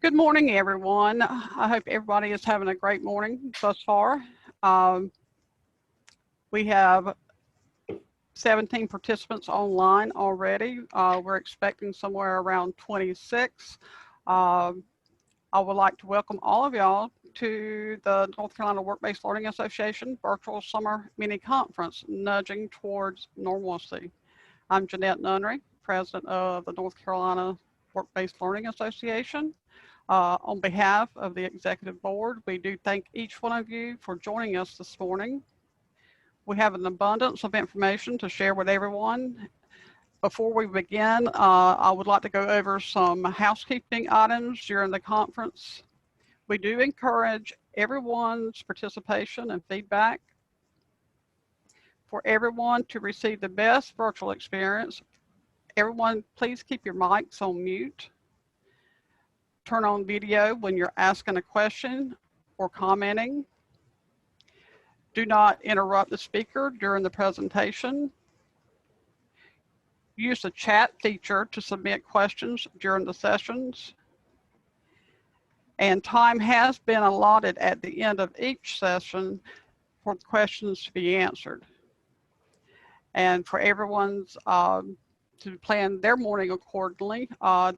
Good morning, everyone. I hope everybody is having a great morning thus far. We have 17 participants online already. We're expecting somewhere around 26. I would like to welcome all of y'all to the North Carolina Work-Based Learning Association Virtual Summer Mini Conference, Nudging Towards Normalcy. I'm Jeanette Nunnery, President of the North Carolina Work-Based Learning Association. On behalf of the Executive Board, we do thank each one of you for joining us this morning. We have an abundance of information to share with everyone. Before we begin, I would like to go over some housekeeping items during the conference. We do encourage everyone's participation and feedback. For everyone to receive the best virtual experience, everyone please keep your mics on mute. Turn on video when you're asking a question or commenting. Do not interrupt the speaker during the presentation. Use the chat feature to submit questions during the sessions. And time has been allotted at the end of each session for questions to be answered. And for everyone's to plan their morning accordingly,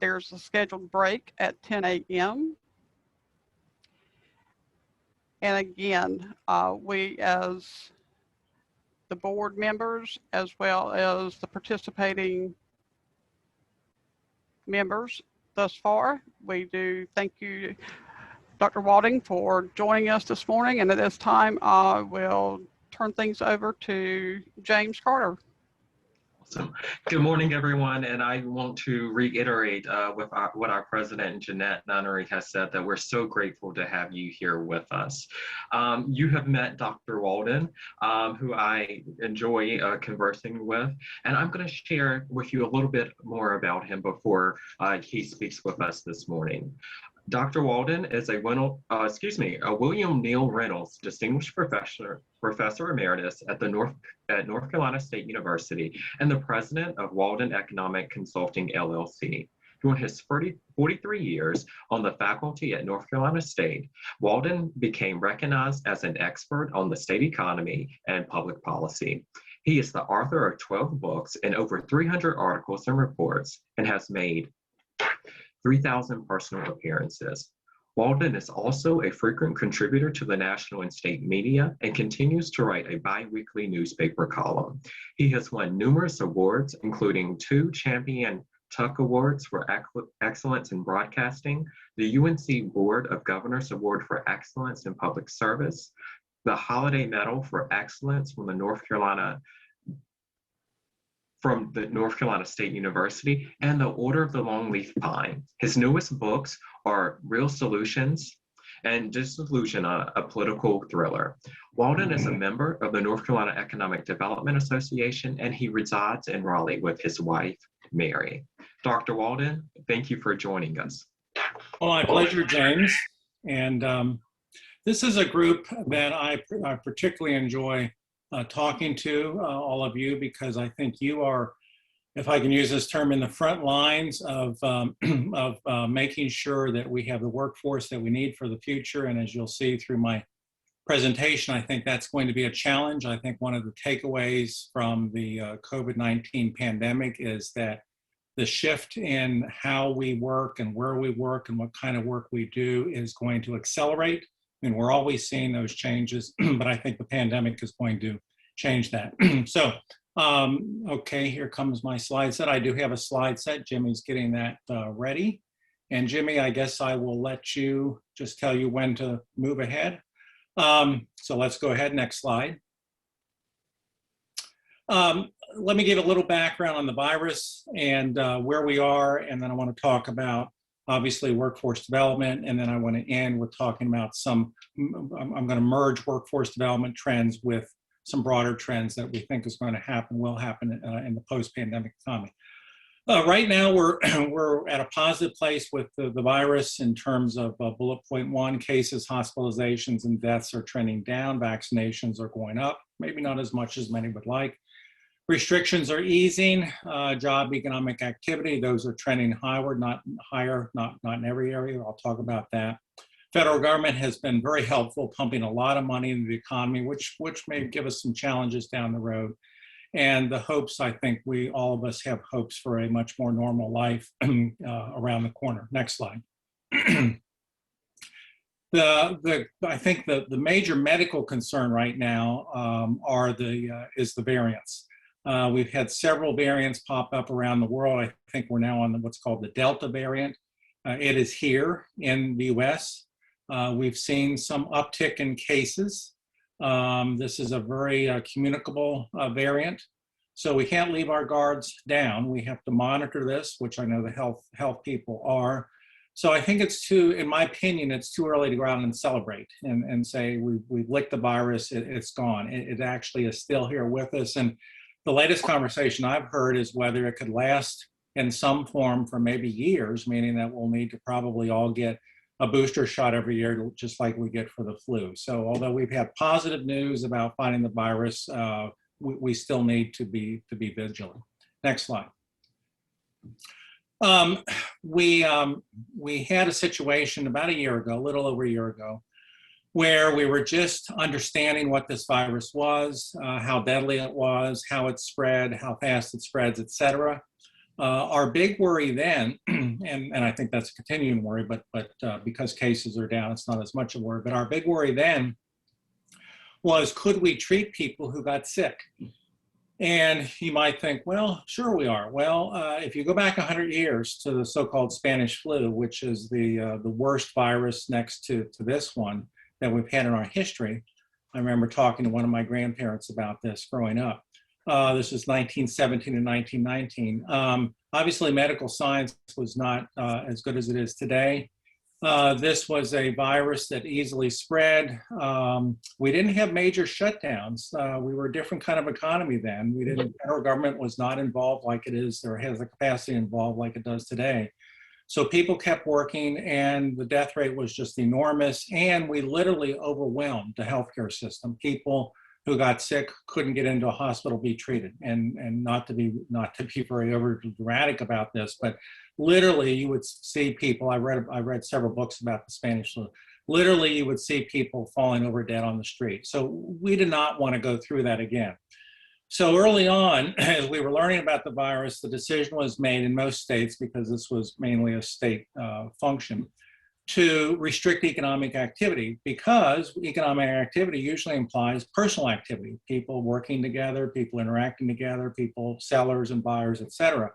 there's a scheduled break at 10 a.m. And again, we as the board members, as well as the participating members thus far, we do thank you, Dr. Walding, for joining us this morning. And at this time, I will turn things over to James Carter. Awesome. Good morning, everyone. And I want to reiterate what our president, Jeanette Nunnery, has said, that we're so grateful to have you here with us. You have met Dr. Walden, who I enjoy conversing with. And I'm going to share with you a little bit more about him before he speaks with us this morning. Dr. Walden is a William Neal Reynolds Distinguished Professor Emeritus at North Carolina State University and the President of Walden Economic Consulting, LLC. During his 43 years on the faculty at North Carolina State, Walden became recognized as an expert on the state economy and public policy. He is the author of 12 books and over 300 articles and reports, and has made 3,000 personal appearances. Walden is also a frequent contributor to the national and state media and continues to write a bi-weekly newspaper column. He has won numerous awards, including 2 Champion Tuck Awards for Excellence in Broadcasting, the UNC Board of Governors Award for Excellence in Public Service, the Holiday Medal for Excellence from the North Carolina State University, and the Order of the Longleaf Pine. His newest books are Real Solutions and Disillusion, a political thriller. Walden is a member of the North Carolina Economic Development Association, and he resides in Raleigh with his wife, Mary. Dr. Walden, thank you for joining us. Well, my pleasure, James. And this is a group that I particularly enjoy talking to all of you, because I think you are, if I can use this term, in the front lines of making sure that we have the workforce that we need for the future. And as you'll see through my presentation, I think that's going to be a challenge. I think one of the takeaways from the COVID-19 pandemic is that the shift in how we work and where we work and what kind of work we do is going to accelerate. And we're always seeing those changes, but I think the pandemic is going to change that. So, okay, here comes my slide set. I do have a slide set. Jimmy's getting that ready. And Jimmy, I guess I will let you just tell you when to move ahead. So let's go ahead, next slide. Let me give a little background on the virus and where we are, and then I want to talk about obviously workforce development, and then I want to end with talking about I'm going to merge workforce development trends with some broader trends that we think is going to happen, will happen in the post-pandemic economy. Right now, we're at a positive place with the virus in terms of bullet point 1, cases, hospitalizations, and deaths are trending down. Vaccinations are going up, maybe not as much as many would like. Restrictions are easing. Job, economic activity, those are trending higher, not in every area. I'll talk about that. Federal government has been very helpful, pumping a lot of money into the economy, which may give us some challenges down the road. And the hopes, I think all of us have hopes for a much more normal life around the corner. Next slide. I think the major medical concern right now is the variants. We've had several variants pop up around the world. I think we're now on what's called the Delta variant. It is here in the US. We've seen some uptick in cases. This is a very communicable variant. So we can't leave our guards down. We have to monitor this, which I know the health people are. So I think in my opinion, it's too early to go out and celebrate and say we've licked the virus, it's gone. It actually is still here with us. And the latest conversation I've heard is whether it could last in some form for maybe years, meaning that we'll need to probably all get a booster shot every year, just like we get for the flu. So although we've had positive news about fighting the virus, we still need to be vigilant. Next slide. We had a situation about a year ago, a little over a year ago, where we were just understanding what this virus was, how deadly it was, how it spread, how fast it spreads, et cetera. Our big worry then, and I think that's a continuing worry, but because cases are down, it's not as much a worry, but our big worry then was, could we treat people who got sick? And you might think, well, sure we are. Well, if you go back 100 years to the so-called Spanish flu, which is the worst virus next to this one that we've had in our history. I remember talking to one of my grandparents about this growing up. This was 1917 and 1919. Obviously, medical science was not as good as it is today. This was a virus that easily spread. We didn't have major shutdowns. We were a different kind of economy then. The federal government was not involved like it is, or has the capacity involved like it does today. So people kept working and the death rate was just enormous. And we literally overwhelmed the healthcare system. People who got sick couldn't get into a hospital, be treated. And not to be very over dramatic about this, but literally you would see people, I read several books about the Spanish flu. Literally you would see people falling over dead on the street. So we did not want to go through that again. So early on, as we were learning about the virus, the decision was made in most states, because this was mainly a state function, to restrict economic activity, because economic activity usually implies personal activity, people working together, people interacting together, people, sellers and buyers, et cetera.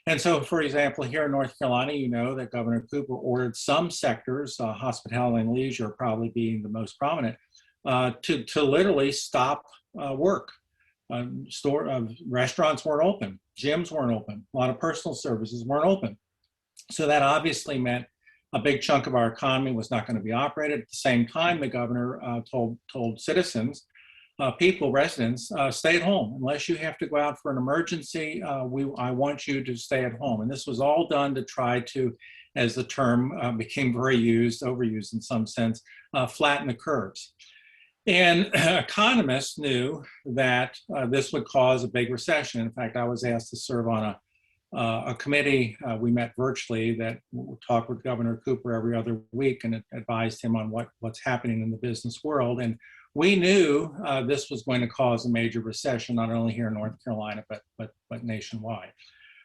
And so, for example, here in North Carolina, you know that Governor Cooper ordered some sectors, hospitality and leisure probably being the most prominent, to literally stop work. Restaurants weren't open, gyms weren't open, a lot of personal services weren't open. So that obviously meant a big chunk of our economy was not going to be operated. At the same time, the governor told citizens, residents, stay at home. Unless you have to go out for an emergency, I want you to stay at home. And this was all done to try to, as the term became overused in some sense, flatten the curves. And economists knew that this would cause a big recession. In fact, I was asked to serve on a committee. We met virtually that talked with Governor Cooper every other week and advised him on what's happening in the business world. And we knew this was going to cause a major recession, not only here in North Carolina, but nationwide.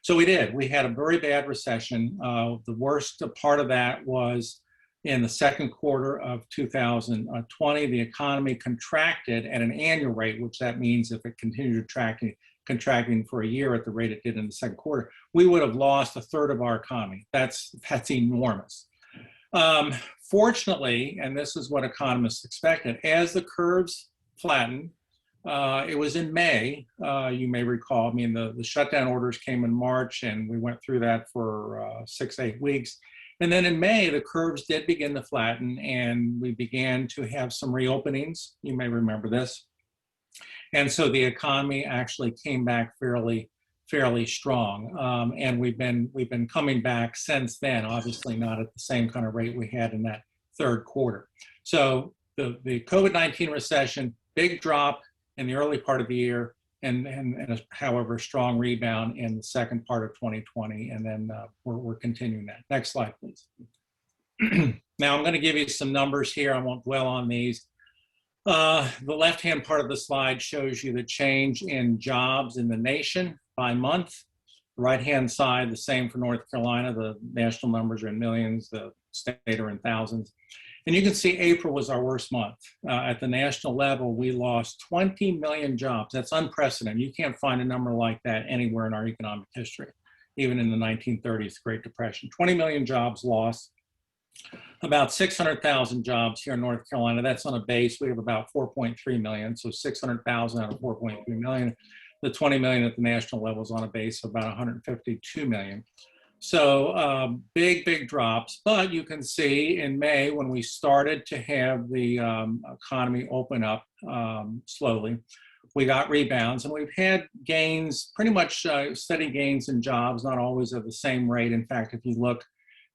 So we did. We had a very bad recession. The worst part of that was in the second quarter of 2020, the economy contracted at an annual rate, which that means if it continued contracting for a year at the rate it did in the second quarter, we would have lost a third of our economy. That's enormous. Fortunately, and this is what economists expected, as the curves flattened, it was in May, you may recall, I mean, the shutdown orders came in March and we went through that for 6-8 weeks. And then in May, the curves did begin to flatten and we began to have some reopenings. You may remember this. And so the economy actually came back fairly strong. And we've been coming back since then, obviously not at the same kind of rate we had in that third quarter. So the COVID-19 recession, big drop in the early part of the year, and however, a strong rebound in the second part of 2020. And then we're continuing that. Next slide, please. Now I'm going to give you some numbers here. I won't dwell on these. The left-hand part of the slide shows you the change in jobs in the nation by month. The right-hand side, the same for North Carolina. The national numbers are in millions, the state are in thousands. And you can see April was our worst month. At the national level, we lost 20 million jobs. That's unprecedented. You can't find a number like that anywhere in our economic history, even in the 1930s, Great Depression. 20 million jobs lost. About 600,000 jobs here in North Carolina. That's on a base. We have about 4.3 million, so 600,000 out of 4.3 million. The 20 million at the national level is on a base of about 152 million. So big drops, but you can see in May when we started to have the economy open up slowly, we got rebounds, and we've had gains, pretty much steady gains in jobs, not always at the same rate. In fact, if you look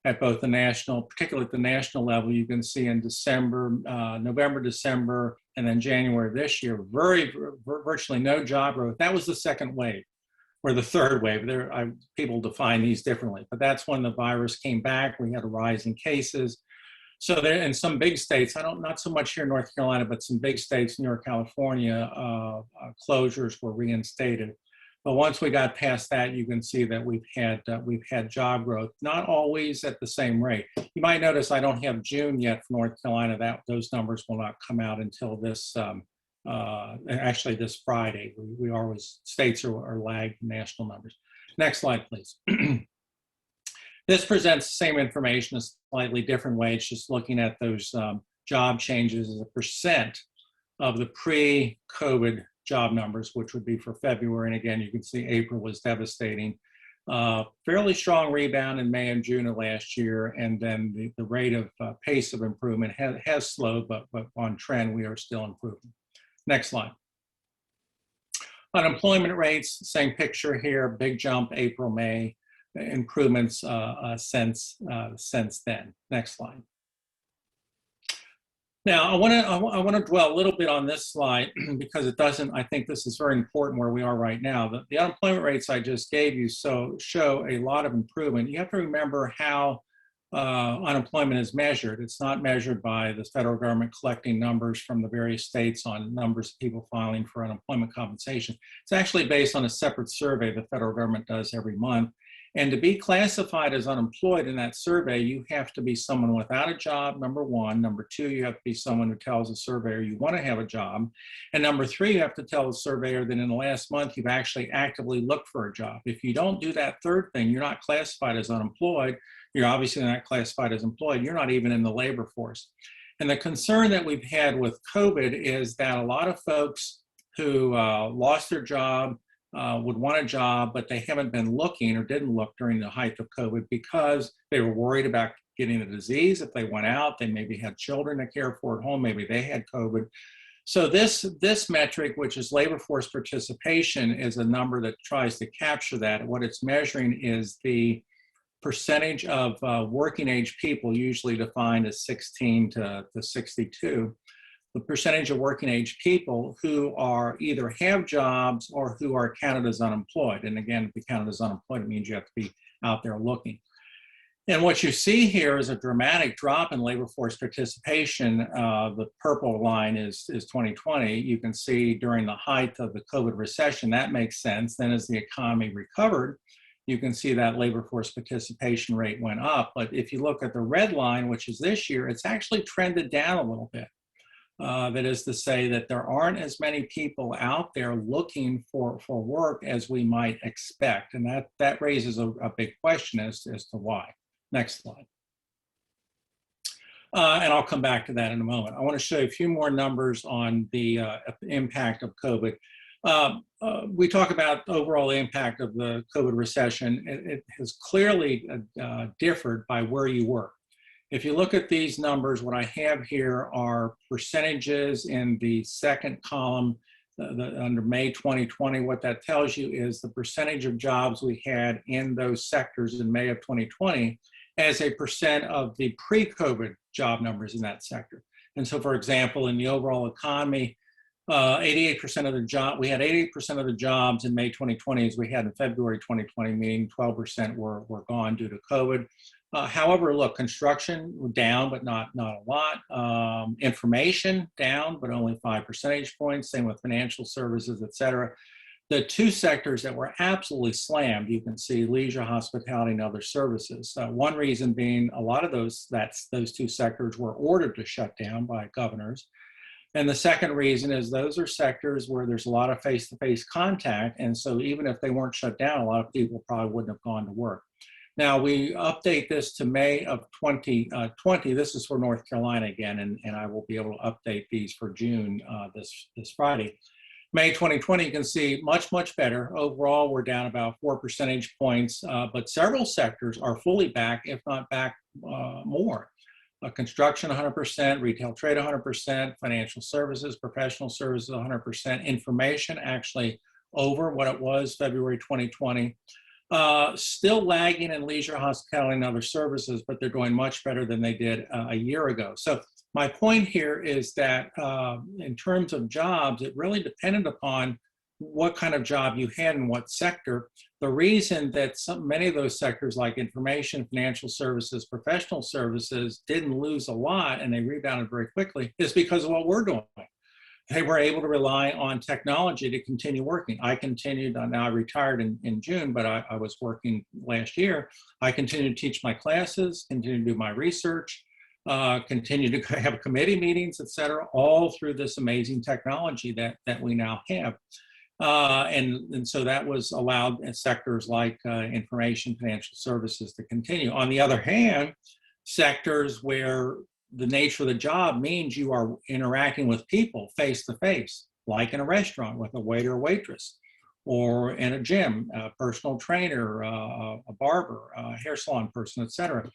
at both the national, particularly at the national level, you can see in December, November, December, and then January of this year, virtually no job growth. That was the second wave, or the third wave. People define these differently, but that's when the virus came back. We had a rise in cases. So there, in some big states, not so much here in North Carolina, but some big states, New York, California, closures were reinstated. But once we got past that, you can see that we've had job growth, not always at the same rate. You might notice I don't have June yet for North Carolina. Those numbers will not come out until this, actually this Friday. We always, states are lagged national numbers. Next slide, please. This presents the same information a slightly different way. It's just looking at those job changes as a percent of the pre-COVID job numbers, which would be for February. And again, you can see April was devastating. Fairly strong rebound in May and June of last year. And then the rate of pace of improvement has slowed, but on trend, we are still improving. Next slide. Unemployment rates, same picture here, big jump April, May, improvements since then. Next slide. Now, I want to dwell a little bit on this slide because it doesn't, I think this is very important where we are right now. The unemployment rates I just gave you show a lot of improvement. You have to remember how unemployment is measured. It's not measured by the federal government collecting numbers from the various states on numbers of people filing for unemployment compensation. It's actually based on a separate survey the federal government does every month. And to be classified as unemployed in that survey, you have to be someone without a job, number one. Number two, you have to be someone who tells the surveyor you want to have a job. And number three, you have to tell the surveyor that in the last month, you've actually actively looked for a job. If you don't do that third thing, you're not classified as unemployed. You're obviously not classified as employed. You're not even in the labor force. And the concern that we've had with COVID is that a lot of folks who lost their job, would want a job, but they haven't been looking or didn't look during the height of COVID because they were worried about getting the disease. If they went out, they maybe had children to care for at home, maybe they had COVID. So this metric, which is labor force participation, is a number that tries to capture that. What it's measuring is the percentage of working age people, usually defined as 16 to 62, the percentage of working age people who are either have jobs or who are counted as unemployed. And again, to be counted as unemployed, it means you have to be out there looking. And what you see here is a dramatic drop in labor force participation. The purple line is 2020. You can see during the height of the COVID recession, that makes sense. Then as the economy recovered, you can see that labor force participation rate went up. But if you look at the red line, which is this year, it's actually trended down a little bit. That is to say that there aren't as many people out there looking for work as we might expect. And that raises a big question as to why. Next slide. And I'll come back to that in a moment. I want to show you a few more numbers on the impact of COVID. We talk about the overall impact of the COVID recession. It has clearly differed by where you work. If you look at these numbers, what I have here are percentages in the second column under May 2020. What that tells you is the percentage of jobs we had in those sectors in May of 2020 as a percent of the pre-COVID job numbers in that sector. And so, for example, in the overall economy, 88% of the we had 88% of the jobs in May 2020 as we had in February 2020, meaning 12% were gone due to COVID. However, look, construction down, but not a lot. Information down, but only 5 percentage points. Same with financial services, et cetera. The two sectors that were absolutely slammed, you can see leisure, hospitality, and other services. One reason being a lot of those two sectors were ordered to shut down by governors. And the second reason is those are sectors where there's a lot of face-to-face contact. And so even if they weren't shut down, a lot of people probably wouldn't have gone to work. Now we update this to May of 2020. This is for North Carolina again, and I will be able to update these for June this Friday. May 2020, you can see much better. Overall, we're down about 4 percentage points, but several sectors are fully back, if not back more. Construction 100%, retail trade 100%, financial services, professional services 100%, information actually over what it was February 2020. Still lagging in leisure, hospitality, and other services, but they're doing much better than they did a year ago. So my point here is that in terms of jobs, it really depended upon what kind of job you had in what sector. The reason that many of those sectors like information, financial services, professional services didn't lose a lot and they rebounded very quickly is because of what we're doing. They were able to rely on technology to continue working. I continued, now I retired in June, but I was working last year. I continued to teach my classes, continued to do my research, continued to have committee meetings, et cetera, all through this amazing technology that we now have. And so that was allowed in sectors like information, financial services to continue. On the other hand, sectors where the nature of the job means you are interacting with people face to face, like in a restaurant with a waiter or waitress, or in a gym, a personal trainer, a barber, a hair salon person, et cetera.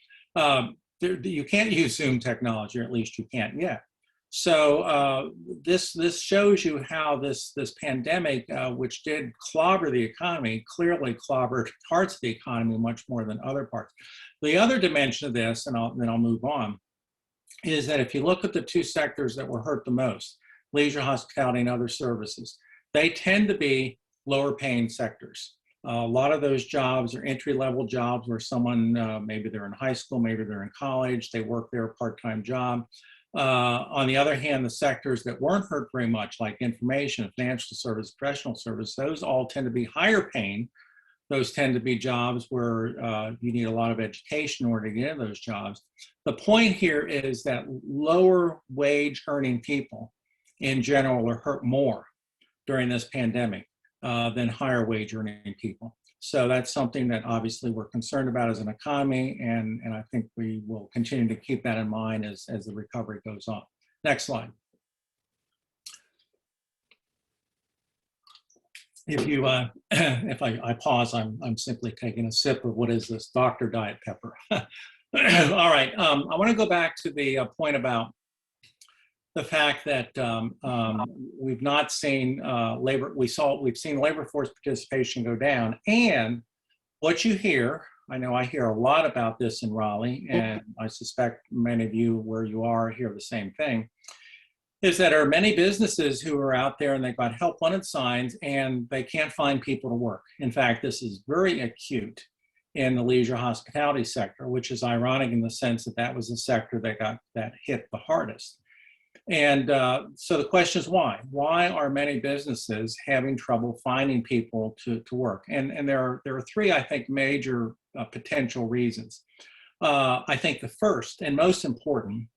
You can't use Zoom technology, or at least you can't yet. So this shows you how this pandemic, which did clobber the economy, clearly clobbered parts of the economy much more than other parts. The other dimension of this, and then I'll move on, is that if you look at the two sectors that were hurt the most, leisure, hospitality, and other services, they tend to be lower paying sectors. A lot of those jobs are entry-level jobs where someone, maybe they're in high school, maybe they're in college, they work their part-time job. On the other hand, the sectors that weren't hurt very much, like information, financial service, professional service, those all tend to be higher paying. Those tend to be jobs where you need a lot of education in order to get into those jobs. The point here is that lower wage earning people in general are hurt more during this pandemic than higher wage earning people. So that's something that obviously we're concerned about as an economy, and I think we will continue to keep that in mind as the recovery goes on. Next slide. If you, if I pause, I'm simply taking a sip of what is this Dr. Diet Pepper. All right, I want to go back to the point about the fact that we've not seen we've seen labor force participation go down, and what you hear, I know I hear a lot about this in Raleigh, and I suspect many of you where you are hear the same thing, is that there are many businesses who are out there and they've got help wanted signs and they can't find people to work. In fact, this is very acute in the leisure hospitality sector, which is ironic in the sense that that was the sector that hit the hardest. And so the question is why? Why are many businesses having trouble finding people to work? And there are three, I think, major potential reasons. I think the first and most important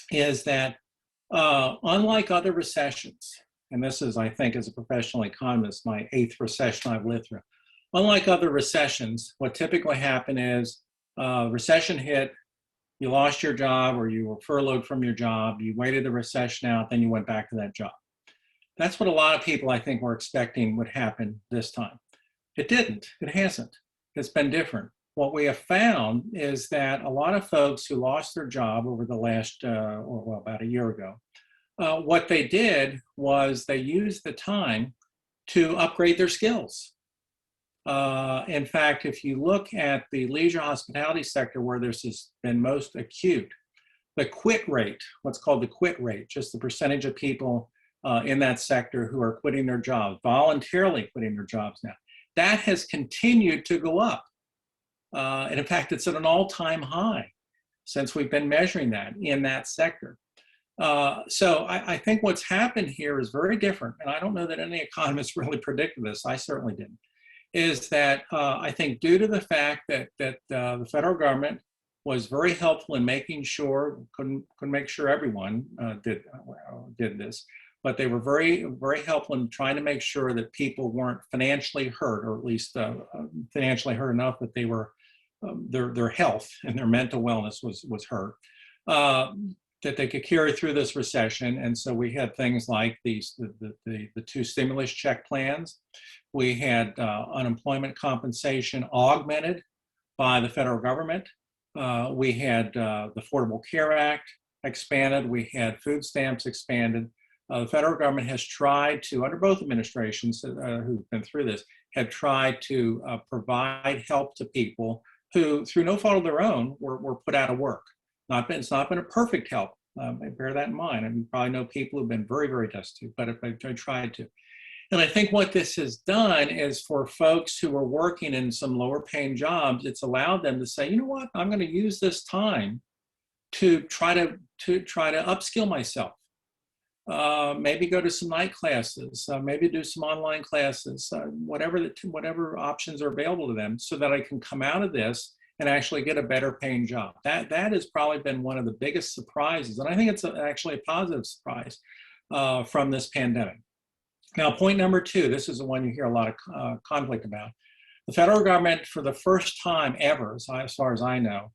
is that unlike other recessions, and this is, I think, as a professional economist, my 8th recession I've lived through. Unlike other recessions, what typically happened is recession hit, you lost your job or you were furloughed from your job, you waited the recession out, then you went back to that job. That's what a lot of people, I think, were expecting would happen this time. It didn't. It hasn't. It's been different. What we have found is that a lot of folks who lost their job over the last, about a year ago, what they did was they used the time to upgrade their skills. In fact, if you look at the leisure hospitality sector where this has been most acute, the quit rate, what's called the quit rate, just the percentage of people in that sector who are quitting their jobs, voluntarily quitting their jobs now. That has continued to go up. And in fact, it's at an all-time high since we've been measuring that in that sector. So I think what's happened here is very different, and I don't know that any economist really predicted this, I certainly didn't, is that I think due to the fact that the federal government was very helpful in making sure, couldn't make sure everyone did this, but they were very, very helpful in trying to make sure that people weren't financially hurt, or at least financially hurt enough that they were, their health and their mental wellness was hurt. That they could carry through this recession. And so we had things like the two stimulus check plans. We had unemployment compensation augmented by the federal government. We had the Affordable Care Act expanded. We had food stamps expanded. The federal government has tried to, under both administrations who've been through this, have tried to provide help to people who, through no fault of their own, were put out of work. It's not been a perfect help. I bear that in mind. And you probably know people who've been very, very destitute, but I tried to. And I think what this has done is for folks who are working in some lower paying jobs, it's allowed them to say, you know what, I'm going to use this time to try to upskill myself. Maybe go to some night classes, maybe do some online classes, whatever options are available to them, so that I can come out of this and actually get a better paying job. That has probably been one of the biggest surprises, and I think it's actually a positive surprise from this pandemic. Now, point number two, this is the one you hear a lot of conflict about. The federal government, for the first time ever, as far as I know,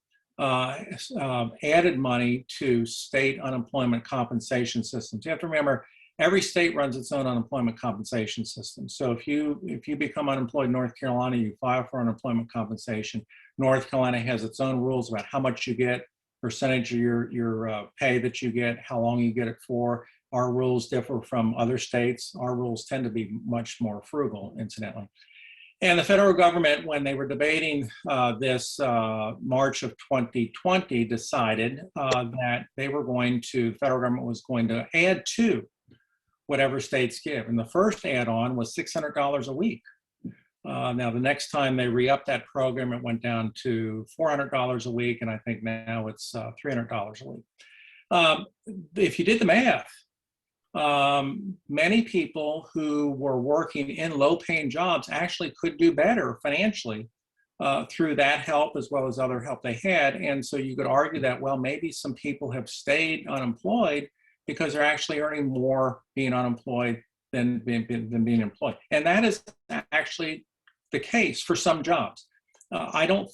added money to state unemployment compensation systems. You have to remember, every state runs its own unemployment compensation system. So if you become unemployed in North Carolina, you file for unemployment compensation. North Carolina has its own rules about how much you get, percentage of your pay that you get, how long you get it for. Our rules differ from other states. Our rules tend to be much more frugal, incidentally. And the federal government, when they were debating this March of 2020, decided that the federal government was going to add to whatever states give. And the first add-on was $600 a week. Now, the next time they re-upped that program, it went down to $400 a week, and I think now it's $300 a week. If you did the math, many people who were working in low-paying jobs actually could do better financially through that help, as well as other help they had. And so you could argue that, well, maybe some people have stayed unemployed because they're actually earning more being unemployed than being employed. And that is actually the case for some jobs. I don't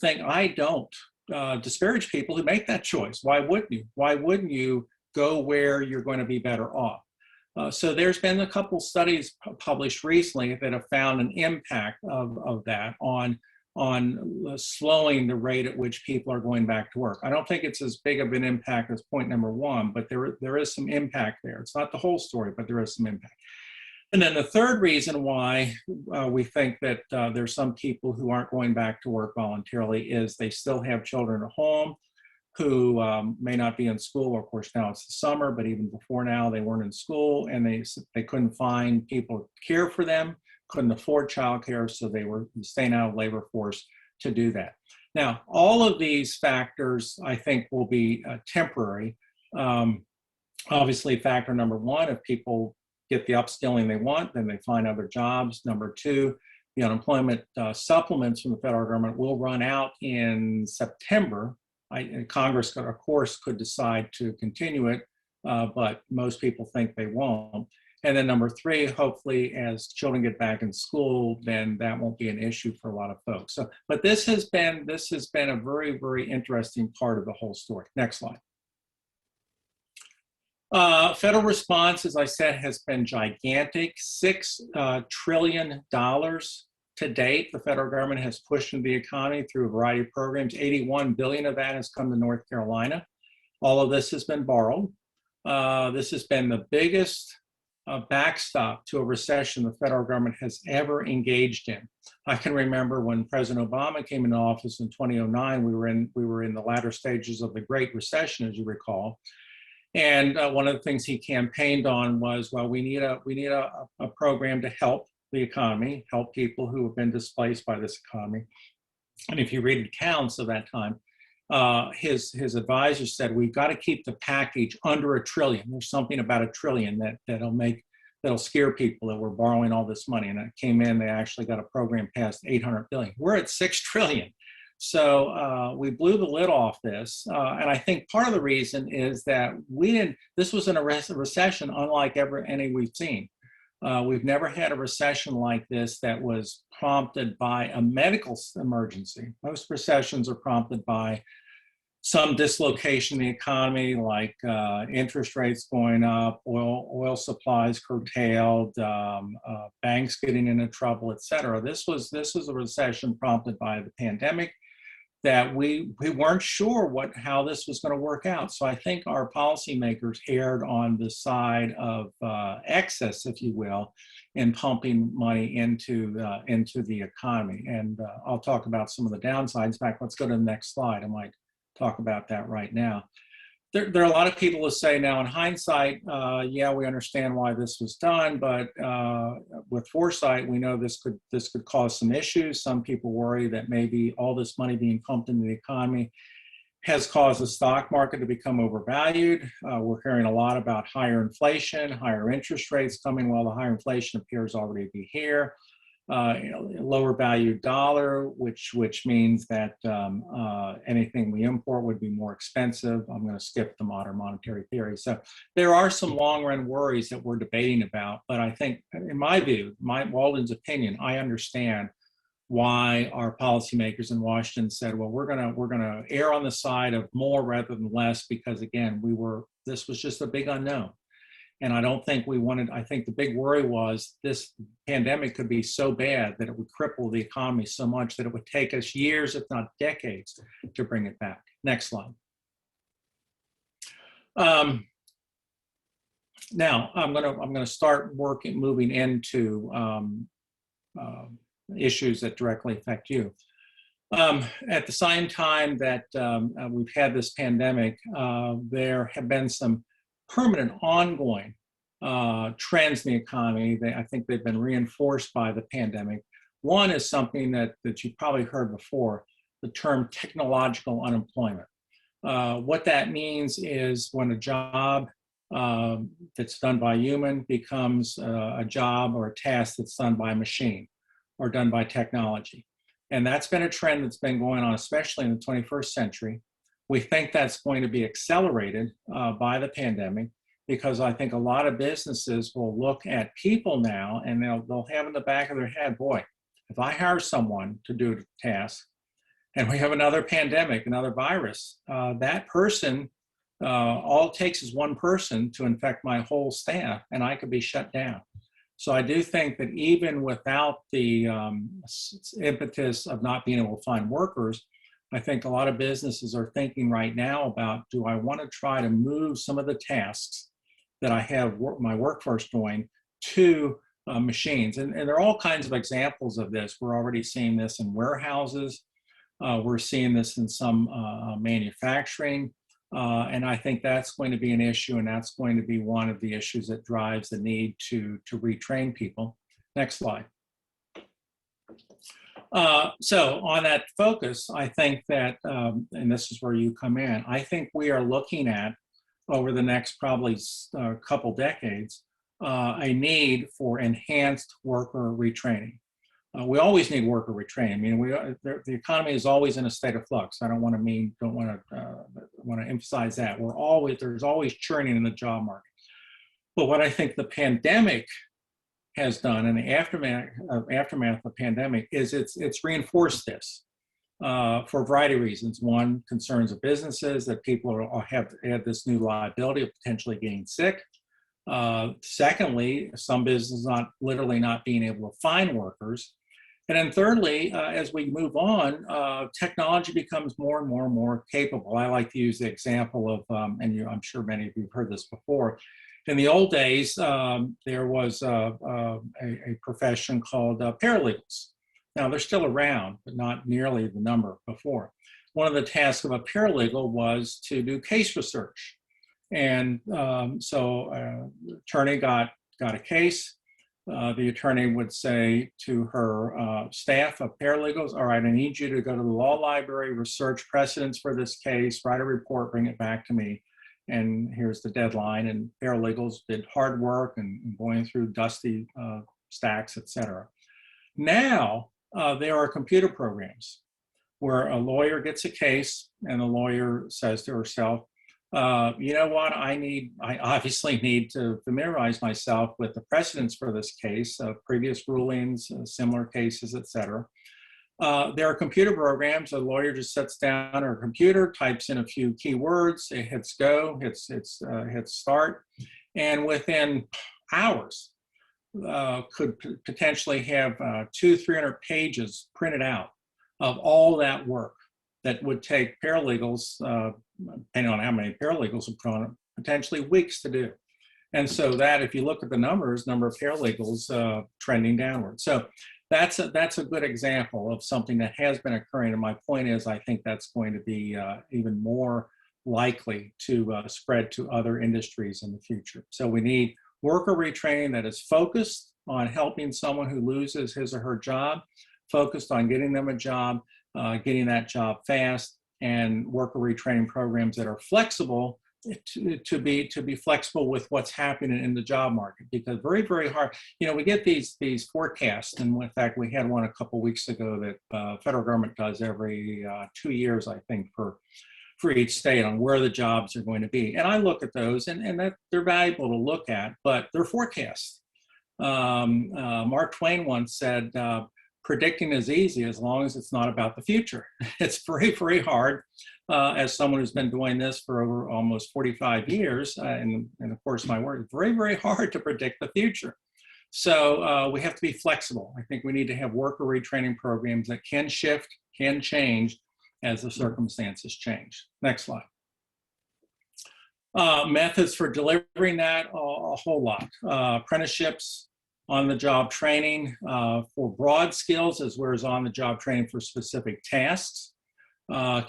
disparage people who make that choice. Why wouldn't you? Why wouldn't you go where you're going to be better off? So there's been a couple studies published recently that have found an impact of that on slowing the rate at which people are going back to work. I don't think it's as big of an impact as point number one, but there is some impact there. It's not the whole story, but there is some impact. And then the third reason why we think that there's some people who aren't going back to work voluntarily is they still have children at home who may not be in school. Of course, now it's the summer, but even before now, they weren't in school, and they couldn't find people to care for them, couldn't afford childcare, so they were staying out of labor force to do that. Now, all of these factors, I think, will be temporary. Obviously, factor number one, if people get the upskilling they want, then they find other jobs. Number two, the unemployment supplements from the federal government will run out in September. Congress, of course, could decide to continue it, but most people think they won't. And then number three, hopefully as children get back in school, then that won't be an issue for a lot of folks. So, but this has been a very, very interesting part of the whole story. Next slide. Federal response, as I said, has been gigantic. $6 trillion to date. The federal government has pushed into the economy through a variety of programs. $81 billion of that has come to North Carolina. All of this has been borrowed. This has been the biggest backstop to a recession the federal government has ever engaged in. I can remember when President Obama came into office in 2009, we were in the latter stages of the Great Recession, as you recall. And one of the things he campaigned on was, well, we need a program to help the economy, help people who have been displaced by this economy. And if you read accounts of that time, his advisor said, we've got to keep the package under $1 trillion. There's something about $1 trillion that'll scare people that we're borrowing all this money. And it came in, they actually got a program past 800 billion. We're at 6 trillion. So we blew the lid off this. And I think part of the reason is that this was in a recession unlike any we've seen. We've never had a recession like this that was prompted by a medical emergency. Most recessions are prompted by some dislocation in the economy, like interest rates going up, oil supplies curtailed, banks getting into trouble, et cetera. This was a recession prompted by the pandemic that we weren't sure how this was going to work out. So I think our policymakers erred on the side of excess, if you will, in pumping money into the economy. And I'll talk about some of the downsides. In fact, let's go to the next slide. I might talk about that right now. There are a lot of people who say now in hindsight, yeah, we understand why this was done, but with foresight, we know this could cause some issues. Some people worry that maybe all this money being pumped into the economy has caused the stock market to become overvalued. We're hearing a lot about higher inflation, higher interest rates coming. Well, the higher inflation appears already to be here. Lower value dollar, which means that anything we import would be more expensive. I'm going to skip the modern monetary theory. So there are some long run worries that we're debating about, but I think, in my view, Walden's opinion, I understand why our policymakers in Washington said, well, we're gonna err on the side of more rather than less, because again, this was just a big unknown. And I don't think I think the big worry was this pandemic could be so bad that it would cripple the economy so much that it would take us years, if not decades, to bring it back. Next slide. Now I'm gonna start moving into issues that directly affect you. At the same time that we've had this pandemic, there have been some permanent, ongoing trends in the economy. I think they've been reinforced by the pandemic. One is something that you've probably heard before, the term technological unemployment. What that means is when a job that's done by a human becomes a job or a task that's done by a machine or done by technology. And that's been a trend that's been going on, especially in the 21st century. We think that's going to be accelerated by the pandemic, because I think a lot of businesses will look at people now and they'll have in the back of their head, boy, if I hire someone to do a task and we have another pandemic, another virus, that person, all it takes is one person to infect my whole staff and I could be shut down. So I do think that even without the impetus of not being able to find workers, I think a lot of businesses are thinking right now about, do I want to try to move some of the tasks that I have my workforce doing to machines? And there are all kinds of examples of this. We're already seeing this in warehouses. We're seeing this in some manufacturing. And I think that's going to be an issue, and that's going to be one of the issues that drives the need to retrain people. Next slide. So on that focus, I think that, and this is where you come in, I think we are looking at, over the next probably couple decades, a need for enhanced worker retraining. We always need worker retraining. I mean, the economy is always in a state of flux. I don't want to emphasize that. There's always churning in the job market. But what I think the pandemic has done, in the aftermath of the pandemic, is it's reinforced this for a variety of reasons. One, concerns of businesses, that people have this new liability of potentially getting sick. Secondly, some businesses literally not being able to find workers. And then thirdly, as we move on, technology becomes more and more and more capable. I like to use the example of, and I'm sure many of you have heard this before. In the old days, there was a profession called paralegals. Now, they're still around, but not nearly the number before. One of the tasks of a paralegal was to do case research. And so the attorney got a case. The attorney would say to her staff of paralegals, all right, I need you to go to the law library, research precedents for this case, write a report, bring it back to me. And here's the deadline. And paralegals did hard work and going through dusty stacks, et cetera. Now there are computer programs where a lawyer gets a case and the lawyer says to herself, you know what, I obviously need to familiarize myself with the precedents for this case, previous rulings, similar cases, et cetera. There are computer programs. A lawyer just sits down at her computer, types in a few keywords, it hits go, hits start, and within hours could potentially have 200-300 pages printed out of all that work that would take paralegals, depending on how many paralegals are put on it, potentially weeks to do. And so that, if you look at the numbers, number of paralegals trending downward. So that's a good example of something that has been occurring. And my point is, I think that's going to be even more likely to spread to other industries in the future. So we need worker retraining that is focused on helping someone who loses his or her job, focused on getting them a job, getting that job fast, and worker retraining programs that are flexible to be flexible with what's happening in the job market. Because very, very hard, we get these forecasts, and in fact, we had one a couple weeks ago that federal government does every 2 years, I think, for each state on where the jobs are going to be. And I look at those, and that they're valuable to look at, but they're forecasts. Mark Twain once said, predicting is easy as long as it's not about the future. It's very, very hard as someone who's been doing this for over almost 45 years, and of course my work, it's very, very hard to predict the future. So we have to be flexible. I think we need to have worker retraining programs that can shift, can change as the circumstances change. Next slide. Methods for delivering that, a whole lot. Apprenticeships, on-the-job training for broad skills as well as on-the-job training for specific tasks.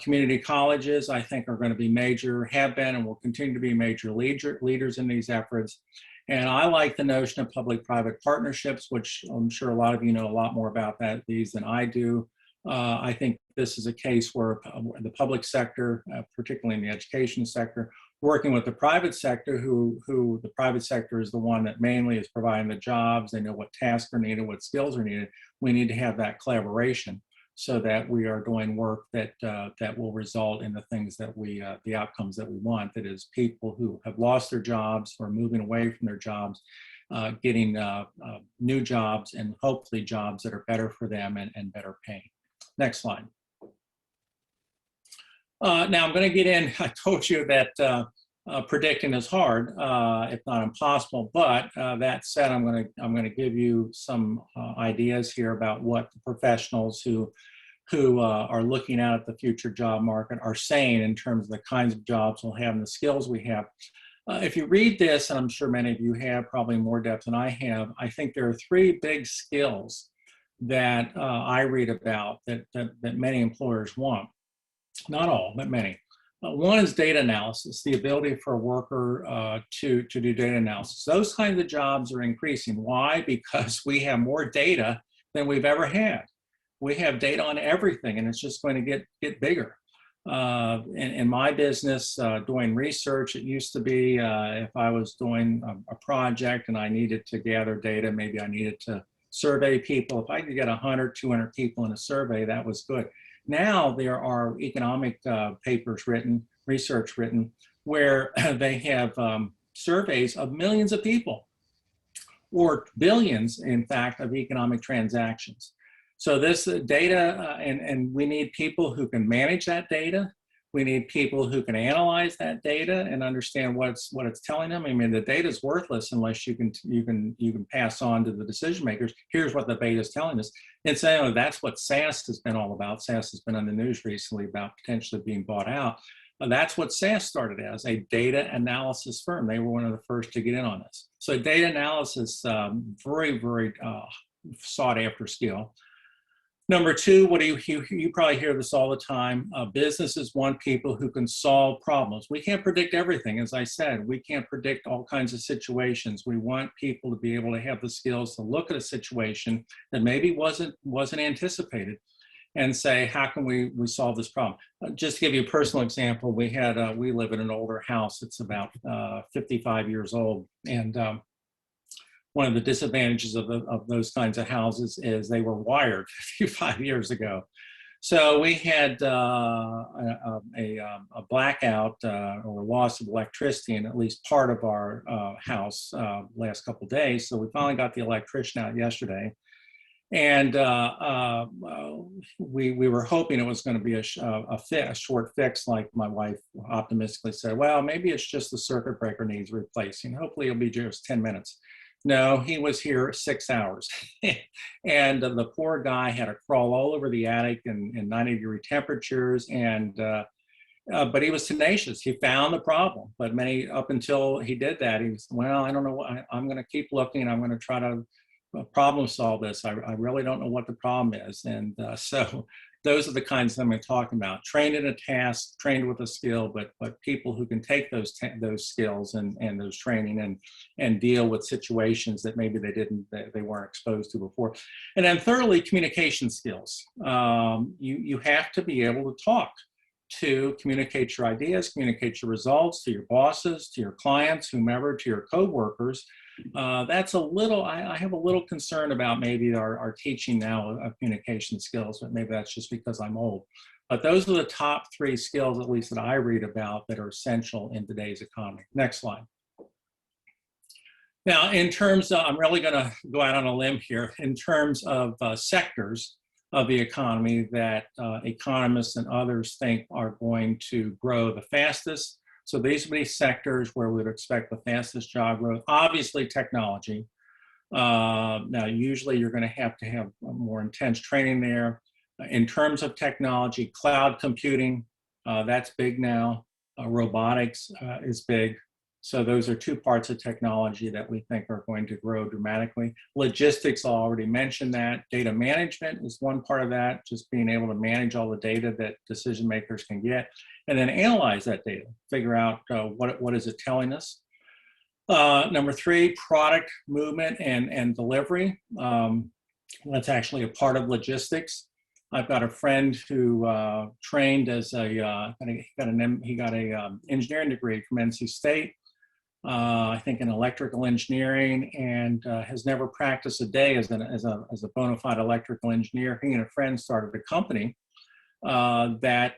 Community colleges, I think, are going to be major, have been, and will continue to be major leaders in these efforts. And I like the notion of public-private partnerships, which I'm sure a lot of you know a lot more about these than I do. I think this is a case where the public sector, particularly in the education sector, working with the private sector, who the private sector is the one that mainly is providing the jobs. They know what tasks are needed, what skills are needed. We need to have that collaboration so that we are doing work that will result in the things that the outcomes that we want. That is, people who have lost their jobs or moving away from their jobs, getting new jobs, and hopefully jobs that are better for them and better paying. Next slide. Now I'm going to get in. I told you that predicting is hard, if not impossible. But that said, I'm going to give you some ideas here about what the professionals who are looking out at the future job market are saying in terms of the kinds of jobs we'll have and the skills we have. If you read this, and I'm sure many of you have, probably more depth than I have, I think there are 3 big skills that I read about that many employers want. Not all, but many. One is data analysis, the ability for a worker to do data analysis. Those kinds of jobs are increasing. Why? Because we have more data than we've ever had. We have data on everything, and it's just going to get bigger. In my business, doing research, it used to be if I was doing a project and I needed to gather data, maybe I needed to survey people. If I could get 100, 200 people in a survey, that was good. Now there are economic papers written, research written, where they have surveys of millions of people, or billions, in fact, of economic transactions. So this data, and we need people who can manage that data. We need people who can analyze that data and understand what it's telling them. I mean, the data is worthless unless you can pass on to the decision makers. Here's what the data is telling us. And so that's what SAS has been all about. SAS has been on the news recently about potentially being bought out. That's what SAS started as, a data analysis firm. They were one of the first to get in on this. So data analysis, very, very sought after skill. Number two, what do you probably hear this all the time, businesses want people who can solve problems. We can't predict everything, as I said. We can't predict all kinds of situations. We want people to be able to have the skills to look at a situation that maybe wasn't anticipated and say, how can we solve this problem? Just to give you a personal example, we live in an older house. It's about 55 years old. And one of the disadvantages of those kinds of houses is they were wired 55 years ago. So we had a blackout or loss of electricity in at least part of our house last couple of days. So we finally got the electrician out yesterday. And we were hoping it was going to be a short fix, like my wife optimistically said, well, maybe it's just the circuit breaker needs replacing. Hopefully it'll be just 10 minutes. No, he was here 6 hours. And the poor guy had to crawl all over the attic in 90-degree temperatures. And but he was tenacious. He found the problem. But up until he did that, he was, well, I don't know. I'm going to keep looking. I'm going to try to problem solve this. I really don't know what the problem is. And so those are the kinds that I'm talking about. Trained in a task, trained with a skill, but people who can take those skills and those training and deal with situations that maybe they weren't exposed to before. And then thirdly, communication skills. You have to be able to talk, to communicate your ideas, communicate your results to your bosses, to your clients, whomever, to your coworkers. That's I have a little concern about maybe our teaching now of communication skills, but maybe that's just because I'm old. But those are the top 3 skills, at least that I read about, that are essential in today's economy. Next slide. Now, in terms of, I'm really going to go out on a limb here, in terms of sectors of the economy that economists and others think are going to grow the fastest. So these would be sectors where we would expect the fastest job growth. Obviously, technology. Now, usually you're going to have more intense training there. In terms of technology, cloud computing, that's big now. Robotics is big. So those are 2 parts of technology that we think are going to grow dramatically. Logistics, I already mentioned that. Data management is one part of that, just being able to manage all the data that decision makers can get, and then analyze that data, figure out what is it telling us. Number 3, product movement and delivery. That's actually a part of logistics. I've got a friend who trained as he got an engineering degree from NC State. I think in electrical engineering, and has never practiced a day as a bona fide electrical engineer. He and a friend started a company that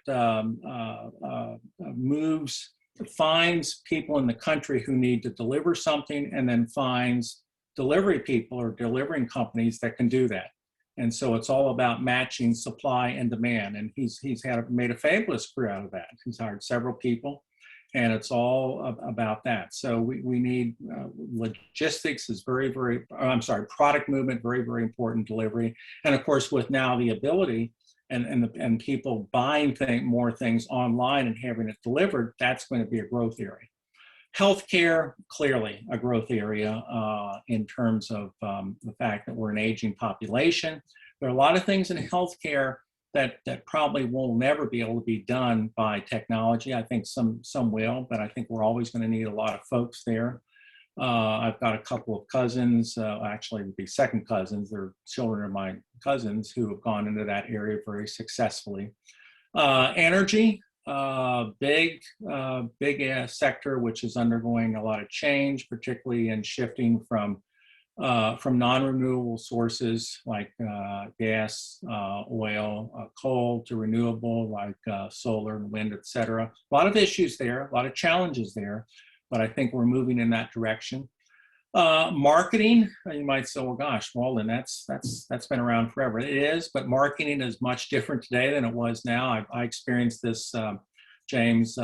finds people in the country who need to deliver something, and then finds delivery people or delivering companies that can do that. And so it's all about matching supply and demand. And he's made a fabulous career out of that. He's hired several people. And it's all about that. So we need logistics is product movement, very, very important, delivery. And of course, with now the ability and people buying more things online and having it delivered, that's going to be a growth area. Healthcare, clearly a growth area in terms of the fact that we're an aging population. There are a lot of things in healthcare that probably will never be able to be done by technology. I think some will, but I think we're always going to need a lot of folks there. I've got a couple of cousins, actually would be second cousins, they're children of my cousins who have gone into that area very successfully. Energy, big sector which is undergoing a lot of change, particularly in shifting from non-renewable sources like gas, oil, coal, to renewable like solar and wind, etc. A lot of issues there, a lot of challenges there, but I think we're moving in that direction. Marketing, you might say, well, gosh, Walden, that's been around forever. It is, but marketing is much different today than it was now. I experienced this. James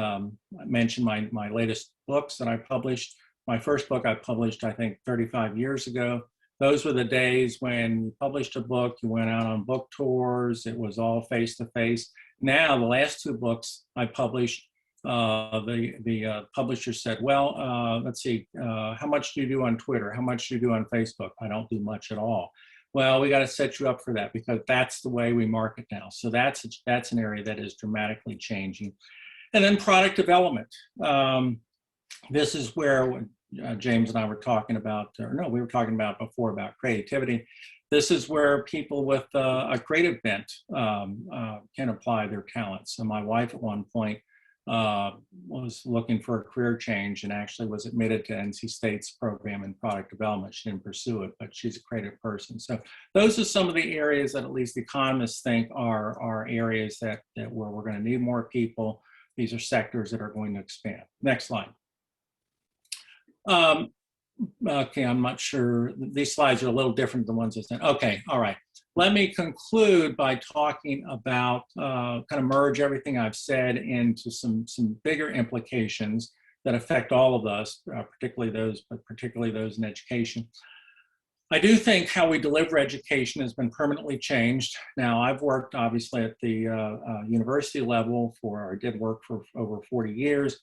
mentioned my latest books that I published. My first book I published, I think, 35 years ago. Those were the days when you published a book, you went out on book tours, it was all face-to-face. Now, the last 2 books I published, the publisher said, well, let's see, how much do you do on Twitter? How much do you do on Facebook? I don't do much at all. Well, we got to set you up for that because that's the way we market now. So that's an area that is dramatically changing. And then product development. This is where James and I were talking about, or no, we were talking about before about creativity. This is where people with a creative bent can apply their talents. So my wife at one point was looking for a career change and actually was admitted to NC State's program in product development. She didn't pursue it, but she's a creative person. So those are some of the areas that at least economists think are areas that where we're going to need more people. These are sectors that are going to expand. Next slide. Okay, I'm not sure. These slides are a little different than the ones I sent. Okay, all right. Let me conclude by talking about, kind of merge everything I've said into some bigger implications that affect all of us, particularly those in education. I do think how we deliver education has been permanently changed. Now, I've worked obviously at the university level or did work for over 40 years.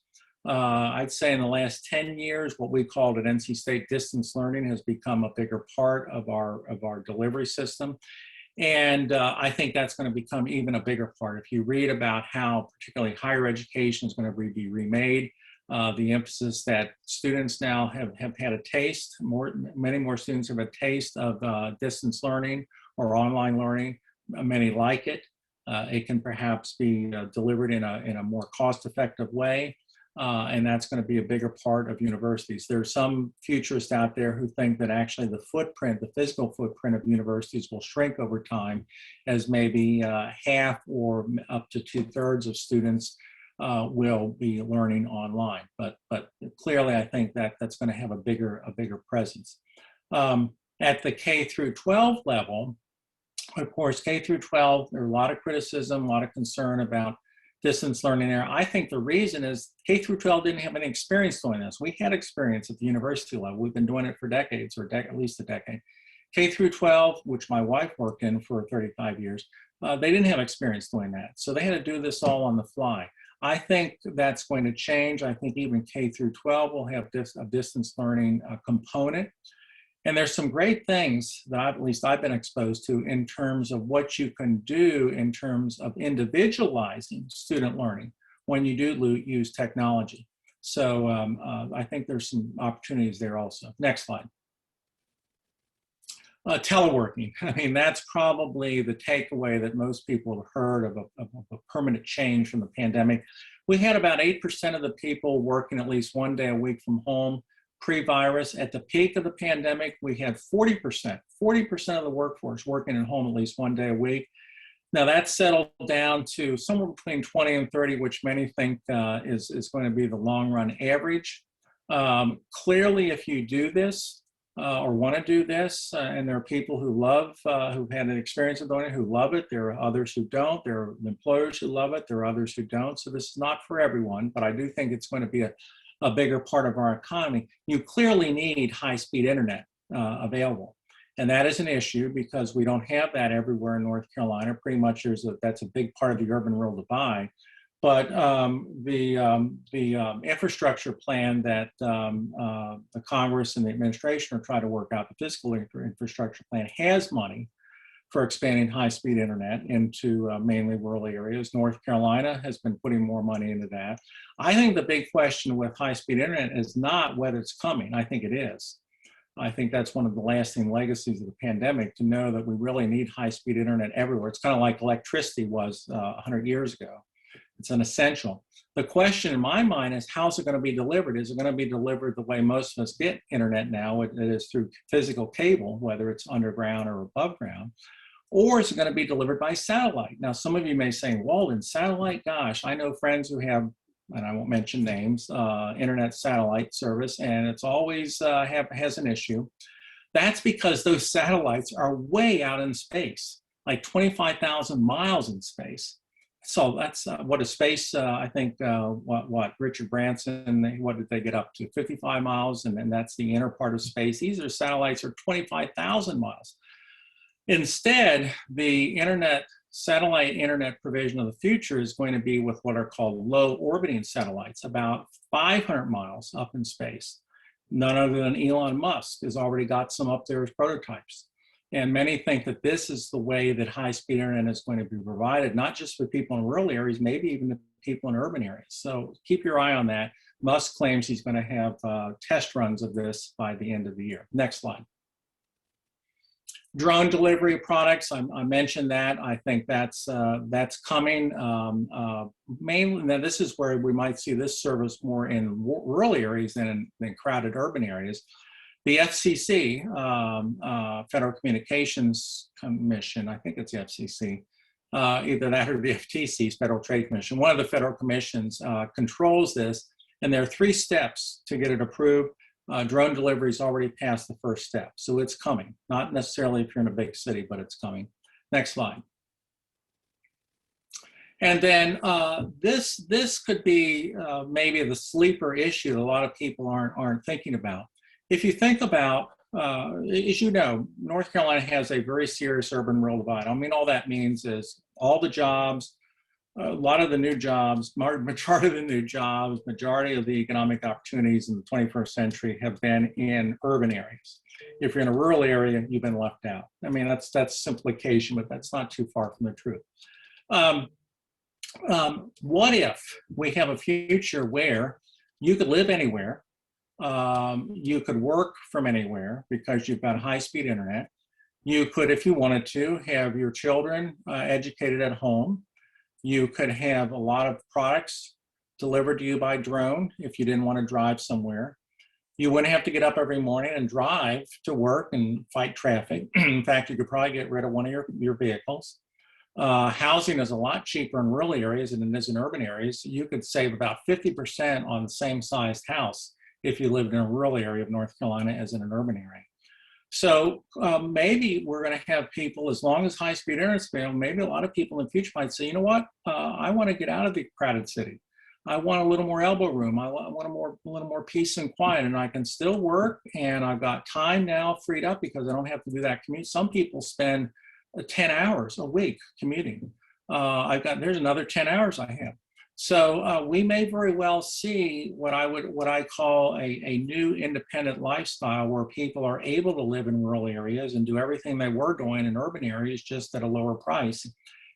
I'd say in the last 10 years, what we called at NC State distance learning has become a bigger part of our delivery system. And I think that's going to become even a bigger part. If you read about how particularly higher education is going to be remade, the emphasis that students now have had a taste, many more students have a taste of distance learning or online learning. Many like it. It can perhaps be delivered in a more cost-effective way. And that's going to be a bigger part of universities. There are some futurists out there who think that actually the physical footprint of universities will shrink over time as maybe half or up to 2/3 of students will be learning online. But clearly, I think that's going to have a bigger presence. At the K through 12 level, of course, K through 12, there's a lot of criticism, a lot of concern about distance learning there. I think the reason is K through 12 didn't have any experience doing this. We had experience at the university level. We've been doing it for decades, or at least a decade. K through 12, which my wife worked in for 35 years, they didn't have experience doing that. So they had to do this all on the fly. I think that's going to change. I think even K through 12 will have a distance learning component. And there's some great things that at least I've been exposed to in terms of what you can do in terms of individualizing student learning when you do use technology. So I think there's some opportunities there also. Next slide. Teleworking. I mean, that's probably the takeaway that most people have heard of a permanent change from the pandemic. We had about 8% of the people working at least one day a week from home pre-virus. At the peak of the pandemic, we had 40% of the workforce working at home at least one day a week. Now that's settled down to somewhere between 20 and 30, which many think is going to be the long run average. Clearly, if you do this or want to do this, and there are people who love, who've had an experience of doing it, who love it. There are others who don't. There are employers who love it. There are others who don't. So this is not for everyone, but I do think it's going to be a bigger part of our economy. You clearly need high-speed internet available. And that is an issue because we don't have that everywhere in North Carolina. Pretty much that's a big part of the urban-rural divide. But the infrastructure plan that the Congress and the administration are trying to work out, the fiscal infrastructure plan, has money for expanding high-speed internet into mainly rural areas. North Carolina has been putting more money into that. I think the big question with high-speed internet is not whether it's coming. I think it is. I think that's one of the lasting legacies of the pandemic, to know that we really need high-speed internet everywhere. It's kind of like electricity was 100 years ago. It's an essential. The question in my mind is, how's it going to be delivered? Is it going to be delivered the way most of us get internet now? It is through physical cable, whether it's underground or above ground, or is it going to be delivered by satellite? Now, some of you may say, Walden, satellite, gosh, I know friends who have, and I won't mention names, internet satellite service, and it's always has an issue. That's because those satellites are way out in space, like 25,000 miles in space. So that's what a space, I think, what Richard Branson, what did they get up to? 55 miles, and then that's the inner part of space. These are satellites are 25,000 miles. Instead, the satellite internet provision of the future is going to be with what are called low orbiting satellites, about 500 miles up in space. None other than Elon Musk has already got some up there as prototypes. And many think that this is the way that high-speed internet is going to be provided, not just for people in rural areas, maybe even the people in urban areas. So keep your eye on that. Musk claims he's going to have test runs of this by the end of the year. Next slide. Drone delivery products, I mentioned that. I think that's coming. Mainly, now this is where we might see this service more in rural areas than in crowded urban areas. The FCC, Federal Communications Commission, I think it's the FCC, either that or the FTC's Federal Trade Commission. One of the federal commissions controls this, and there are 3 steps to get it approved. Drone delivery's already passed the first step, so it's coming. Not necessarily if you're in a big city, but it's coming. Next slide. And then this could be maybe the sleeper issue that a lot of people aren't thinking about. If you think about, as you know, North Carolina has a very serious urban-rural divide. I mean, all that means is all the jobs, a lot of the new jobs, majority of the new jobs, majority of the economic opportunities in the 21st century have been in urban areas. If you're in a rural area, you've been left out. I mean, that's simplification, but that's not too far from the truth. What if we have a future where you could live anywhere, you could work from anywhere because you've got high-speed internet. You could, if you wanted to, have your children educated at home. You could have a lot of products delivered to you by drone if you didn't want to drive somewhere. You wouldn't have to get up every morning and drive to work and fight traffic. In fact, you could probably get rid of one of your vehicles. Housing is a lot cheaper in rural areas than it is in urban areas. You could save about 50% on the same sized house if you lived in a rural area of North Carolina as in an urban area. So maybe we're going to have people, as long as high-speed internet's available, maybe a lot of people in the future might say, you know what, I want to get out of the crowded city. I want a little more elbow room. I want a little more peace and quiet, and I can still work, and I've got time now freed up because I don't have to do that commute. Some people spend 10 hours a week commuting. There's another 10 hours I have. So we may very well see what I call a new independent lifestyle where people are able to live in rural areas and do everything they were doing in urban areas just at a lower price.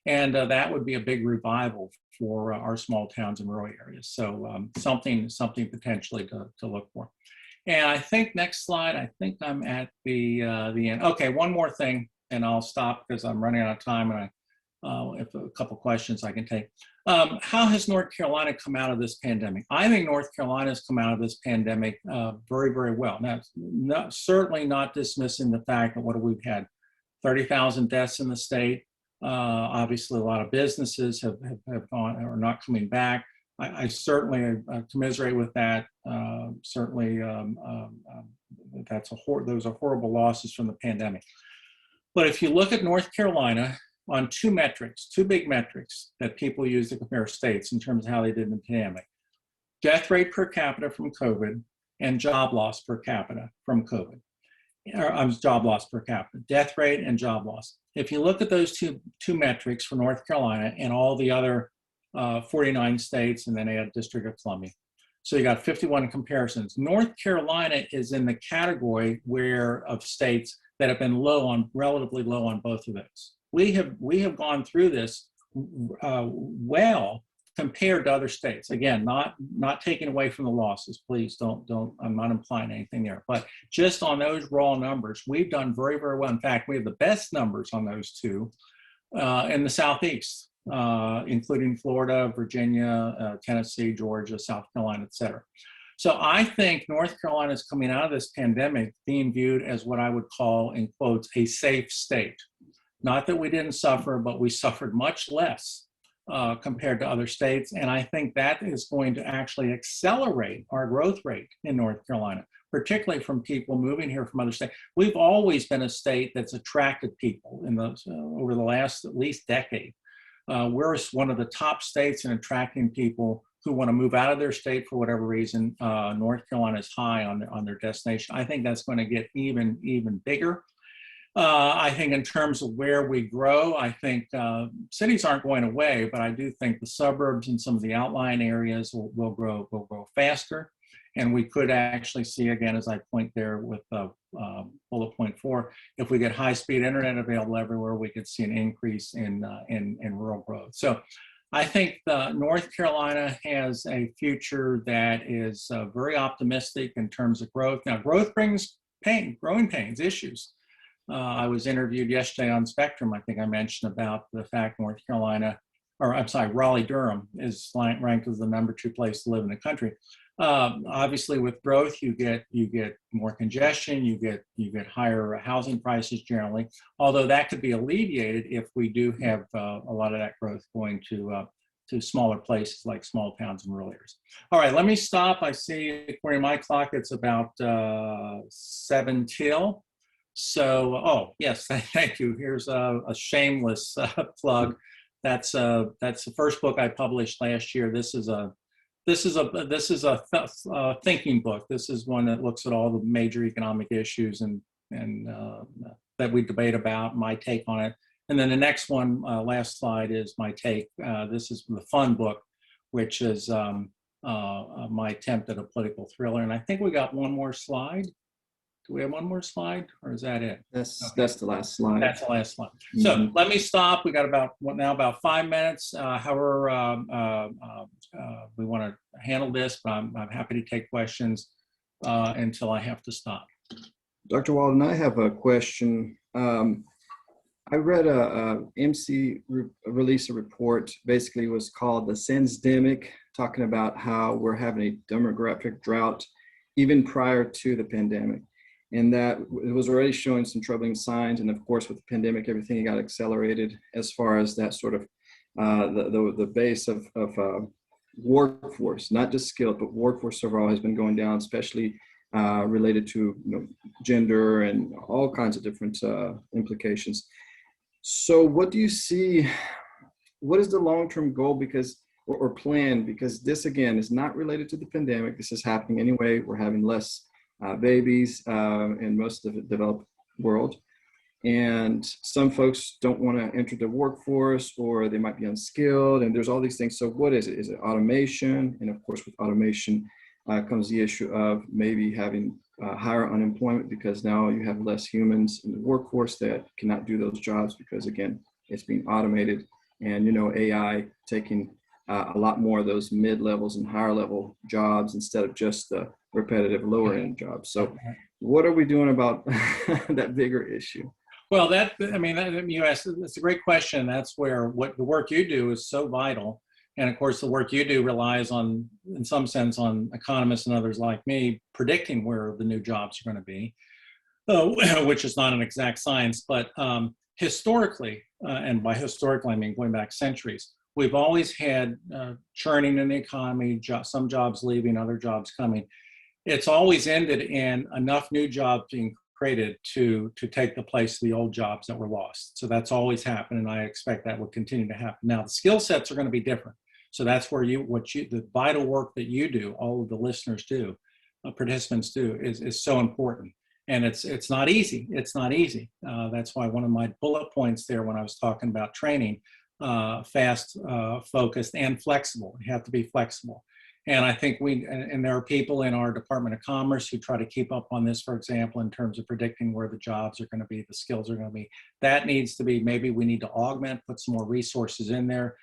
And that would be a big revival for our small towns and rural areas. So something potentially to look for. And I think next slide, I think I'm at the end. Okay, one more thing and I'll stop because I'm running out of time, and if a couple questions I can take. How has North Carolina come out of this pandemic? I think North Carolina has come out of this pandemic very, very well. Now, certainly not dismissing the fact that we've had 30,000 deaths in the state. Obviously, a lot of businesses have gone or not coming back. I certainly commiserate with that. Certainly, those are horrible losses from the pandemic. But if you look at North Carolina on two big metrics that people use to compare states in terms of how they did in the pandemic: death rate per capita from COVID and job loss per capita from COVID. Job loss per capita, death rate and job loss. If you look at those two metrics for North Carolina and all the other 49 states, and then add District of Columbia, so you got 51 comparisons. North Carolina is in the category of states that have been relatively low on both of those. We have gone through this well compared to other states. Again, not taking away from the losses. Please don't. I'm not implying anything there. But just on those raw numbers, we've done very, very well. In fact, we have the best numbers on those two in the Southeast, including Florida, Virginia, Tennessee, Georgia, South Carolina, et cetera. So I think North Carolina is coming out of this pandemic being viewed as what I would call, in quotes, a safe state. Not that we didn't suffer, but we suffered much less compared to other states. And I think that is going to actually accelerate our growth rate in North Carolina, particularly from people moving here from other states. We've always been a state that's attracted people over the last at least decade. We're one of the top states in attracting people who want to move out of their state for whatever reason. North Carolina is high on their destination. I think that's going to get even bigger. I think in terms of where we grow, I think cities aren't going away, but I do think the suburbs and some of the outlying areas will grow faster. And we could actually see, again, as I point there with bullet point 4, if we get high-speed internet available everywhere, we could see an increase in rural growth. So I think North Carolina has a future that is very optimistic in terms of growth. Now, growth brings pain, growing pains, issues. I was interviewed yesterday on Spectrum. I think I mentioned about the fact North Carolina, or I'm sorry, Raleigh-Durham is ranked as the #2 place to live in the country. Obviously, with growth, you get more congestion, you get higher housing prices generally. Although that could be alleviated if we do have a lot of that growth going to smaller places like small towns and rural areas. All right, let me stop. I see according to my clock, it's about 7 till. So, oh yes, thank you. Here's a shameless plug. That's the first book I published last year. This is a thinking book. This is one that looks at all the major economic issues and that we debate about, my take on it. And then the next one, last slide, is my take. This is the fun book, which is my attempt at a political thriller. And I think we got one more slide. Do we have one more slide, or is that it? That's the last slide. That's the last slide. So let me stop. We got about 5 minutes. However, we want to handle this, but I'm happy to take questions until I have to stop. Dr. Walden, I have a question. I read a MC release a report. Basically, it was called the Sensdemic, talking about how we're having a demographic drought even prior to the pandemic. And that it was already showing some troubling signs. And of course, with the pandemic, everything got accelerated as far as that sort of the base of workforce, not just skilled, but workforce overall has been going down, especially related to gender and all kinds of different implications. So what do you see? What is the long-term goal or plan? Because this, again, is not related to the pandemic. This is happening anyway. We're having less babies in most of the developed world. And some folks don't want to enter the workforce, or they might be unskilled, and there's all these things. So what is it? Is it automation? And of course, with automation comes the issue of maybe having higher unemployment, because now you have less humans in the workforce that cannot do those jobs because, again, it's being automated. And, AI taking a lot more of those mid-levels and higher level jobs instead of just the repetitive lower end jobs. So what are we doing about that bigger issue? Well, you asked, it's a great question. That's where the work you do is so vital. And of course, the work you do relies on, in some sense, on economists and others like me predicting where the new jobs are going to be, which is not an exact science. But historically, and by historically, I mean going back centuries, we've always had churning in the economy, some jobs leaving, other jobs coming. It's always ended in enough new jobs being created to take the place of the old jobs that were lost. So that's always happened, and I expect that will continue to happen. Now, the skill sets are going to be different. So that's where the vital work that you do, all of the listeners do, participants do, is so important. And it's not easy. It's not easy. That's why one of my bullet points there when I was talking about training, fast, focused, and flexible. You have to be flexible. And I think and there are people in our Department of Commerce who try to keep up on this, for example, in terms of predicting where the jobs are going to be, the skills are going to be. That needs to be, maybe we need to augment, put some more resources in there.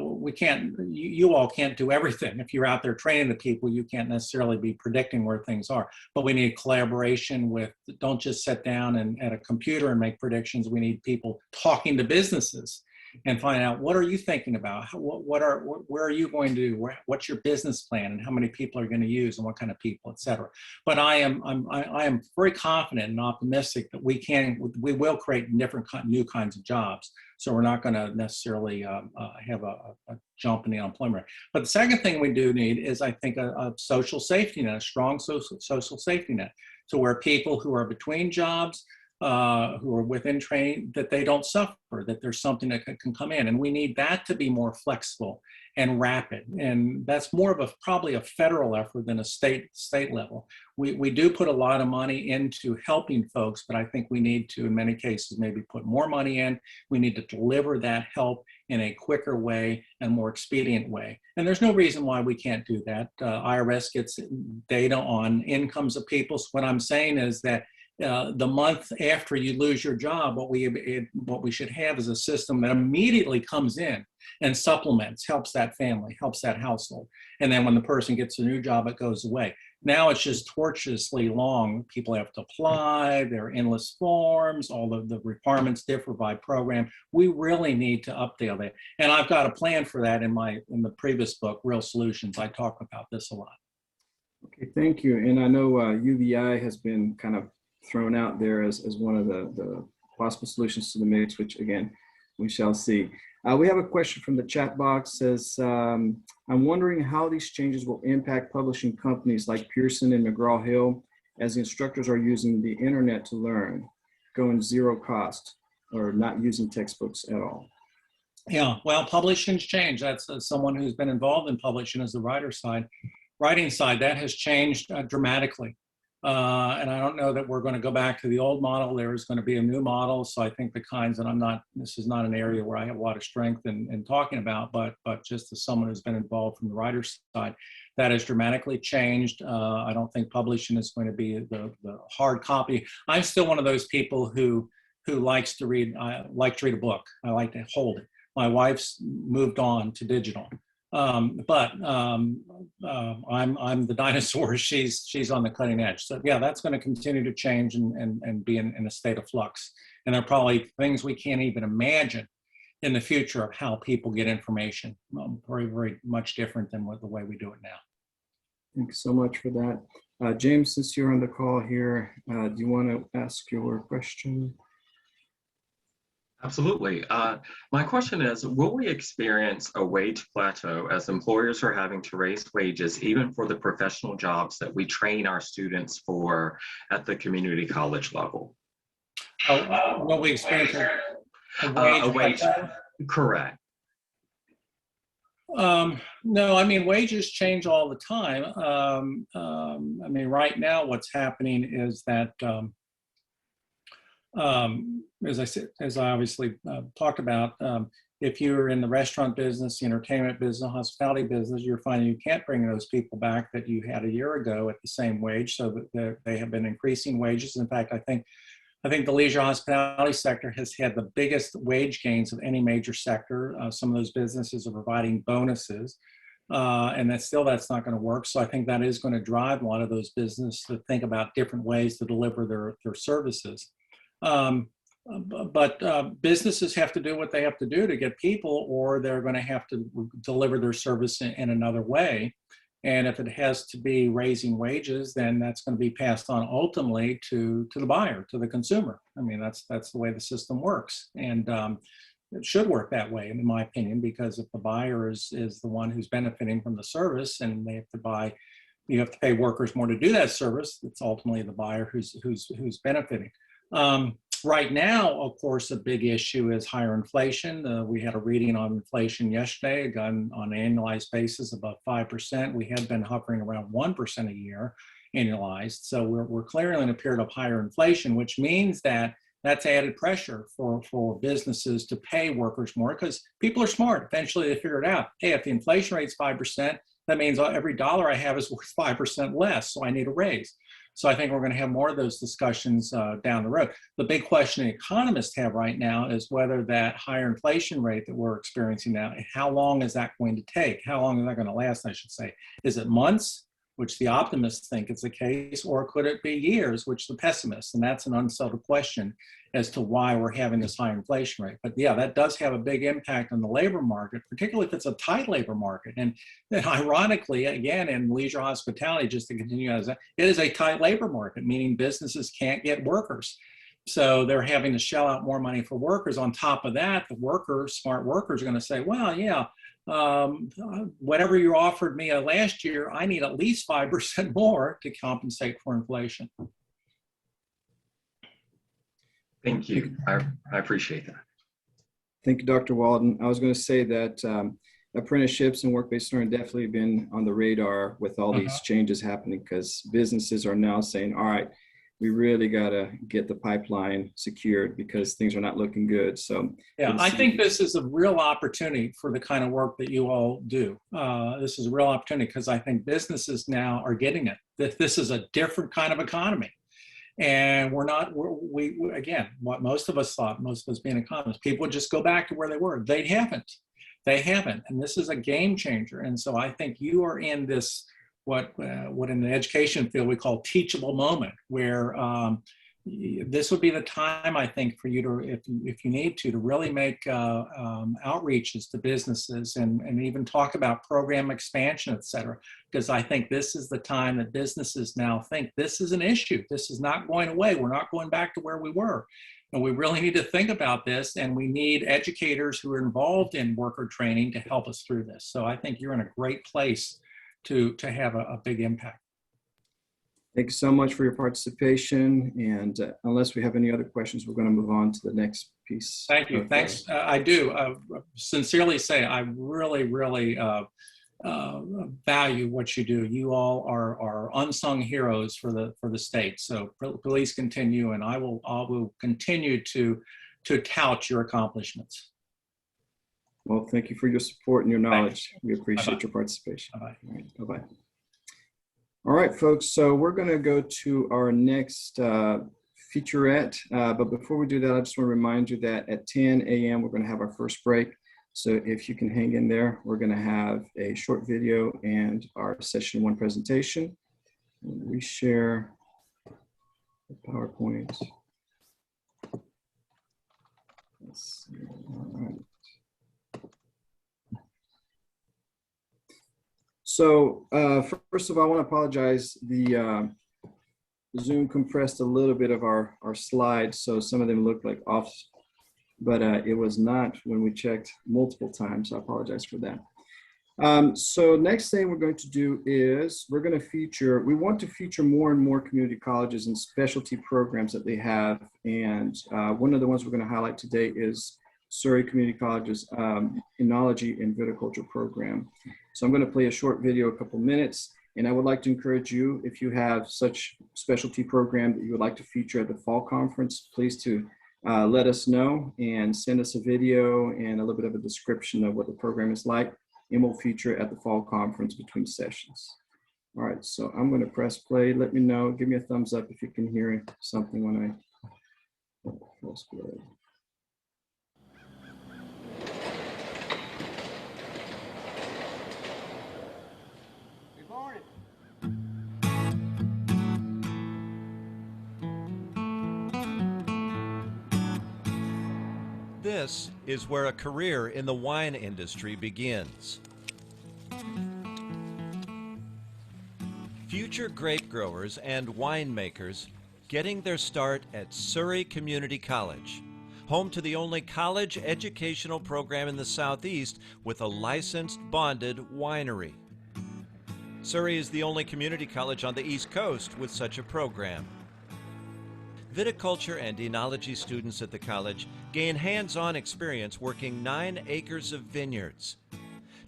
We can't, you all can't do everything. If you're out there training the people, you can't necessarily be predicting where things are. But we need collaboration don't just sit down at a computer and make predictions. We need people talking to businesses and find out, what are you thinking about? Where are you going to, what's your business plan, and how many people are going to use, and what kind of people, et cetera. But I am very confident and optimistic that we will create new kinds of jobs. So we're not going to necessarily have a jump in the unemployment rate. But the second thing we do need is, I think, a social safety net, a strong social safety net, to where people who are between jobs, who are within training, that they don't suffer, that there's something that can come in. And we need that to be more flexible and rapid. And that's more of probably a federal effort than a state level. We do put a lot of money into helping folks, but I think we need to, in many cases, maybe put more money in. We need to deliver that help in a quicker way and more expedient way. And there's no reason why we can't do that. IRS gets data on incomes of people. So what I'm saying is that the month after you lose your job, what we should have is a system that immediately comes in and supplements, helps that family, helps that household. And then when the person gets a new job, it goes away. Now it's just tortuously long. People have to apply, there are endless forms, all of the requirements differ by program. We really need to update it. And I've got a plan for that in the previous book, Real Solutions. I talk about this a lot. Okay, thank you. And I know UBI has been kind of thrown out there as one of the possible solutions to the mix, which again, we shall see. We have a question from the chat box. Says, I'm wondering how these changes will impact publishing companies like Pearson and McGraw-Hill, as the instructors are using the internet to learn, going zero cost, or not using textbooks at all. Yeah, well, publishing's changed. That's someone who's been involved in publishing as the writing side, that has changed dramatically. And I don't know that we're going to go back to the old model. There is going to be a new model. So I think the kinds that this is not an area where I have a lot of strength in talking about, but just as someone who's been involved from the writer's side, that has dramatically changed. I don't think publishing is going to be the hard copy. I'm still one of those people who likes to read. I like to read a book. I like to hold it. My wife's moved on to digital. But I'm the dinosaur. She's on the cutting edge. So yeah, that's going to continue to change and be in a state of flux. And there are probably things we can't even imagine in the future of how people get information. Very, very much different than the way we do it now. Thanks so much for that. James, since you're on the call here, do you want to ask your question? Absolutely. My question is, will we experience a wage plateau as employers are having to raise wages even for the professional jobs that we train our students for at the community college level? Will we experience a wage plateau? Correct. No, I mean, wages change all the time. I mean, right now what's happening is that as I obviously talked about, if you're in the restaurant business, the entertainment business, hospitality business, you're finding you can't bring those people back that you had a year ago at the same wage. So that they have been increasing wages. In fact, I think the leisure hospitality sector has had the biggest wage gains of any major sector. Some of those businesses are providing bonuses. And that's not going to work. So I think that is going to drive a lot of those businesses to think about different ways to deliver their services. But businesses have to do what they have to do to get people, or they're going to have to deliver their service in another way. And if it has to be raising wages, then that's going to be passed on ultimately to the buyer, to the consumer. I mean, that's the way the system works. And it should work that way, in my opinion, because if the buyer is the one who's benefiting from the service and they have to you have to pay workers more to do that service, it's ultimately the buyer who's benefiting. Right now, of course, a big issue is higher inflation. We had a reading on inflation yesterday, again, on an annualized basis, about 5%. We had been hovering around 1% a year annualized. So we're clearly in a period of higher inflation, which means that's added pressure for businesses to pay workers more, because people are smart. Eventually they figure it out. Hey, if the inflation rate's 5%, that means every dollar I have is worth 5% less, so I need a raise. So I think we're going to have more of those discussions down the road. The big question economists have right now is whether that higher inflation rate that we're experiencing now, how long is that going to take? How long is that going to last, I should say? Is it months, which the optimists think is the case, or could it be years, which the pessimists? And that's an unsettled question as to why we're having this high inflation rate. But yeah, that does have a big impact on the labor market, particularly if it's a tight labor market. And then ironically, again, in leisure hospitality, just to continue as that, it is a tight labor market, meaning businesses can't get workers. So they're having to shell out more money for workers. On top of that, smart workers are going to say, well, yeah, whatever you offered me last year, I need at least 5% more to compensate for inflation. Thank you. I appreciate that. Thank you, Dr. Walden. I was going to say that apprenticeships and work-based learning definitely been on the radar with all these changes happening, because businesses are now saying, all right, we really got to get the pipeline secured because things are not looking good. So yeah, I think this is a real opportunity for the kind of work that you all do. This is a real opportunity because I think businesses now are getting it. That this is a different kind of economy. And we again, what most of us thought, most of us being economists, people would just go back to where they were. They haven't. They haven't. And this is a game changer. And so I think you are in this, what in the education field we call teachable moment, where this would be the time, I think, for you to, if you need to really make outreaches to businesses and even talk about program expansion, et cetera. Because I think this is the time that businesses now think this is an issue. This is not going away. We're not going back to where we were. And we really need to think about this, and we need educators who are involved in worker training to help us through this. So I think you're in a great place to have a big impact. Thank you so much for your participation. And unless we have any other questions, we're going to move on to the next piece. Thank you. Thanks. I do sincerely say I really, really value what you do. You all are unsung heroes for the state. So please continue, and I will continue to tout your accomplishments. Well, thank you for your support and your knowledge. We appreciate your participation. Bye-bye. All right, bye-bye. All right, folks, so we're going to go to our next featurette. But before we do that, I just want to remind you that at 10 a.m., we're going to have our first break. So if you can hang in there, we're going to have a short video and our session 1 presentation. We share the PowerPoint. Let's see. All right. So first of all, I want to apologize. The Zoom compressed a little bit of our slides, so some of them look like off, but it was not when we checked multiple times. So I apologize for that. So next thing we're going to do is we want to feature more and more community colleges and specialty programs that they have. And one of the ones we're going to highlight today is Surrey Community College's Enology and Viticulture program. So I'm going to play a short video, a couple minutes, and I would like to encourage you, if you have such specialty program that you would like to feature at the fall conference, please to let us know and send us a video and a little bit of a description of what the program is like, and we'll feature it at the fall conference between sessions. All right, so I'm going to press play. Let me know, give me a thumbs up if you can hear something when I press play. This is where a career in the wine industry begins. Future grape growers and winemakers getting their start at Surrey Community College, home to the only college educational program in the Southeast with a licensed bonded winery. Surrey is the only community college on the East Coast with such a program. Viticulture and enology students at the college gain hands-on experience working 9 acres of vineyards.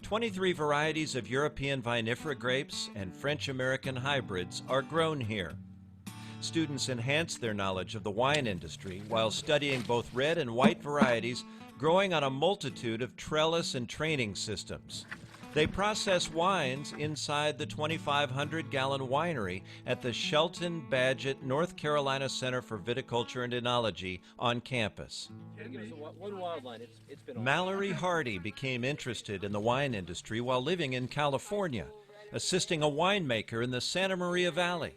23 varieties of European vinifera grapes and French-American hybrids are grown here. Students enhance their knowledge of the wine industry while studying both red and white varieties growing on a multitude of trellis and training systems. They process wines inside the 2,500-gallon winery at the Shelton Badgett, North Carolina Center for Viticulture and Enology on campus. Mallory Hardy became interested in the wine industry while living in California, assisting a winemaker in the Santa Maria Valley.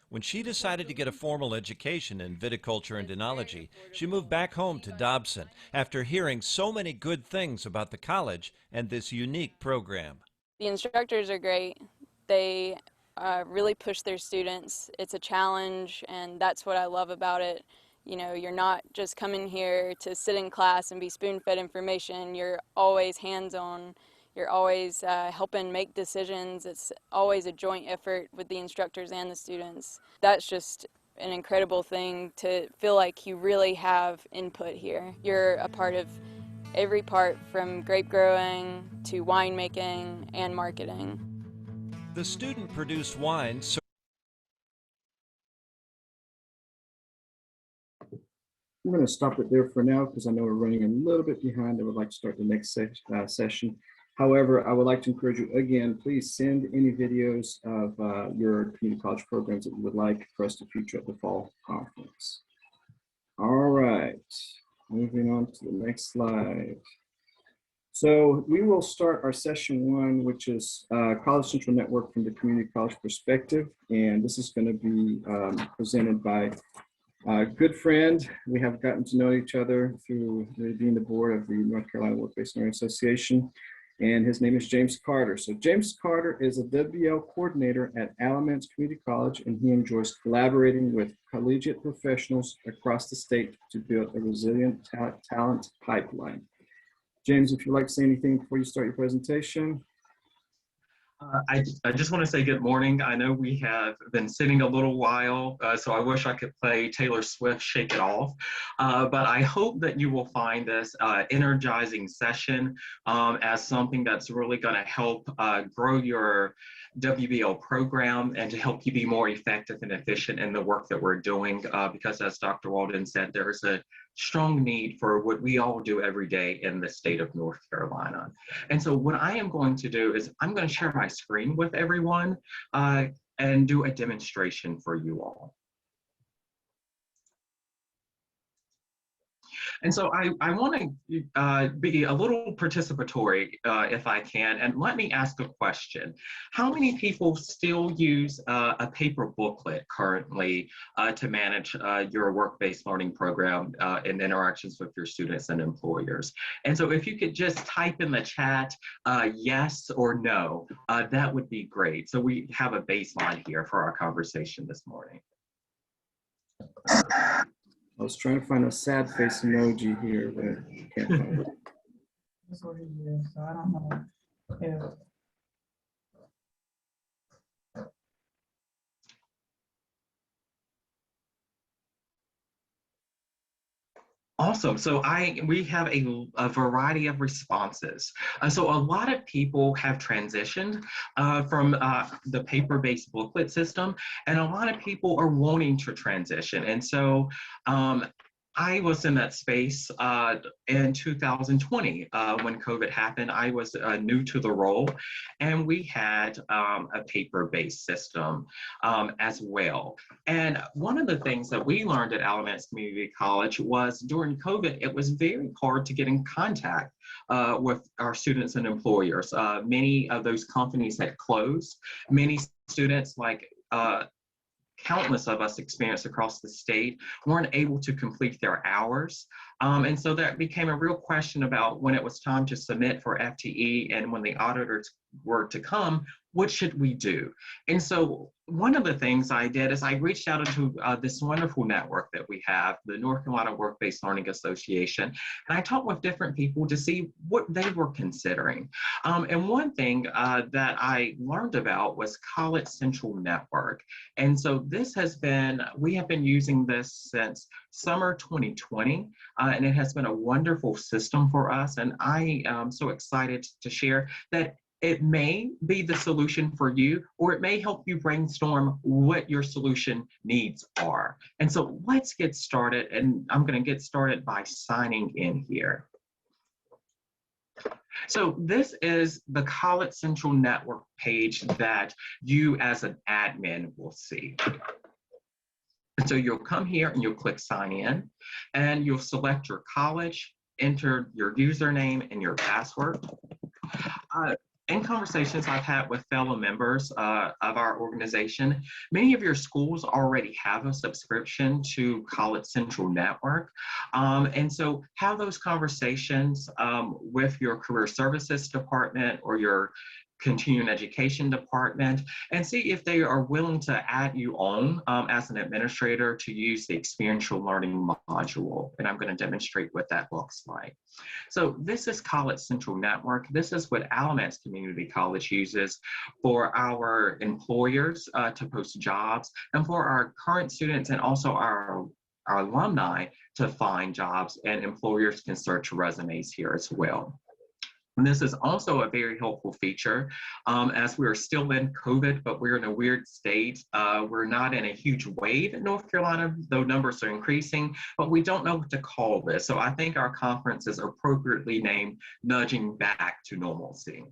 When she decided to get a formal education in viticulture and enology, she moved back home to Dobson after hearing so many good things about the college and this unique program. The instructors are great. They really push their students. It's a challenge, and that's what I love about it. You know, you're not just coming here to sit in class and be spoon-fed information. You're always hands-on. You're always helping make decisions. It's always a joint effort with the instructors and the students. That's just an incredible thing to feel like you really have input here. You're a part of every part from grape growing to winemaking and marketing. The student-produced wine I'm going to stop it there for now because I know we're running a little bit behind. I would like to start the next session. However, I would like to encourage you again, please send any videos of your community college programs that you would like for us to feature at the fall conference. All right, moving on to the next slide. So we will start our session one, which is College Central Network from the community college perspective. And this is going to be presented by a good friend. We have gotten to know each other through being the board of the North Carolina Work-Based Learning Association. And his name is James Carter. So James Carter is a WBL coordinator at Alamance Community College, and he enjoys collaborating with collegiate professionals across the state to build a resilient talent pipeline. James, if you'd like to say anything before you start your presentation. I just want to say good morning. I know we have been sitting a little while, so I wish I could play Taylor Swift, Shake It Off. But I hope that you will find this energizing session as something that's really going to help grow your WBL program and to help you be more effective and efficient in the work that we're doing. Because as Dr. Walden said, there's a strong need for what we all do every day in the state of North Carolina. And so what I am going to do is I'm going to share my screen with everyone and do a demonstration for you all. And so I want to be a little participatory if I can, and let me ask a question. How many people still use a paper booklet currently to manage your work-based learning program and interactions with your students and employers? And so if you could just type in the chat yes or no, that would be great. So we have a baseline here for our conversation this morning. I was trying to find a sad face emoji here, but I can't find it. That's what he is, so I don't know if. Awesome. So we have a variety of responses. So a lot of people have transitioned from the paper-based booklet system, and a lot of people are wanting to transition. And so I was in that space in 2020 when COVID happened. I was new to the role, and we had a paper-based system as well. And one of the things that we learned at Alamance Community College was during COVID, it was very hard to get in contact with our students and employers. Many of those companies had closed. Many students, like countless of us experienced across the state, weren't able to complete their hours. And so that became a real question about when it was time to submit for FTE and when the auditors were to come, what should we do? And so one of the things I did is I reached out into this wonderful network that we have, the North Carolina Work-Based Learning Association, and I talked with different people to see what they were considering. And one thing that I learned about was College Central Network. And so this has been, we have been using this since summer 2020, and it has been a wonderful system for us. And I am so excited to share that it may be the solution for you, or it may help you brainstorm what your solution needs are. And so let's get started, and I'm going to get started by signing in here. So this is the College Central Network page that you as an admin will see. And so you'll come here and you'll click sign in, and you'll select your college, enter your username and your password. In conversations I've had with fellow members of our organization, many of your schools already have a subscription to College Central Network. And so have those conversations with your career services department or your continuing education department and see if they are willing to add you on as an administrator to use the experiential learning module. And I'm going to demonstrate what that looks like. So this is College Central Network. This is what Alamance Community College uses for our employers to post jobs and for our current students and also our alumni to find jobs, and employers can search resumes here as well. And this is also a very helpful feature as we're still in COVID, but we're in a weird state. We're not in a huge wave in North Carolina, though numbers are increasing, but we don't know what to call this. So I think our conference is appropriately named Nudging Back to Normalcy.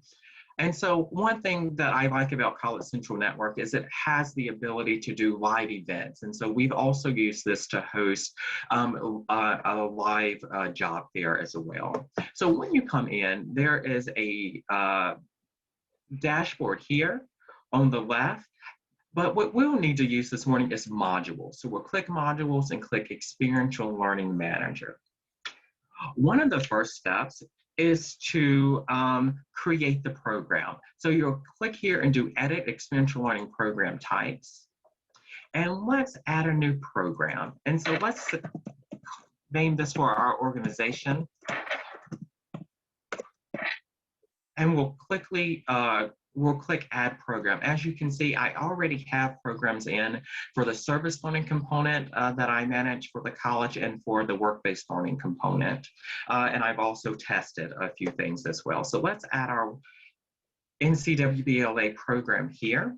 And so one thing that I like about College Central Network is it has the ability to do live events. And so we've also used this to host a live job fair as well. So when you come in, there is a dashboard here on the left. But what we'll need to use this morning is modules. So we'll click modules and click Experiential Learning Manager. One of the first steps is to create the program. So you'll click here and do Edit Experiential Learning Program Types. And let's add a new program. And so let's name this for our organization. And we'll click Add Program. As you can see, I already have programs in for the service learning component that I manage for the college and for the work-based learning component. And I've also tested a few things as well. So let's add our NCWBLA program here.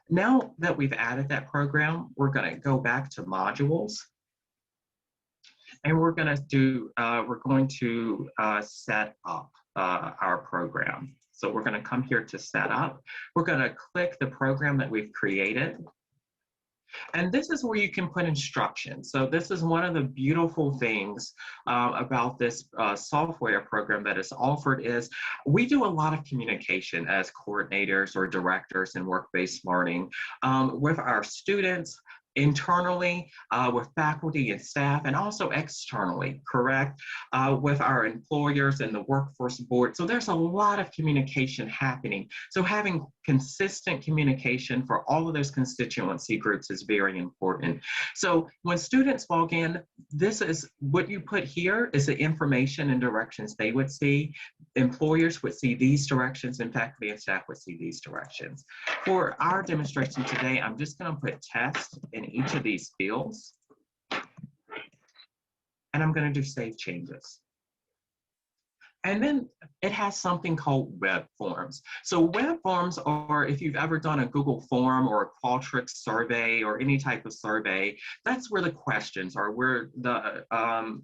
Now that we've added that program, we're going to go back to modules. And we're going to set up our program. So we're going to come here to set up. We're going to click the program that we've created. And this is where you can put instructions. So this is one of the beautiful things about this software program that is offered is we do a lot of communication as coordinators or directors in work-based learning with our students, internally, with faculty and staff, and also externally, correct, with our employers and the workforce board. So there's a lot of communication happening. So having consistent communication for all of those constituency groups is very important. So when students log in, this is what you put here is the information and directions they would see. Employers would see these directions, and faculty and staff would see these directions. For our demonstration today, I'm just going to put test in each of these fields, and I'm going to do save changes. And then it has something called web forms. So web forms are, if you've ever done a Google form or a Qualtrics survey or any type of survey, that's where the questions are, where the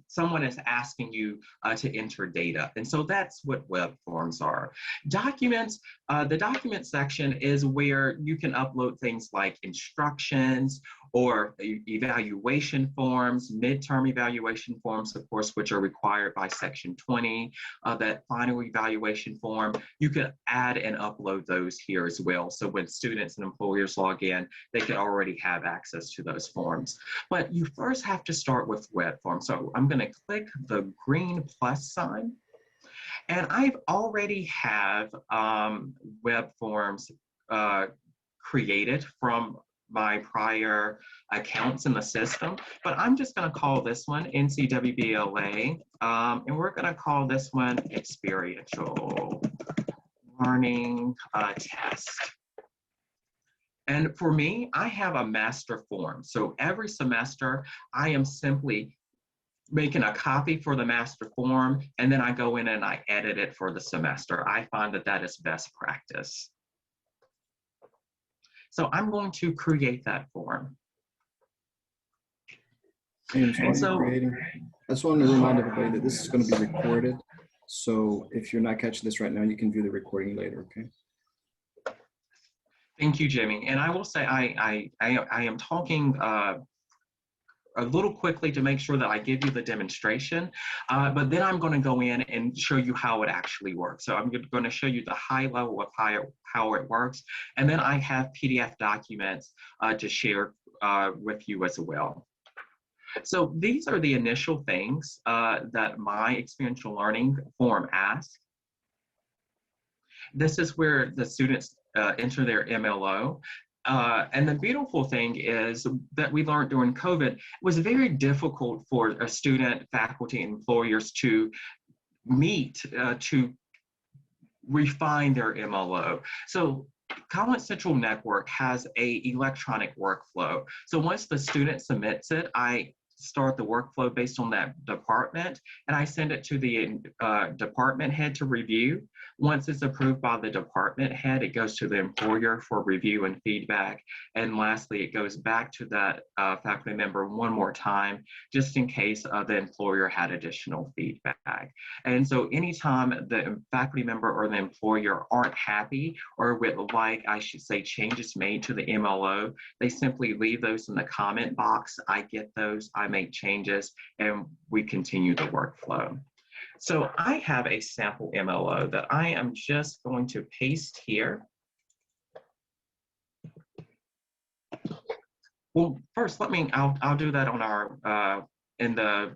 someone is asking you to enter data. And so that's what web forms are. Documents, the document section is where you can upload things like instructions or evaluation forms, midterm evaluation forms, of course, which are required by Section 20, that final evaluation form. You can add and upload those here as well. So when students and employers log in, they can already have access to those forms. But you first have to start with web forms. So I'm going to click the green plus sign. And I've already have web forms created from my prior accounts in the system, but I'm just going to call this one NCWBLA, and we're going to call this one Experiential Learning Test. And for me, I have a master form. So every semester, I am simply making a copy for the master form, and then I go in and I edit it for the semester. I find that that is best practice. So I'm going to create that form. And so, I just want to remind everybody that this is going to be recorded. So if you're not catching this right now, you can view the recording later, okay? Thank you, Jimmy. And I will say I am talking a little quickly to make sure that I give you the demonstration, but then I'm going to go in and show you how it actually works. So I'm going to show you the high level of how it works, and then I have PDF documents to share with you as well. So these are the initial things that my experiential learning form asks. This is where the students enter their MLO. And the beautiful thing is that we learned during COVID, it was very difficult for a student, faculty, and employers to meet, to refine their MLO. So College Central Network has an electronic workflow. So once the student submits it, I start the workflow based on that department, and I send it to the department head to review. Once it's approved by the department head, it goes to the employer for review and feedback. And lastly, it goes back to that faculty member one more time, just in case the employer had additional feedback. And so anytime the faculty member or the employer aren't happy or would like, I should say, changes made to the MLO, they simply leave those in the comment box. I get those, I make changes, and we continue the workflow. So I have a sample MLO that I am just going to paste here. Well, first, I'll do that on our, in the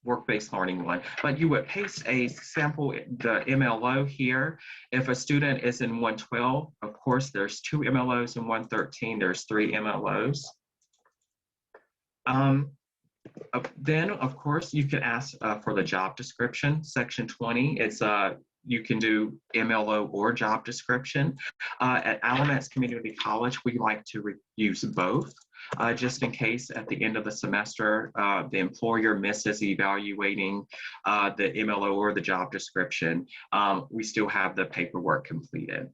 work-based learning one, but you would paste a sample, the MLO here. If a student is in 112, of course, there's 2 MLOs. In 113, there's 3 MLOs. Then, of course, you can ask for the job description. Section 20, it's you can do MLO or job description. At Alamance Community College, we like to use both, just in case at the end of the semester, the employer misses evaluating the MLO or the job description. We still have the paperwork completed.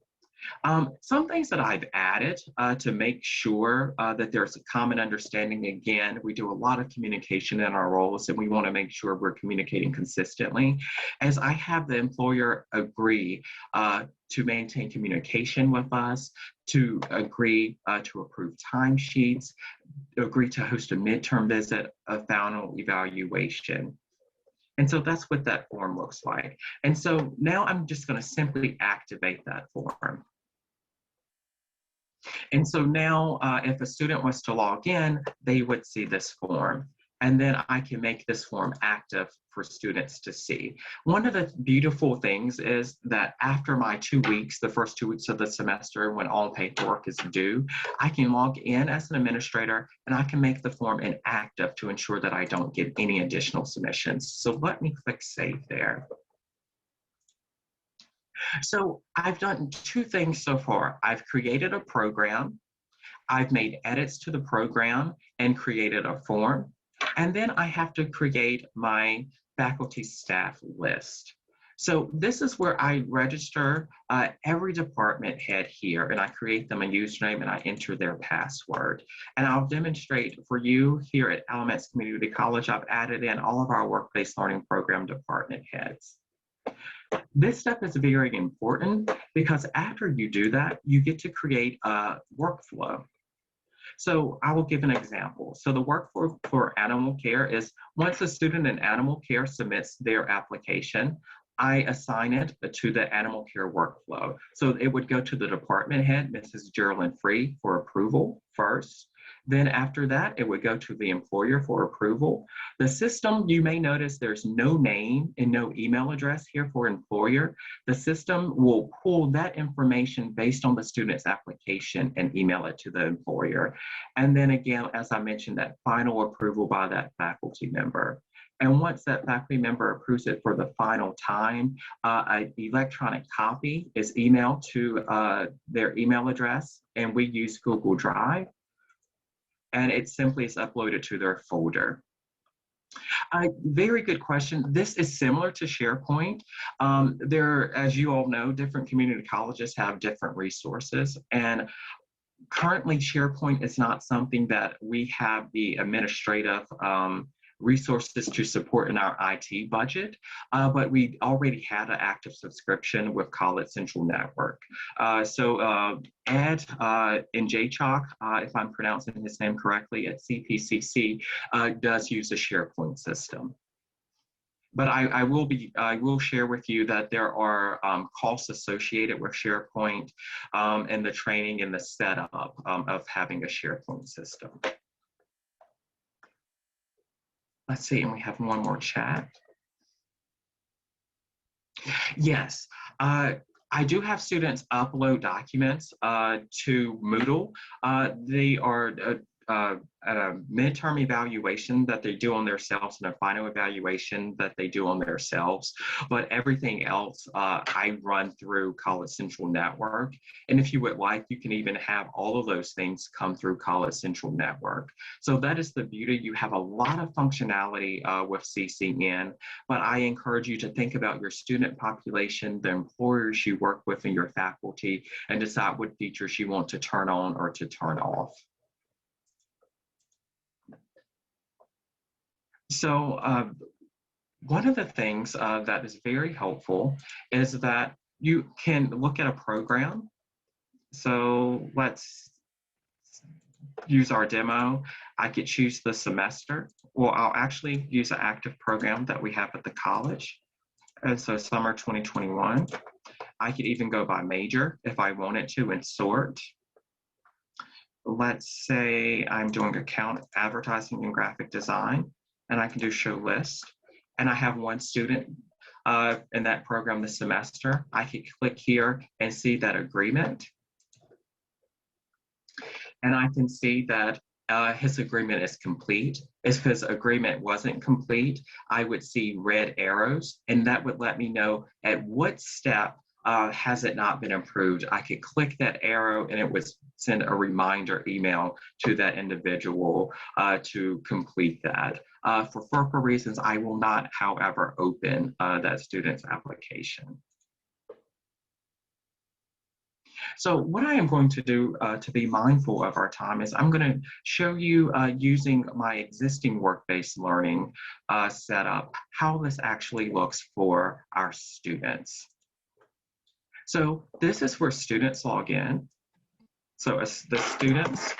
Some things that I've added to make sure that there's a common understanding. Again, we do a lot of communication in our roles, and we want to make sure we're communicating consistently. As I have the employer agree to maintain communication with us, to agree to approve timesheets, agree to host a midterm visit, a final evaluation. And so that's what that form looks like. And so now I'm just going to simply activate that form. And so now if a student was to log in, they would see this form. And then I can make this form active for students to see. One of the beautiful things is that after my 2 weeks, the first 2 weeks of the semester, when all paperwork is due, I can log in as an administrator and I can make the form inactive to ensure that I don't get any additional submissions. So let me click save there. So I've done 2 things so far. I've created a program, I've made edits to the program and created a form, and then I have to create my faculty staff list. So this is where I register every department head here, and I create them a username and I enter their password. And I'll demonstrate for you here at Alamance Community College. I've added in all of our work-based learning program department heads. This step is very important because after you do that, you get to create a workflow. So I will give an example. So the workflow for animal care is once a student in animal care submits their application, I assign it to the animal care workflow. So it would go to the department head, Mrs. Geraldine Free, for approval first. Then after that, it would go to the employer for approval. The system, you may notice there's no name and no email address here for employer. The system will pull that information based on the student's application and email it to the employer. And then again, as I mentioned, that final approval by that faculty member. And once that faculty member approves it for the final time, an electronic copy is emailed to their email address, and we use Google Drive. And it simply is uploaded to their folder. Very good question. This is similar to SharePoint. As you all know, different community colleges have different resources. And currently, SharePoint is not something that we have the administrative resources to support in our IT budget, but we already had an active subscription with College Central Network. So Ed in JChalk, if I'm pronouncing his name correctly, at CPCC, does use a SharePoint system. But I will share with you that there are costs associated with SharePoint and the training and the setup of having a SharePoint system. Let's see, and we have one more chat. Yes, I do have students upload documents to Moodle. They are at a midterm evaluation that they do on themselves and a final evaluation that they do on themselves. But everything else I run through College Central Network. And if you would like, you can even have all of those things come through College Central Network. So that is the beauty. You have a lot of functionality with CCN, but I encourage you to think about your student population, the employers you work with, and your faculty, and decide what features you want to turn on or to turn off. So one of the things that is very helpful is that you can look at a program. So let's use our demo. I could choose the semester. Well, I'll actually use an active program that we have at the college. And so summer 2021. I could even go by major if I wanted to and sort. Let's say I'm doing account advertising and graphic design, and I can do show list. And I have one student in that program this semester. I could click here and see that agreement. And I can see that his agreement is complete. If his agreement wasn't complete, I would see red arrows, and that would let me know at what step has it not been approved. I could click that arrow and it would send a reminder email to that individual to complete that. For FERPA reasons, I will not, however, open that student's application. So what I am going to do to be mindful of our time is I'm going to show you using my existing work-based learning setup, how this actually looks for our students. So this is where students log in. So as the students,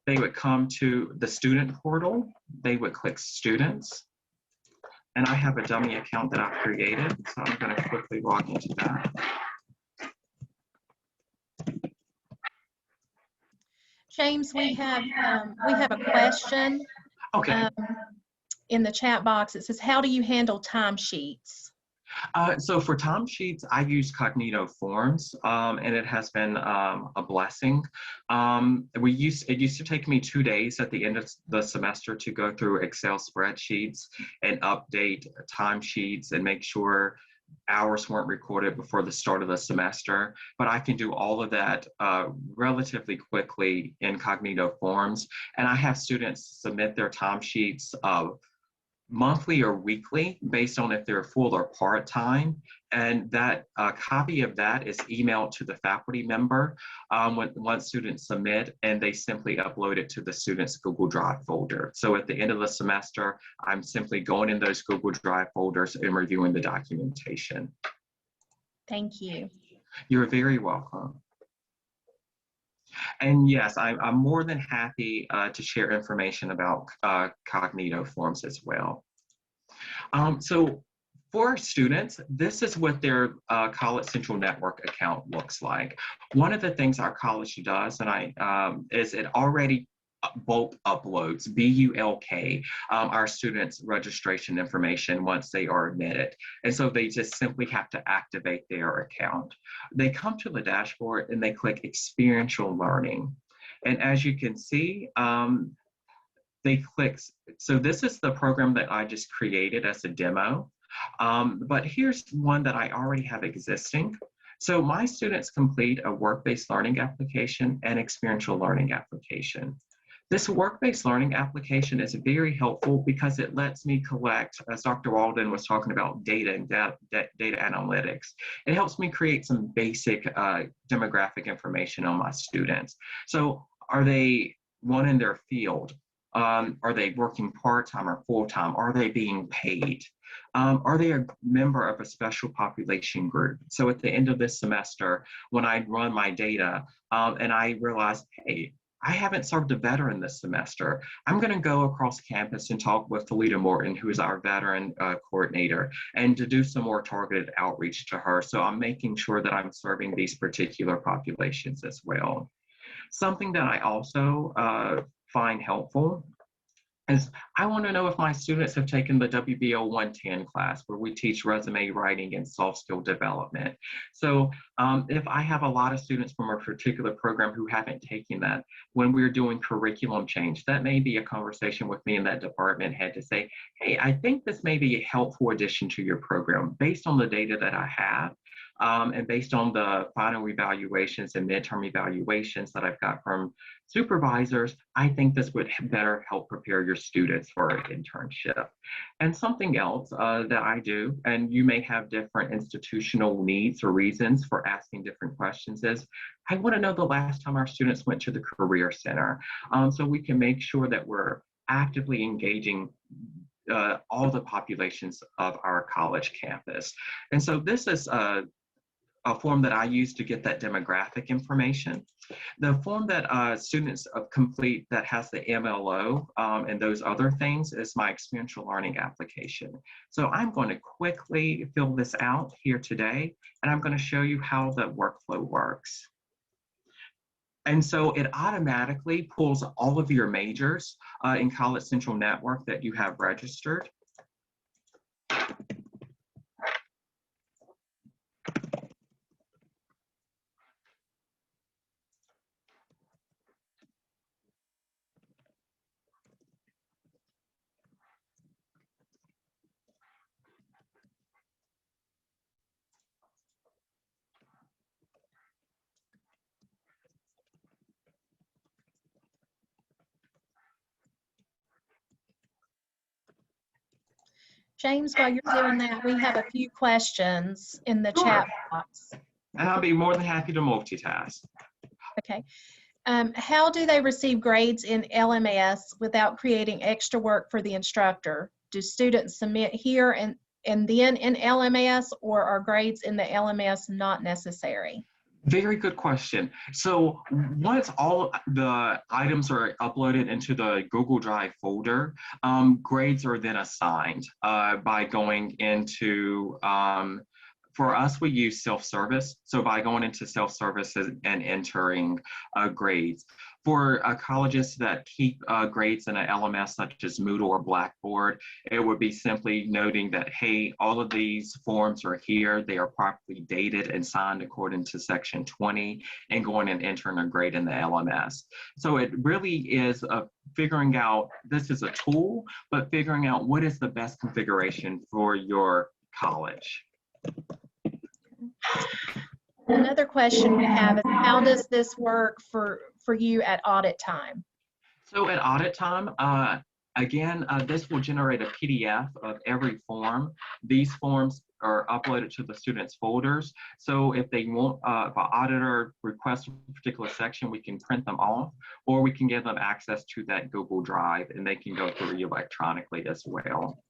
they would come to the student portal, they would click students, and I have a dummy account that I've created, so I'm going to quickly log into that. James, we have a question. Okay. In the chat box. It says, how do you handle timesheets? So for timesheets, I use Cognito Forms, and it has been a blessing. It used to take me 2 days at the end of the semester to go through Excel spreadsheets and update timesheets and make sure hours weren't recorded before the start of the semester, but I can do all of that relatively quickly in Cognito Forms. And I have students submit their timesheets monthly or weekly based on if they're full or part-time. And that copy of that is emailed to the faculty member once students submit, and they simply upload it to the student's Google Drive folder. So at the end of the semester, I'm simply going in those Google Drive folders and reviewing the documentation. Thank you. You're very welcome. And yes, I'm more than happy to share information about Cognito Forms as well. So for students, this is what their College Central Network account looks like. One of the things our college does, and is it already bulk uploads, BULK, our students' registration information once they are admitted. And so they just simply have to activate their account. They come to the dashboard and they click experiential learning. And as you can see, they click, so this is the program that I just created as a demo. But here's one that I already have existing. So my students complete a work-based learning application and experiential learning application. This work-based learning application is very helpful because it lets me collect, as Dr. Walden was talking about, data and data analytics. It helps me create some basic demographic information on my students. So are they one in their field? Are they working part-time or full-time? Are they being paid? Are they a member of a special population group? So at the end of this semester, when I run my data and I realize, hey, I haven't served a veteran this semester, I'm going to go across campus and talk with Talita Morton, who is our veteran coordinator, and to do some more targeted outreach to her. So I'm making sure that I'm serving these particular populations as well. Something that I also find helpful is I want to know if my students have taken the WBO 110 class where we teach resume writing and soft skill development. So if I have a lot of students from a particular program who haven't taken that, when we're doing curriculum change, that may be a conversation with me and that department head to say, hey, I think this may be a helpful addition to your program based on the data that I have. And based on the final evaluations and midterm evaluations that I've got from supervisors, I think this would better help prepare your students for an internship. And something else that I do, and you may have different institutional needs or reasons for asking different questions, is I want to know the last time our students went to the Career Center, so we can make sure that we're actively engaging all the populations of our college campus. And so this is a form that I use to get that demographic information. The form that students complete that has the MLO and those other things is my experiential learning application. So I'm going to quickly fill this out here today, and I'm going to show you how the workflow works. And so it automatically pulls all of your majors in College Central Network that you have registered. James, while you're doing that, we have a few questions in the chat box. And I'll be more than happy to multitask. Okay. How do they receive grades in LMS without creating extra work for the instructor? Do students submit here and then in LMS, or are grades in the LMS not necessary? Very good question. So once all the items are uploaded into the Google Drive folder, grades are then assigned by going into, for us, we use self-service. So by going into self-service and entering grades. For colleges that keep grades in an LMS such as Moodle or Blackboard, it would be simply noting that, hey, all of these forms are here. They are properly dated and signed according to Section 20, and going and entering a grade in the LMS. So it really is figuring out, this is a tool, but figuring out what is the best configuration for your college. Another question we have is, how does this work for you at audit time? So at audit time, again, this will generate a PDF of every form. These forms are uploaded to the students' folders. So if they want, if an auditor requests a particular section, we can print them off, or we can give them access to that Google Drive, and they can go through electronically as well.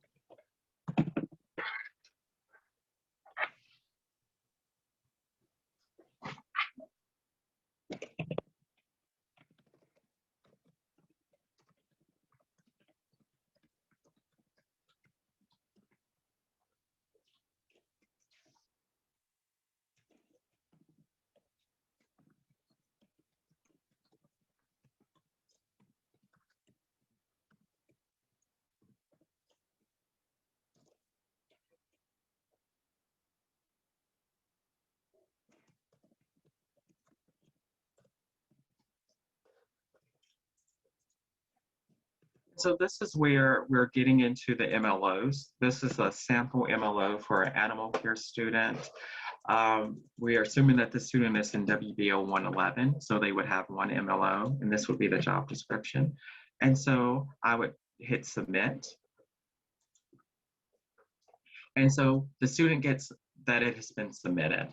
So this is where we're getting into the MLOs. This is a sample MLO for an animal care student. We are assuming that the student is in WBO 111, so they would have one MLO, and this would be the job description. And so I would hit submit. And so the student gets that it has been submitted.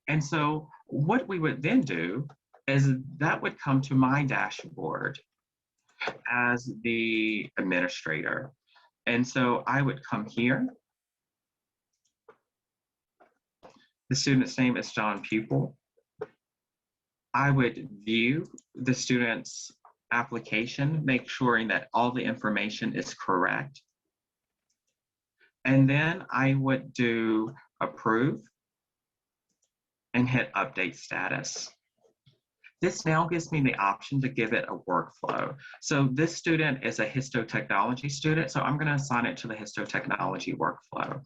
And so what we would then do is that would come to my dashboard as the administrator. And so I would come here. The student's name is John Pupil. I would view the student's application, make sure that all the information is correct. And then I would do approve and hit update status. This now gives me the option to give it a workflow. So this student is a histotechnology student, so I'm going to assign it to the histotechnology workflow.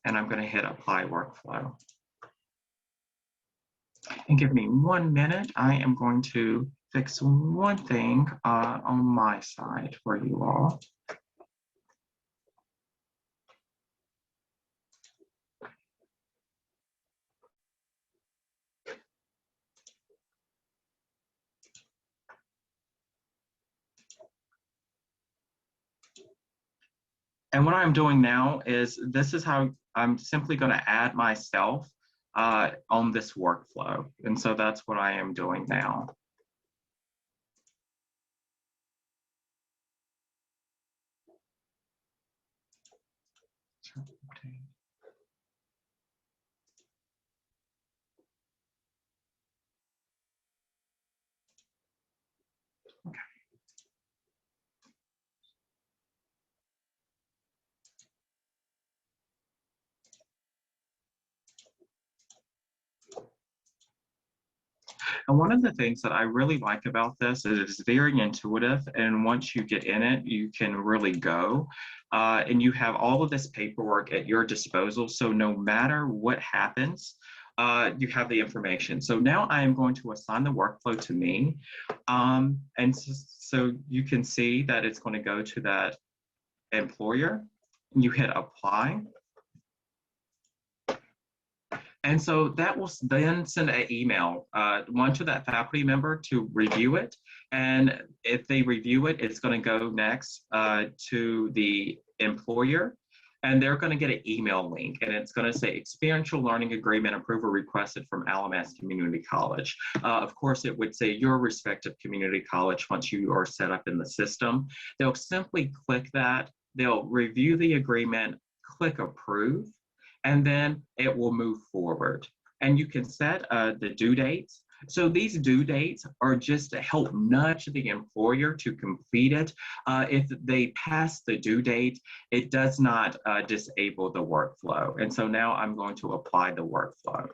And I'm going to hit apply workflow. And give me 1 minute. I am going to fix one thing on my side for you all. And what I'm doing now is this is how I'm simply going to add myself on this workflow. And so that's what I am doing now. And one of the things that I really like about this is it's very intuitive. And once you get in it, you can really go. And you have all of this paperwork at your disposal. So no matter what happens, you have the information. So now I am going to assign the workflow to me. And so you can see that it's going to go to that employer. You hit apply. And so that will then send an email, one to that faculty member to review it. And if they review it, it's going to go next to the employer. And they're going to get an email link. And it's going to say experiential learning agreement approval requested from Alamance Community College. Of course, it would say your respective community college once you are set up in the system. They'll simply click that. They'll review the agreement, click approve. And then it will move forward. And you can set the due dates. So these due dates are just to help nudge the employer to complete it. If they pass the due date, it does not disable the workflow. And so now I'm going to apply the workflow.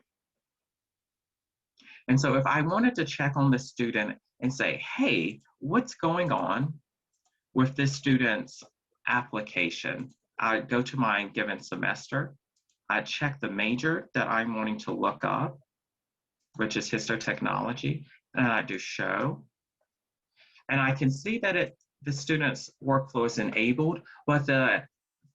And so if I wanted to check on the student and say, hey, what's going on with this student's application? I go to my given semester. I check the major that I'm wanting to look up, which is histotechnology, and I do show. And I can see that the student's workflow is enabled, but the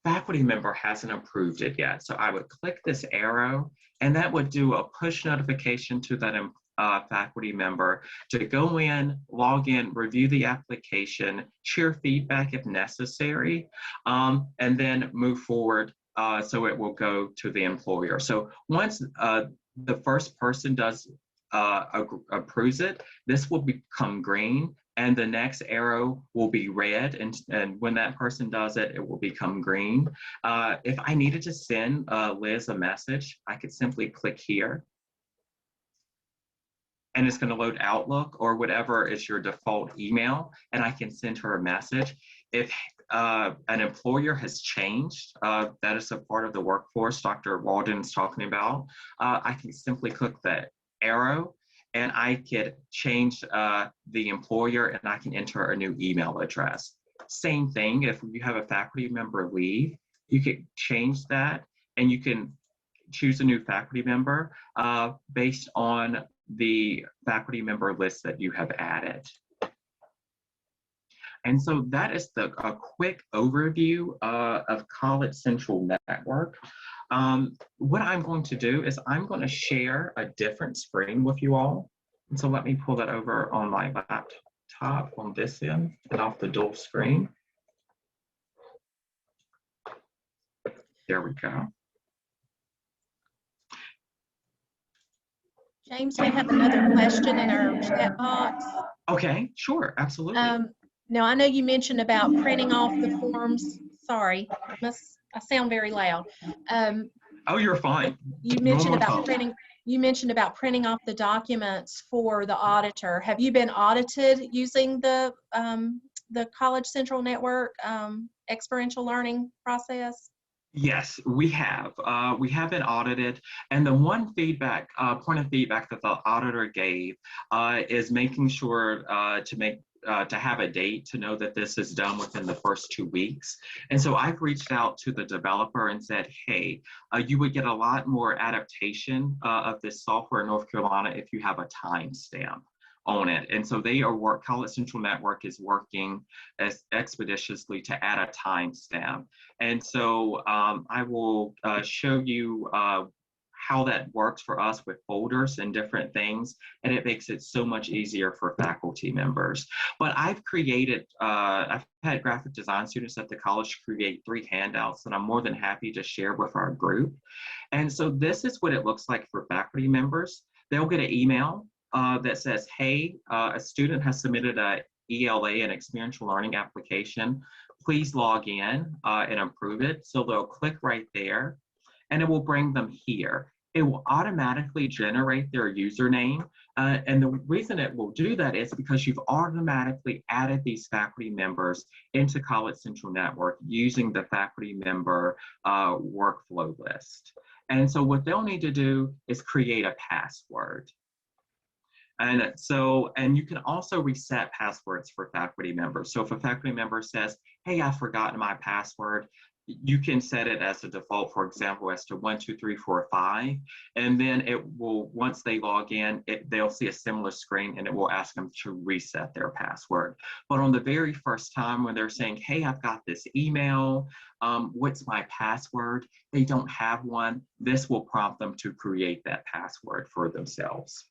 faculty member hasn't approved it yet. So I would click this arrow, and that would do a push notification to that faculty member to go in, log in, review the application, share feedback if necessary, and then move forward. So it will go to the employer. So once the first person approves it, this will become green, and the next arrow will be red. And when that person does it, it will become green. If I needed to send Liz a message, I could simply click here. And it's going to load Outlook or whatever is your default email, and I can send her a message. If an employer has changed, that is a part of the workforce Dr. Walden is talking about, I can simply click the arrow and I could change the employer, and I can enter a new email address. Same thing, if you have a faculty member leave, you could change that, and you can choose a new faculty member based on the faculty member list that you have added. And so that is a quick overview of College Central Network. What I'm going to do is I'm going to share a different screen with you all. And so let me pull that over on my laptop on this end and off the dual screen. There we go. James, we have another question in our chat box. Okay, sure, absolutely. Now, I know you mentioned about printing off the forms. Sorry, I sound very loud. Oh, you're fine. You mentioned about printing. You mentioned about printing off the documents for the auditor. Have you been audited using the College Central Network experiential learning process? Yes, we have. We have been audited, and the one point of feedback that the auditor gave is making sure to have a date to know that this is done within the first 2 weeks. And so I've reached out to the developer and said, hey, you would get a lot more adaptation of this software in North Carolina if you have a timestamp on it. And so College Central Network is working as expeditiously to add a timestamp. And so I will show you how that works for us with folders and different things, and it makes it so much easier for faculty members. But I've had graphic design students at the college create 3 handouts that I'm more than happy to share with our group. And so this is what it looks like for faculty members. They'll get an email that says, hey, a student has submitted a ELA, an experiential learning application. Please log in and approve it. So they'll click right there and it will bring them here. It will automatically generate their username. And the reason it will do that is because you've automatically added these faculty members into College Central Network using the faculty member workflow list. And so what they'll need to do is create a password. And you can also reset passwords for faculty members. So if a faculty member says, hey, I've forgotten my password, you can set it as a default, for example, as to 1, 2, 3, 4, 5. And then it will, once they log in, they'll see a similar screen and it will ask them to reset their password. But on the very first time when they're saying, hey, I've got this email, what's my password? They don't have one. This will prompt them to create that password for themselves.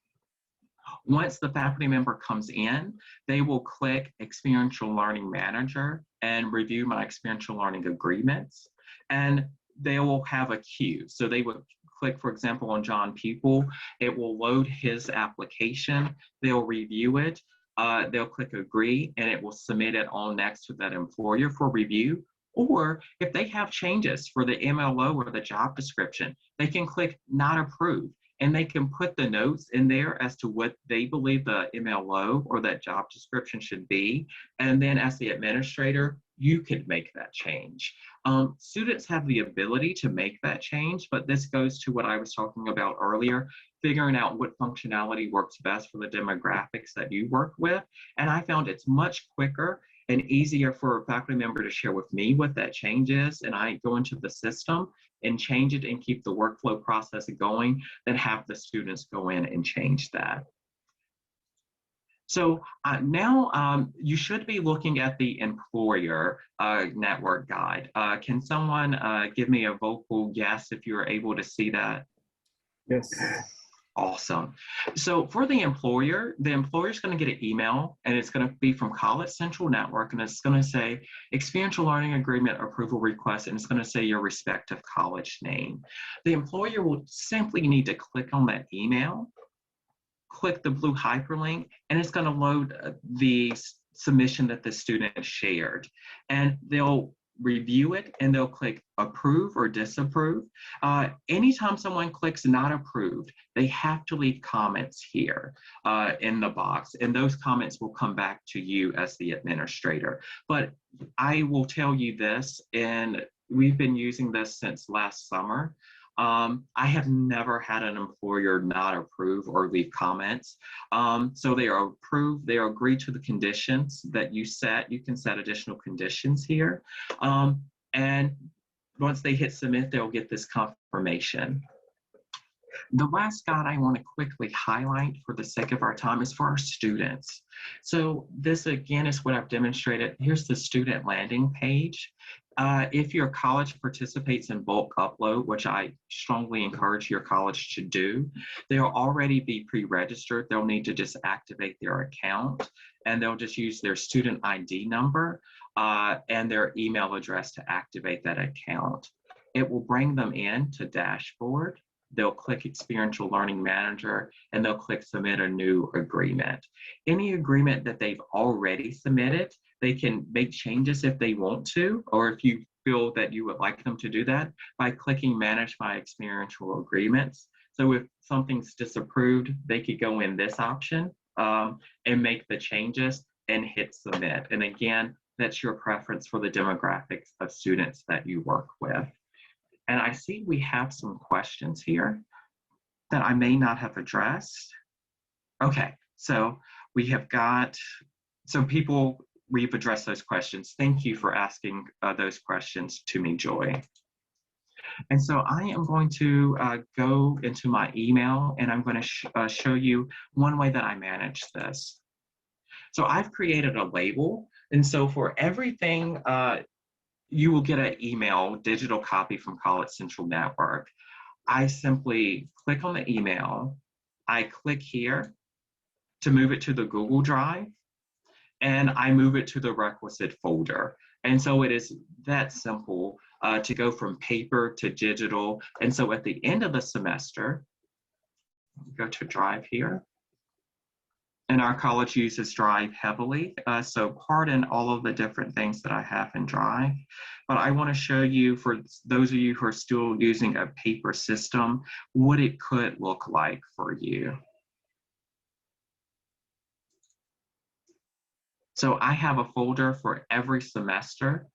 Once the faculty member comes in, they will click Experiential Learning Manager and review my experiential learning agreements. And they will have a queue. So they would click, for example, on John Pupil. It will load his application. They'll review it. They'll click Agree, and it will submit it on next to that employer for review. Or if they have changes for the MLO or the job description, they can click Not Approved. And they can put the notes in there as to what they believe the MLO or that job description should be. And then as the administrator, you could make that change. Students have the ability to make that change, but this goes to what I was talking about earlier, figuring out what functionality works best for the demographics that you work with. And I found it's much quicker and easier for a faculty member to share with me what that change is, and I go into the system and change it and keep the workflow process going, then have the students go in and change that. So now you should be looking at the employer network guide. Can someone give me a vocal yes if you're able to see that? Yes. Awesome. So for the employer is going to get an email, and it's going to be from College Central Network, and it's going to say Experiential Learning Agreement Approval Request, and it's going to say your respective college name. The employer will simply need to click on that email, click the blue hyperlink, and it's going to load the submission that the student shared. And they'll review it and they'll click approve or disapprove. Anytime someone clicks not approved, they have to leave comments here in the box, and those comments will come back to you as the administrator. But I will tell you this, and we've been using this since last summer. I have never had an employer not approve or leave comments. So they are approved, they agree to the conditions that you set. You can set additional conditions here. And once they hit submit, they'll get this confirmation. The last guide I want to quickly highlight for the sake of our time is for our students. So this again is what I've demonstrated. Here's the student landing page. If your college participates in bulk upload, which I strongly encourage your college to do, they'll already be pre-registered. They'll need to just activate their account, and they'll just use their student ID number and their email address to activate that account. It will bring them in to dashboard. They'll click Experiential Learning Manager, and they'll click Submit a New Agreement. Any agreement that they've already submitted, they can make changes if they want to, or if you feel that you would like them to do that, by clicking Manage My Experiential Agreements. So if something's disapproved, they could go in this option and make the changes and hit Submit. And again, that's your preference for the demographics of students that you work with. And I see we have some questions here that I may not have addressed. Okay, so we have got some people, we've addressed those questions. Thank you for asking those questions to me, Joy. And so I am going to go into my email, and I'm going to show you one way that I manage this. So I've created a label. And so for everything, you will get an email, digital copy from College Central Network. I simply click on the email. I click here to move it to the Google Drive, and I move it to the requisite folder. And so it is that simple to go from paper to digital. And so at the end of the semester, go to Drive here. And our college uses Drive heavily, so pardon all of the different things that I have in Drive. But I want to show you, for those of you who are still using a paper system, what it could look like for you. So I have a folder for every semester.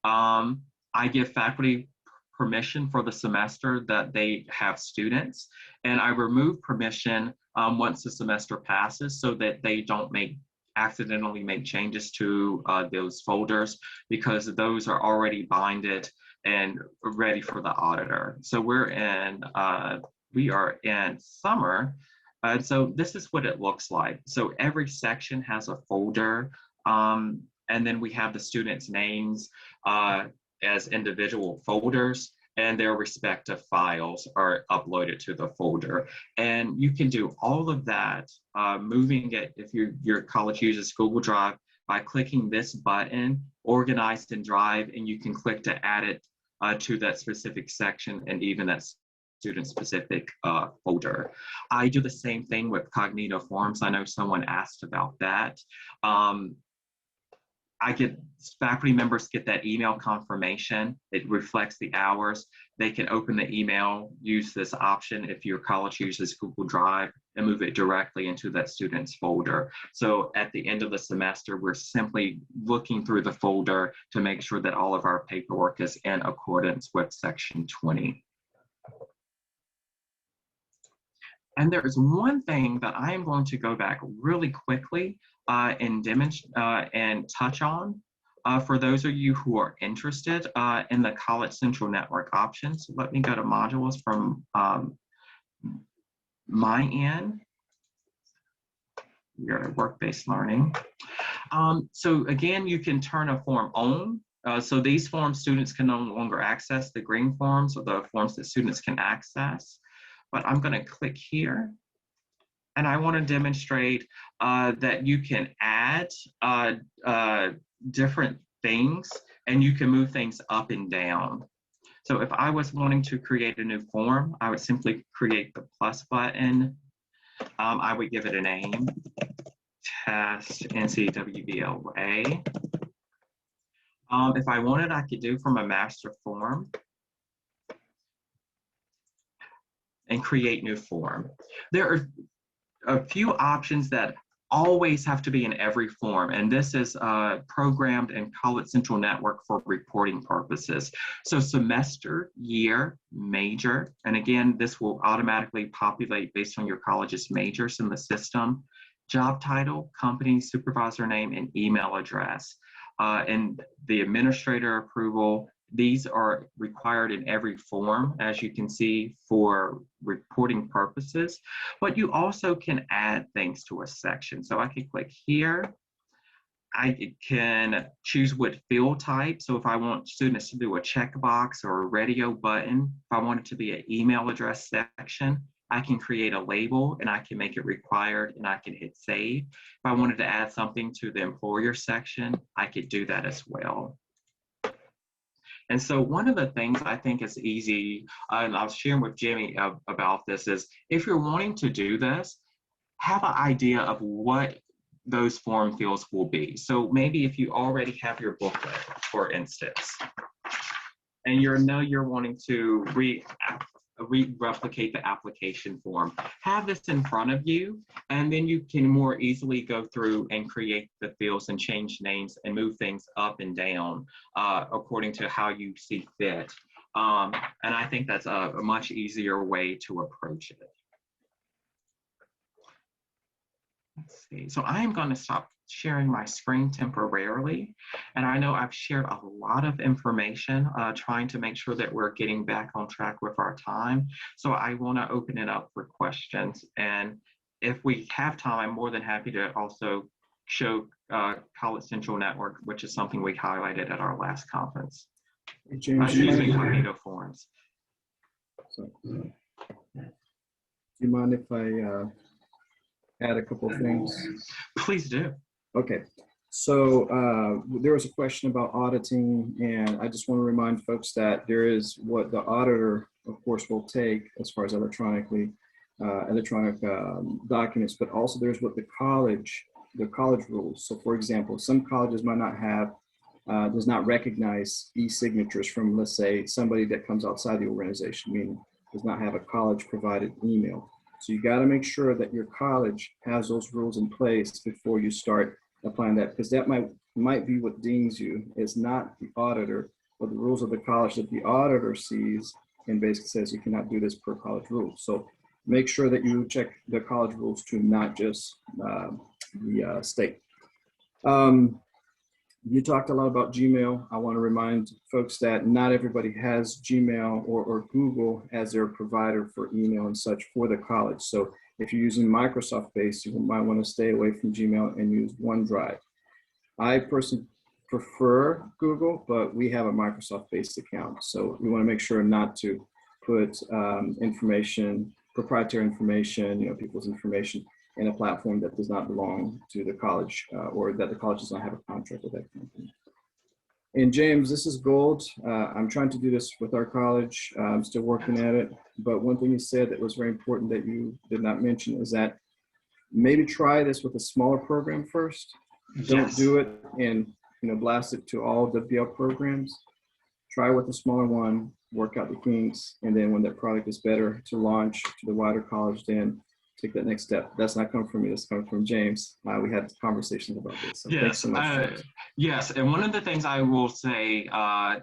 I give faculty permission for the semester that they have students, and I remove permission once the semester passes so that they don't accidentally make changes to those folders, because those are already binded and ready for the auditor. So we are in summer. So this is what it looks like. So every section has a folder, and then we have the students' names as individual folders, and their respective files are uploaded to the folder. And you can do all of that, moving it, if your college uses Google Drive, by clicking this button, Organized in Drive, and you can click to add it to that specific section and even that student-specific folder. I do the same thing with Cognito Forms. I know someone asked about that. Faculty members get that email confirmation. It reflects the hours. They can open the email, use this option if your college uses Google Drive, and move it directly into that student's folder. So at the end of the semester, we're simply looking through the folder to make sure that all of our paperwork is in accordance with Section 20. And there is one thing that I am going to go back really quickly and demonstrate and touch on for those of you who are interested in the College Central Network options. Let me go to modules from my end. You're at work-based learning. So again, you can turn a form on. So these forms, students can no longer access the green forms, or the forms that students can access. But I'm going to click here, and I want to demonstrate that you can add different things, and you can move things up and down. So if I was wanting to create a new form, I would simply create the plus button. I would give it a name, Test NCWBLA. If I wanted, I could do from a master form and create new form. There are a few options that always have to be in every form, and this is programmed in College Central Network for reporting purposes. So semester, year, major, and again, this will automatically populate based on your college's majors in the system, job title, company, supervisor name, and email address. And the administrator approval, these are required in every form, as you can see, for reporting purposes, but you also can add things to a section. So I can click here. I can choose what field type. So if I want students to do a checkbox or a radio button, if I want it to be an email address section, I can create a label and I can make it required, and I can hit save. If I wanted to add something to the employer section, I could do that as well. And so one of the things I think is easy, and I was sharing with Jimmy about this, is if you're wanting to do this, have an idea of what those form fields will be. So maybe if you already have your booklet, for instance, and you're wanting to replicate the application form, have this in front of you, and then you can more easily go through and create the fields and change names and move things up and down according to how you see fit. And I think that's a much easier way to approach it. Let's see. So I am going to stop sharing my screen temporarily. And I know I've shared a lot of information, trying to make sure that we're getting back on track with our time. So I want to open it up for questions. And if we have time, I'm more than happy to also show College Central Network, which is something we highlighted at our last conference. Hey, James, Excuse me, Cognito Forums. do you mind if I add a couple of things? Please do. Okay, so there was a question about auditing, and I just want to remind folks that there is what the auditor, of course, will take as far as electronic documents, but also there's what the college rules. So for example, some colleges might not have, does not recognize e-signatures from, let's say, somebody that comes outside the organization, meaning does not have a college provided email. So you got to make sure that your college has those rules in place before you start applying that, because that might be what dings you. It's not the auditor, but the rules of the college that the auditor sees and basically says you cannot do this per college rules. So make sure that you check the college rules too, not just the state. You talked a lot about Gmail. I want to remind folks that not everybody has Gmail or Google as their provider for email and such for the college. So if you're using Microsoft-based, you might want to stay away from Gmail and use OneDrive. I personally prefer Google, but we have a Microsoft-based account. So we want to make sure not to put proprietary information, people's information in a platform that does not belong to the college or that the college does not have a contract with that company. And James, this is gold. I'm trying to do this with our college. I'm still working at it. But one thing you said that was very important that you did not mention is that maybe try this with a smaller program first. Don't do it and blast it to all WBL programs. Try with a smaller one, work out the kinks, and then when that product is better to launch to the wider college, then take that next step. That's not coming from me, that's coming from James. We had conversations about this. So thanks so much. Yes, and one of the things I will say,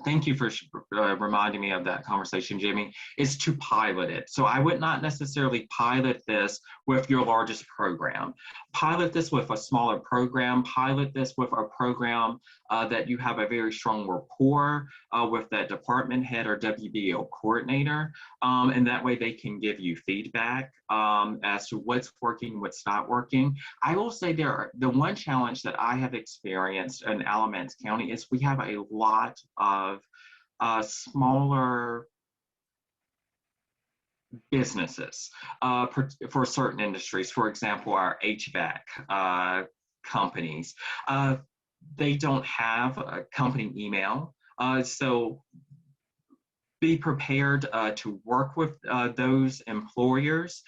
thank you for reminding me of that conversation, Jimmy, is to pilot it. So I would not necessarily pilot this with your largest program. Pilot this with a smaller program. Pilot this with a program that you have a very strong rapport with that department head or WBL coordinator, and that way they can give you feedback as to what's working, what's not working. I will say the one challenge that I have experienced in Alamance County is we have a lot of smaller businesses for certain industries. For example, our HVAC companies, they don't have a company email. So be prepared to work with those employers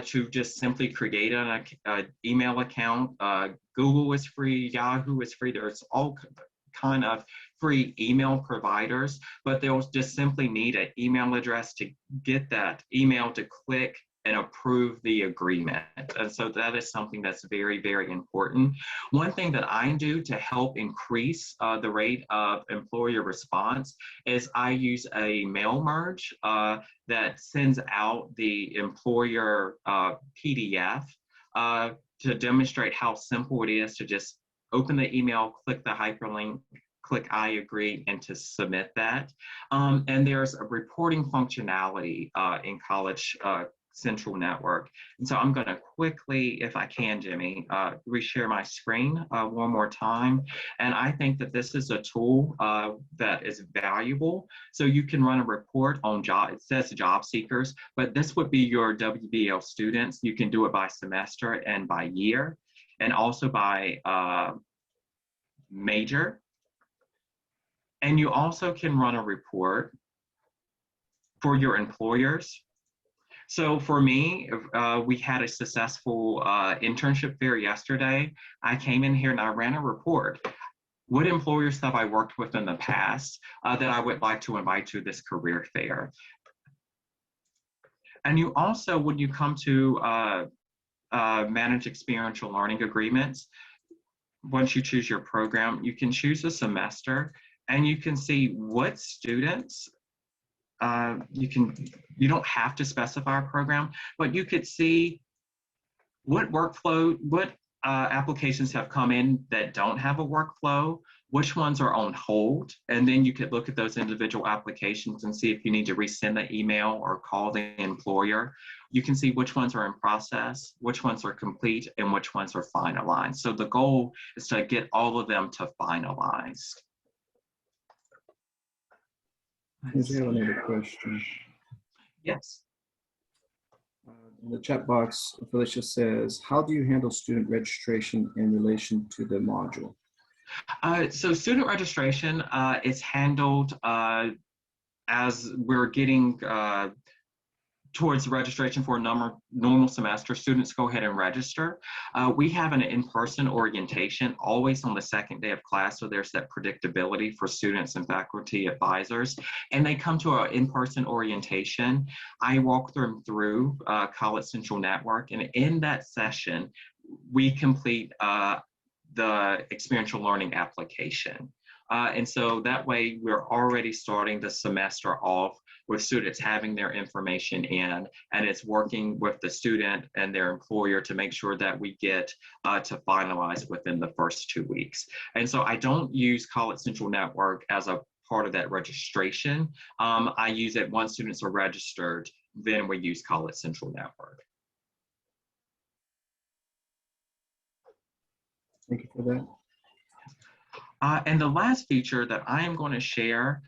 to just simply create an email account. Google is free, Yahoo is free. There's all kind of free email providers, but they'll just simply need an email address to get that email to click and approve the agreement. And so that is something that's very, very important. One thing that I do to help increase the rate of employer response is I use a mail merge that sends out the employer PDF to demonstrate how simple it is to just open the email, click the hyperlink, click I agree, and to submit that. And there's a reporting functionality in College Central Network. And so I'm going to quickly, if I can, Jimmy, reshare my screen one more time. And I think that this is a tool that is valuable. So you can run a report on it says job seekers, but this would be your WBL students. You can do it by semester and by year, and also by major. And you also can run a report for your employers. So for me, we had a successful internship fair yesterday. I came in here and I ran a report. What employers have I worked with in the past that I would like to invite to this career fair? And you also, when you come to manage experiential learning agreements, once you choose your program, you can choose a semester and you can see what students you don't have to specify a program, but you could see what applications have come in that don't have a workflow, which ones are on hold, and then you could look at those individual applications and see if you need to resend the email or call the employer. You can see which ones are in process, which ones are complete, and which ones are finalized. So the goal is to get all of them to finalize. Does you have another question? Yes. In the chat box, Felicia says, how do you handle student registration in relation to the module? So student registration is handled as we're getting towards registration for a normal semester. Students go ahead and register. We have an in-person orientation always on the second day of class, so there's that predictability for students and faculty advisors. And they come to an in-person orientation. I walk them through College Central Network, and in that session, we complete the experiential learning application. And so that way we're already starting the semester off with students having their information in, and it's working with the student and their employer to make sure that we get to finalize within the first 2 weeks. And so I don't use College Central Network as a part of that registration. I use it once students are registered, then we use College Central Network. Thank you for that. And the last feature that I am going to share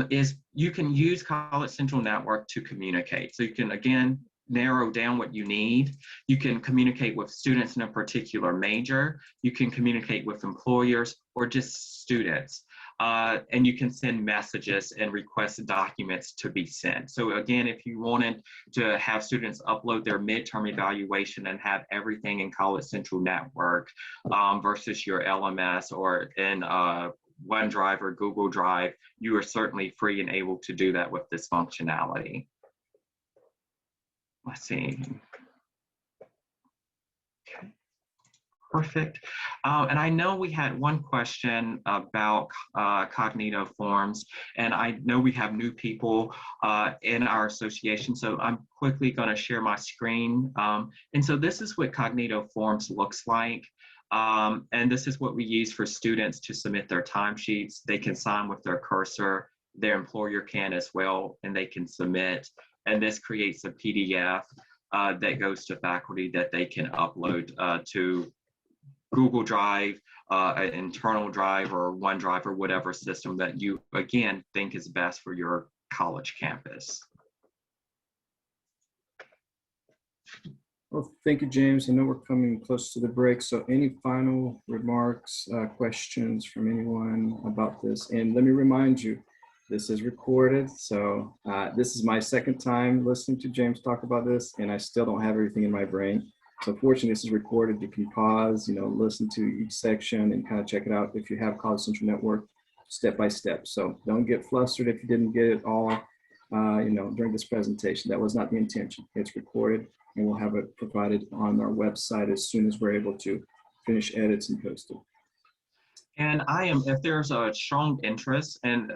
is you can use College Central Network to communicate. So you can, again, narrow down what you need. You can communicate with students in a particular major. You can communicate with employers or just students. And you can send messages and request documents to be sent. So again, if you wanted to have students upload their midterm evaluation and have everything in College Central Network versus your LMS or in OneDrive or Google Drive, you are certainly free and able to do that with this functionality. Let's see. Okay. Perfect. And I know we had one question about Cognito Forms, and I know we have new people in our association, so I'm quickly going to share my screen. And so this is what Cognito Forms looks like. And this is what we use for students to submit their timesheets. They can sign with their cursor, their employer can as well, and they can submit. And this creates a PDF that goes to faculty that they can upload to Google Drive, an internal drive, or OneDrive, or whatever system that you, again, think is best for your college campus. Well, thank you, James. I know we're coming close to the break, so any final remarks, questions from anyone about this? And let me remind you, this is recorded, so this is my second time listening to James talk about this, and I still don't have everything in my brain. So fortunately, this is recorded. You can pause, listen to each section and kind of check it out if you have College Central Network step by step. So don't get flustered if you didn't get it all, during this presentation. That was not the intention. It's recorded, and we'll have it provided on our website as soon as we're able to finish edits and post it. And if there's a strong interest, and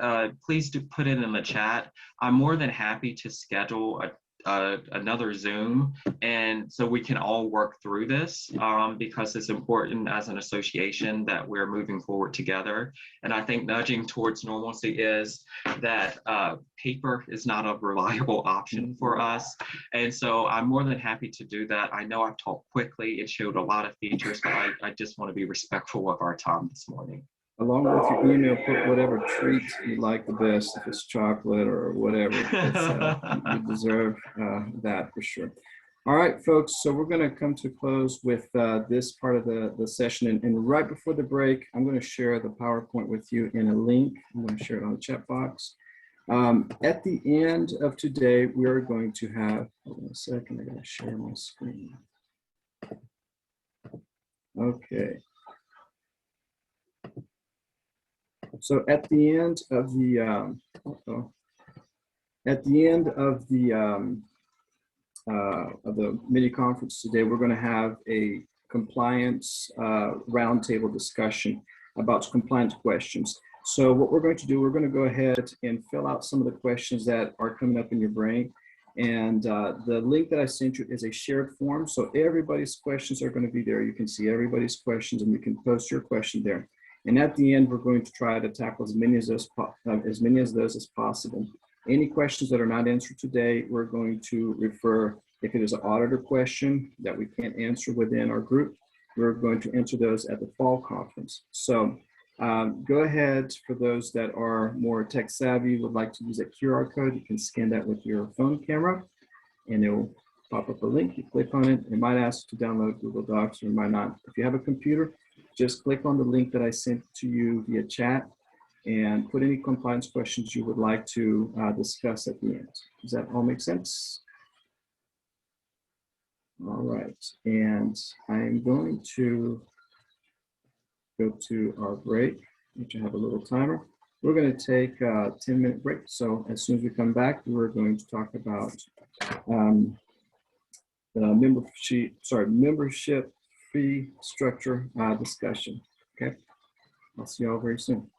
please do put it in the chat, I'm more than happy to schedule another Zoom, and so we can all work through this because it's important as an association that we're moving forward together. And I think nudging towards normalcy is that paper is not a reliable option for us. And so I'm more than happy to do that. I know I've talked quickly. It showed a lot of features, but I just want to be respectful of our time this morning. Along with your email, put whatever treat you like the best, if it's chocolate or whatever. You deserve that for sure. All right, folks, so we're going to come to close with this part of the session. And right before the break, I'm going to share the PowerPoint with you in a link. I'm going to share it on the chat box. At the end of today, we're going to have, hold on a second, I got to share my screen. Okay. So at the end of the mini conference today, we're going to have a compliance roundtable discussion about compliance questions. So what we're going to do, we're going to go ahead and fill out some of the questions that are coming up in your brain. And the link that I sent you is a shared form. So everybody's questions are going to be there. You can see everybody's questions and you can post your question there. And at the end, we're going to try to tackle as many of those as possible. Any questions that are not answered today, we're going to refer, if it is an auditor question that we can't answer within our group, we're going to answer those at the fall conference. So go ahead, for those that are more tech savvy, would like to use a QR code, you can scan that with your phone camera and it will pop up a link. You click on it. It might ask to download Google Docs or it might not. If you have a computer, just click on the link that I sent to you via chat and put any compliance questions you would like to discuss at the end. Does that all make sense? All right, and I'm going to go to our break, which I have a little timer. We're going to take a 10-minute break. So as soon as we come back, we're going to talk about the membership fee structure discussion. Okay, I'll see y'all very soon.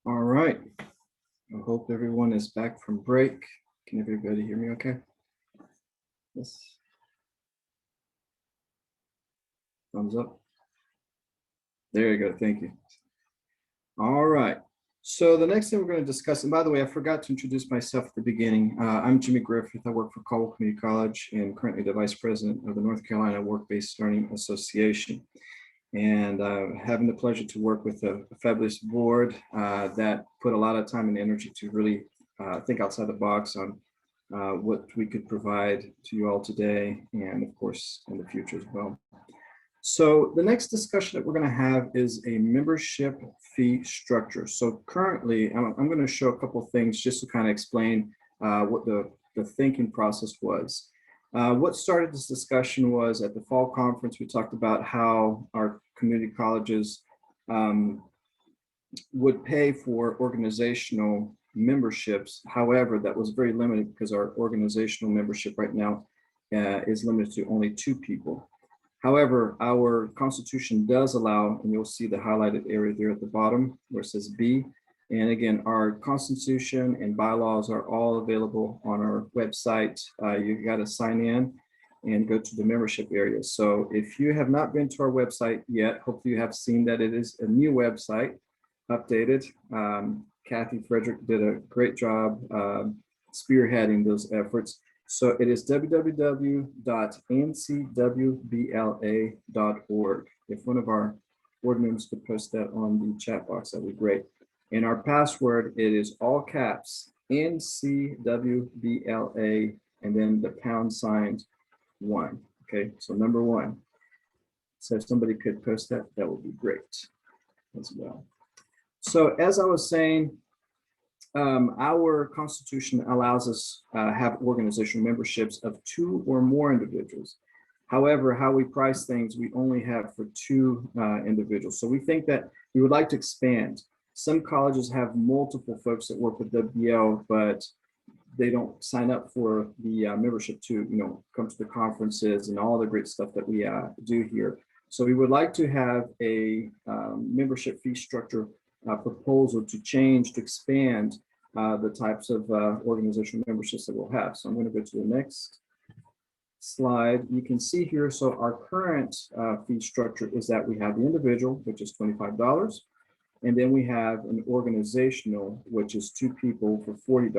All right. I hope everyone is back from break. Can everybody hear me okay? Yes. Thumbs up. There you go. Thank you. All right. So the next thing we're going to discuss, and by the way, I forgot to introduce myself at the beginning. I'm Jimmy Griffith. I work for Caldwell Community College and currently the Vice President of the North Carolina Work-Based Learning Association. And having the pleasure to work with a fabulous board that put a lot of time and energy to really think outside the box on what we could provide to you all today and of course in the future as well. So the next discussion that we're going to have is a membership fee structure. So currently, I'm going to show a couple of things just to kind of explain what the thinking process was. What started this discussion was at the fall conference, we talked about how our community colleges would pay for organizational memberships. However, that was very limited because our organizational membership right now is limited to only 2 people. However, our Constitution does allow, and you'll see the highlighted area there at the bottom where it says B. And again, our Constitution and bylaws are all available on our website. You got to sign in and go to the membership area. So if you have not been to our website yet, hopefully you have seen that it is a new website, updated. Kathy Frederick did a great job spearheading those efforts. So it is www.ncwbla.org. If one of our board members could post that on the chat box, that'd be great. And our password, it is all caps, NCWBLA, and then the #1. Okay, so number 1. So if somebody could post that, that would be great as well. So as I was saying, our Constitution allows us have organizational memberships of 2 or more individuals. However, how we price things, we only have for 2 individuals. So we think that we would like to expand. Some colleges have multiple folks that work with WBL, but they don't sign up for the membership to, come to the conferences and all the great stuff that we do here. So we would like to have a membership fee structure proposal to change, to expand the types of organizational memberships that we'll have. So I'm going to go to the next slide. You can see here, so our current fee structure is that we have the individual, which is $25, and then we have an organizational, which is 2 people for $40.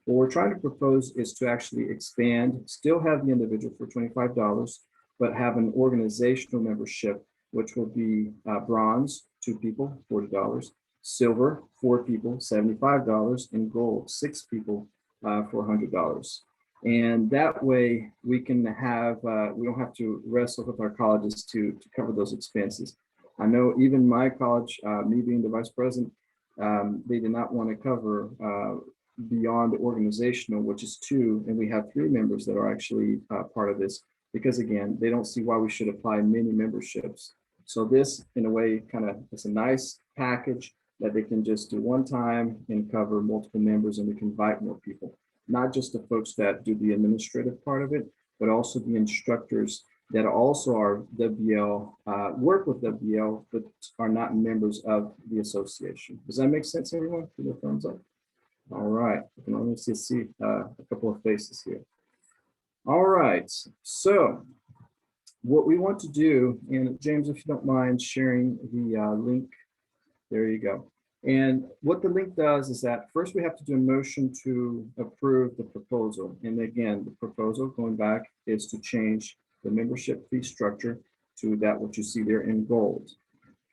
What we're trying to propose is to actually expand, still have the individual for $25, but have an organizational membership, which will be bronze, 2 people, $40, silver, 4 people, $75, and gold, 6 people for $100. And that way we can have, we don't have to wrestle with our colleges to cover those expenses. I know even my college, me being the vice president, they did not want to cover beyond the organizational, which is 2, and we have 3 members that are actually part of this, because again, they don't see why we should apply many memberships. So this, in a way, kind of, it's a nice package that they can just do one time and cover multiple members, and we can invite more people, not just the folks that do the administrative part of it, but also the instructors that also are WBL, work with WBL, but are not members of the association. Does that make sense, everyone? Give a thumbs up. All right, I can only see a couple of faces here. All right, so what we want to do, and James, if you don't mind sharing the link, there you go. And what the link does is that first we have to do a motion to approve the proposal. And again, the proposal, going back, is to change the membership fee structure to that what you see there in gold.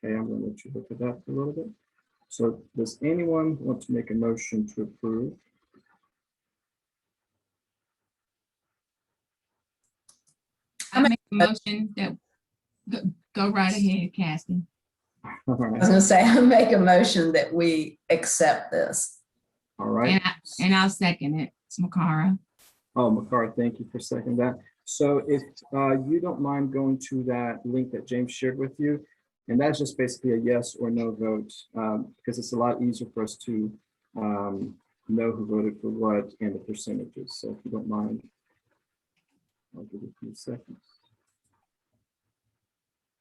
Okay, I'm going to let you look at that for a little bit. So does anyone want to make a motion to approve? I make a motion that, go right ahead, Cassie. All I was right. gonna say, I make a motion that we accept this. All right. And I'll second it. It's Makara. Oh, Makara, thank you for seconding that. So if you don't mind going to that link that James shared with you, and that's just basically a yes or no vote, because it's a lot easier for us to know who voted for what and the percentages. So if you don't mind, I'll give you a few seconds.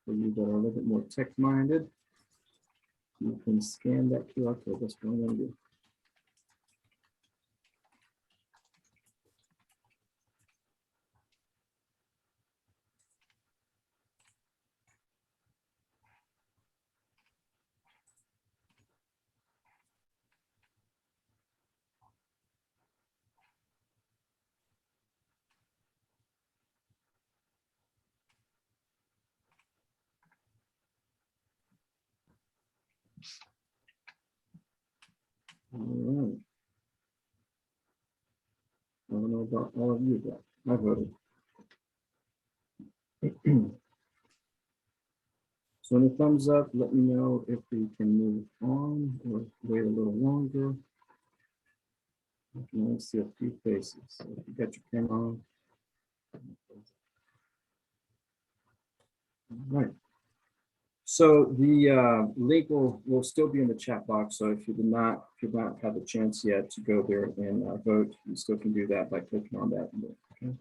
For you that are a little bit more tech-minded. You can scan that QR code. That's what I'm going to do. All right. I don't know about all of you, but I voted. So when it thumbs up, let me know if we can move on or wait a little longer. I can only see a few faces. So if you got your camera on. All right. So the link will still be in the chat box. So if you've not had the chance yet to go there and vote, you still can do that by clicking on that. Okay.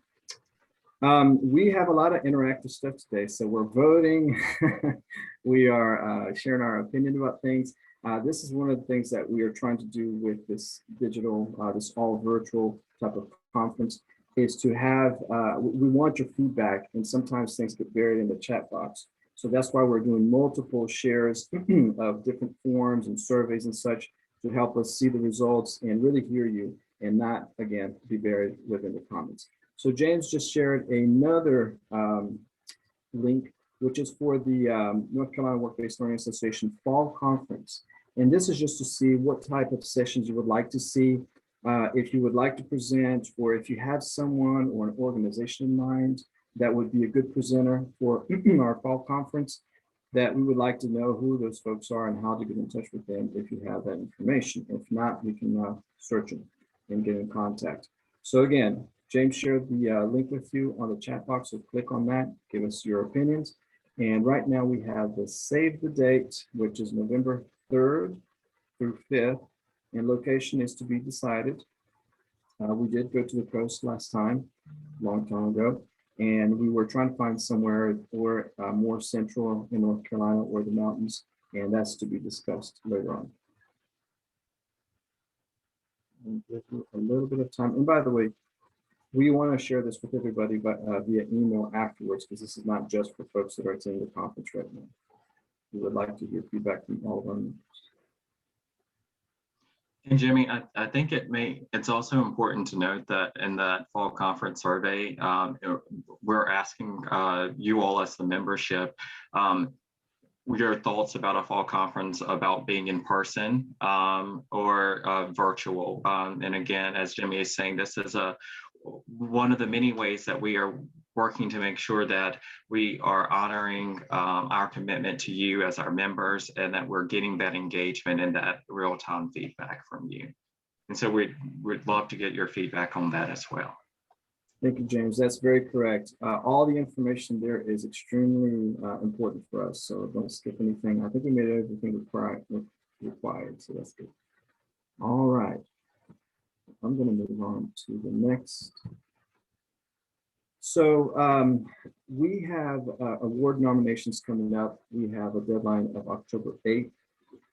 We have a lot of interactive stuff today. So we're voting. We are sharing our opinion about things. This is one of the things that we are trying to do with this digital, this all virtual type of conference, is to have, we want your feedback, and sometimes things get buried in the chat box. So that's why we're doing multiple shares of different forms and surveys and such to help us see the results and really hear you and not, again, be buried within the comments. So James just shared another link, which is for the North Carolina Work-Based Learning Association Fall Conference. And this is just to see what type of sessions you would like to see, if you would like to present, or if you have someone or an organization in mind that would be a good presenter for our fall conference, that we would like to know who those folks are and how to get in touch with them if you have that information. If not, we can search them and get in contact. So again, James shared the link with you on the chat box, so click on that, give us your opinions. And right now we have the save the date, which is November 3rd through 5th, and location is to be decided. We did go to the coast last time, a long time ago, and we were trying to find somewhere or more central in North Carolina or the mountains, and that's to be discussed later on. And give you a little bit of time. And by the way, we want to share this with everybody, but via email afterwards, because this is not just for folks that are attending the conference right now. We would like to hear feedback from all of our members. And Jimmy, I think it's also important to note that in that fall conference survey, we're asking you all as the membership, your thoughts about a fall conference, about being in person or virtual. And again, as Jimmy is saying, this is one of the many ways that we are working to make sure that we are honoring our commitment to you as our members, and that we're getting that engagement and that real-time feedback from you. And so we'd love to get your feedback on that as well. Thank you, James. That's very correct. All the information there is extremely important for us, so don't skip anything. I think we made everything required, so that's good. All right. I'm going to move on to the next. So we have award nominations coming up. We have a deadline of October 8th,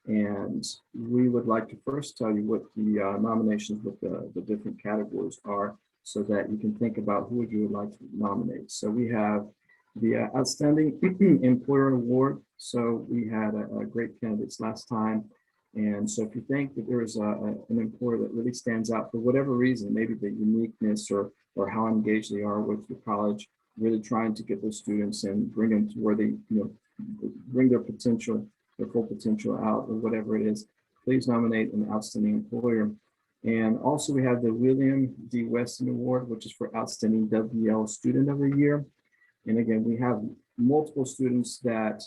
and we would like to first tell you what the nominations with the different categories are, so that you can think about who you would like to nominate. So we have the Outstanding Employer Award. So we had a great candidates last time. And so if you think that there is an employer that really stands out for whatever reason, maybe the uniqueness or how engaged they are with your college, really trying to get those students and bring them to where they, bring their potential, their full potential out, or whatever it is, please nominate an outstanding employer. And also we have the William D. Weston Award, which is for Outstanding WL Student of the Year. And again, we have multiple students that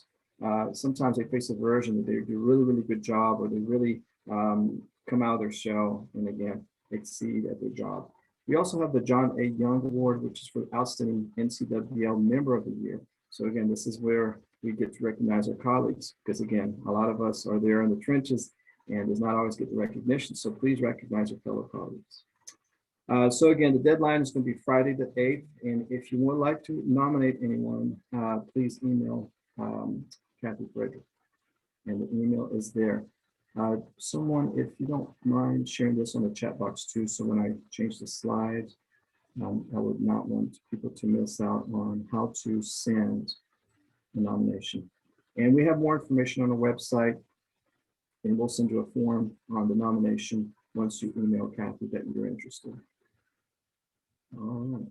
sometimes they face aversion, that they do a really, really good job, or they really come out of their shell and again, exceed at their job. We also have the John A. Young Award, which is for Outstanding NCWBLA Member of the Year. So again, this is where we get to recognize our colleagues, because again, a lot of us are there in the trenches and does not always get the recognition. So please recognize your fellow colleagues. So again, the deadline is going to be Friday the 8th. And if you would like to nominate anyone, please email Kathy Frederick. and the email is there. Someone, if you don't mind sharing this on the chat box too, so when I change the slides, I would not want people to miss out on how to send a nomination. And we have more information on the website, and we'll send you a form on the nomination once you email Kathy that you're interested. All right.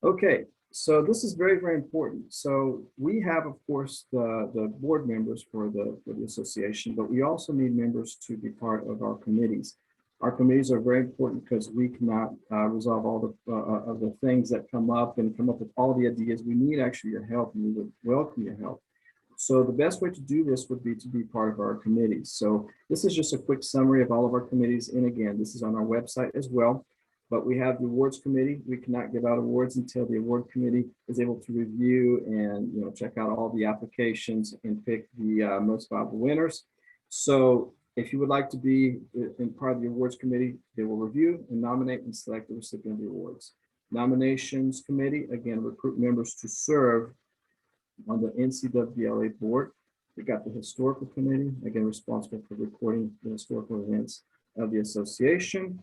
Okay, so this is very, very important. So we have, of course, the board members for the association, but we also need members to be part of our committees. Our committees are very important because we cannot resolve all of the things that come up and come up with all the ideas. We need actually your help, and we would welcome your help. So the best way to do this would be to be part of our committees. So this is just a quick summary of all of our committees. And again, this is on our website as well. But we have the awards committee. We cannot give out awards until the award committee is able to review and check out all the applications and pick the most valuable winners. So if you would like to be in part of the awards committee, they will review and nominate and select the recipient of the awards. Nominations committee, again, recruit members to serve on the NCWBLA board. We got the historical committee, again, responsible for recording the historical events of the association.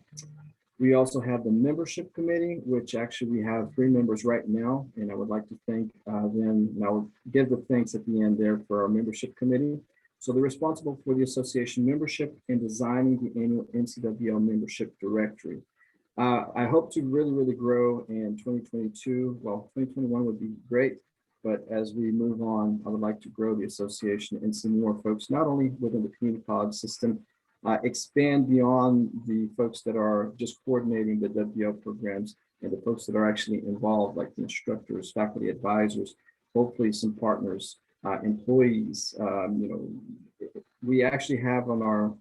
We also have the membership committee, which actually we have 3 members right now, and I would like to thank them. And I will give the thanks at the end there for our membership committee. So they're responsible for the association membership and designing the annual NCWBL membership directory. I hope to really, really grow in 2022. Well, 2021 would be great, but as we move on, I would like to grow the association and see more folks, not only within the community college system, expand beyond the folks that are just coordinating the WBL programs and the folks that are actually involved, like the instructors, faculty advisors, hopefully some partners, employees. We actually have on our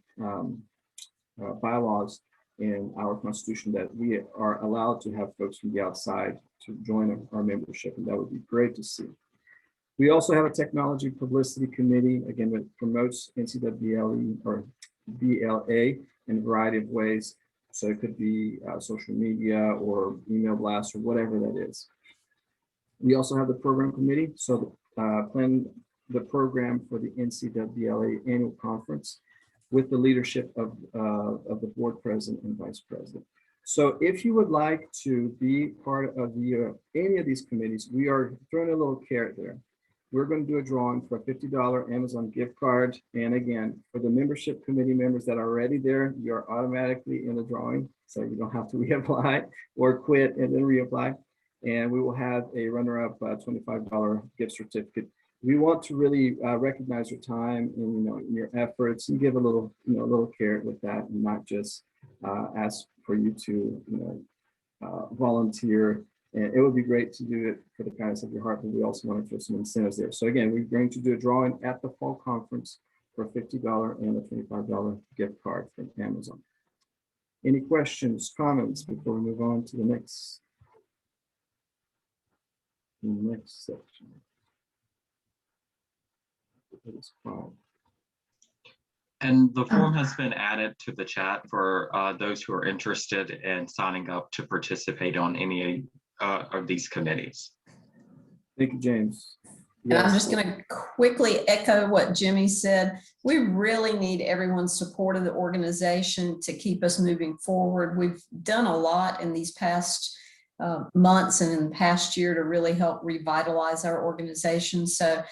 bylaws in our constitution that we are allowed to have folks from the outside to join our membership, and that would be great to see. We also have a technology publicity committee, again, that promotes NCWBLA or BLA in a variety of ways. So it could be social media or email blasts or whatever that is. We also have the program committee. So plan the program for the NCWBLA annual conference with the leadership of the board president and vice president. So if you would like to be part of any of these committees, we are throwing a little carrot there. We're going to do a drawing for a $50 Amazon gift card. And again, for the membership committee members that are already there, you're automatically in the drawing. So you don't have to reapply or quit and then reapply. And we will have a runner-up $25 gift certificate. We want to really recognize your time and your efforts and give a little little carrot with that, and not just ask for you to volunteer. And it would be great to do it for the kindness of your heart, but we also want to throw some incentives there. So again, we're going to do a drawing at the fall conference for a $50 and a $25 gift card from Amazon. Any questions, comments before we move on to the next section? And the form has been added to the chat for those who are interested in signing up to participate on any of these committees. Thank you, James. And I'm just going to quickly echo what Jimmy said. We really need everyone's support of the organization to keep us moving forward. We've done a lot in these past months and in the past year to really help revitalize our organization. So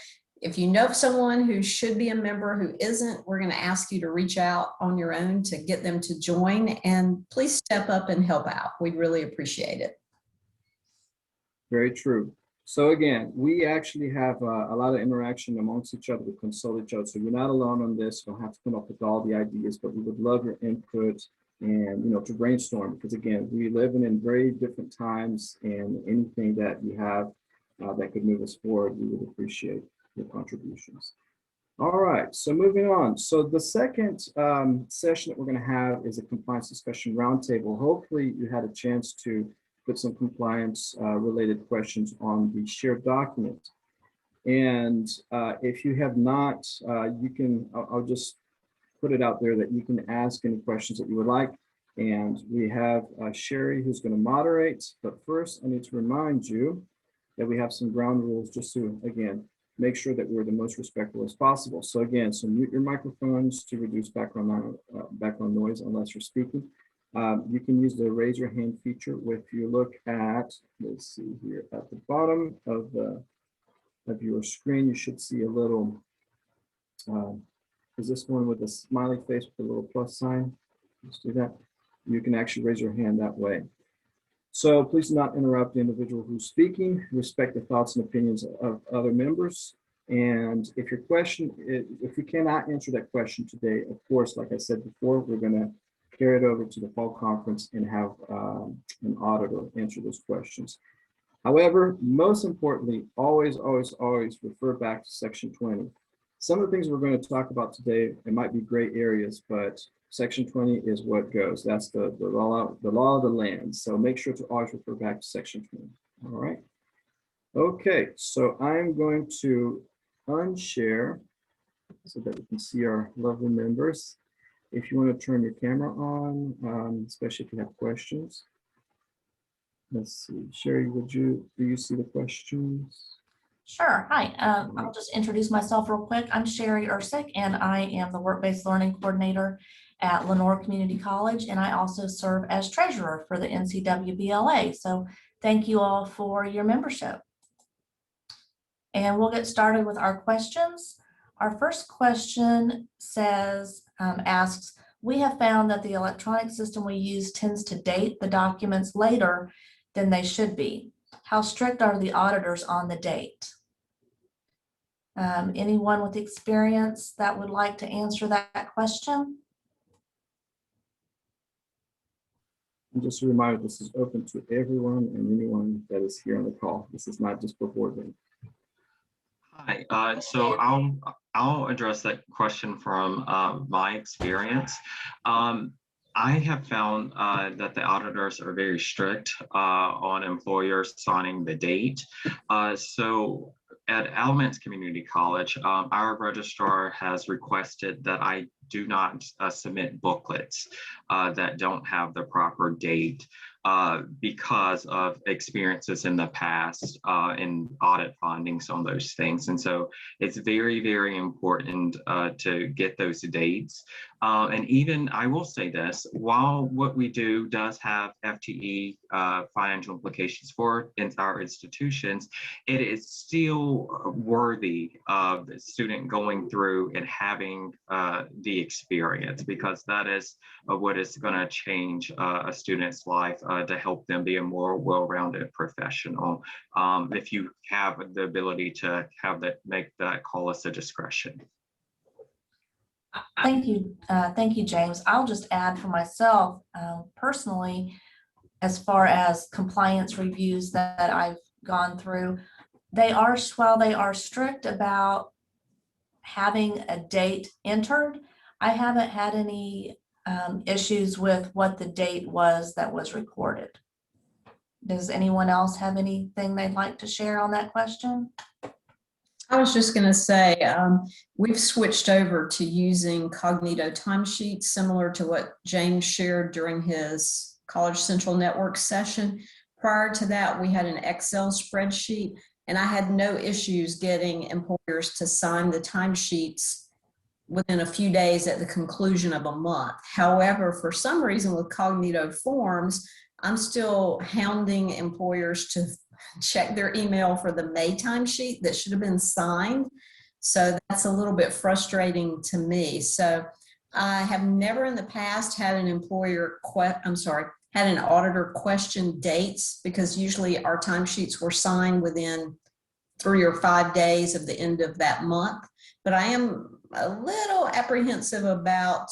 if you know someone who should be a member who isn't, we're going to ask you to reach out on your own to get them to join, and please step up and help out. We'd really appreciate it. Very true. So again, we actually have a lot of interaction amongst each other. We consult each other. So you're not alone on this. You don't have to come up with all the ideas, but we would love your input and to brainstorm, because again, we live in very different times, and anything that you have that could move us forward, we would appreciate your contributions. All right, so moving on. So the second session that we're going to have is a compliance discussion roundtable. Hopefully you had a chance to put some compliance related questions on the shared document. And if you have not, you can, I'll just put it out there that you can ask any questions that you would like. And we have Sherry who's going to moderate. But first, I need to remind you that we have some ground rules just to, again, make sure that we're the most respectful as possible. So again, so mute your microphones to reduce background noise unless you're speaking. You can use the raise your hand feature. If you look at, let's see here, at the bottom of your screen, you should see a little, is this one with a smiley face with a little plus sign? Let's do that. You can actually raise your hand that way. So please do not interrupt the individual who's speaking. Respect the thoughts and opinions of other members. And if your question, if we cannot answer that question today, of course, like I said before, we're going to carry it over to the fall conference and have an auditor answer those questions. However, most importantly, always refer back to Section 20. Some of the things we're going to talk about today, it might be gray areas, but Section 20 is what goes. That's the law of the land. So make sure to always refer back to Section 20. All right. Okay, so I'm going to unshare so that we can see our lovely members. If you want to turn your camera on, especially if you have questions. Let's see, Sherry, do you see the questions? Sure. Hi, I'll just introduce myself real quick. I'm Sherry Ursick, and I am the Work-Based Learning Coordinator at Lenore Community College, and I also serve as Treasurer for the NCWBLA. So thank you all for your membership. And we'll get started with our questions. Our first question asks, we have found that the electronic system we use tends to date the documents later than they should be. How strict are the auditors on the date? Anyone with experience that would like to answer that question? And just a reminder, this is open to everyone and anyone that is here on the call. This is not just for board members. Hi, so I'll address that question from my experience. I have found that the auditors are very strict on employers signing the date. So at Alamance Community College, our registrar has requested that I do not submit booklets that don't have the proper date because of experiences in the past in audit findings on those things. And so it's very, very important to get those dates. And even, I will say this, while what we do does have FTE financial implications for our institutions, it is still worthy of the student going through and having the experience, because that is what is going to change a student's life to help them be a more well-rounded professional. If you have the ability to make that call as a discretion. Thank you, James. I'll just add for myself, personally, as far as compliance reviews that I've gone through, while they are strict about having a date entered, I haven't had any issues with what the date was that was recorded. Does anyone else have anything they'd like to share on that question? I was just going to say, we've switched over to using Cognito timesheets, similar to what James shared during his College Central Network session. Prior to that, we had an Excel spreadsheet, and I had no issues getting employers to sign the timesheets within a few days at the conclusion of a month. However, for some reason with Cognito Forms, I'm still hounding employers to check their email for the May timesheet that should have been signed. So that's a little bit frustrating to me. So I have never in the past had an had an auditor question dates, because usually our timesheets were signed within 3 or 5 days of the end of that month. But I am a little apprehensive about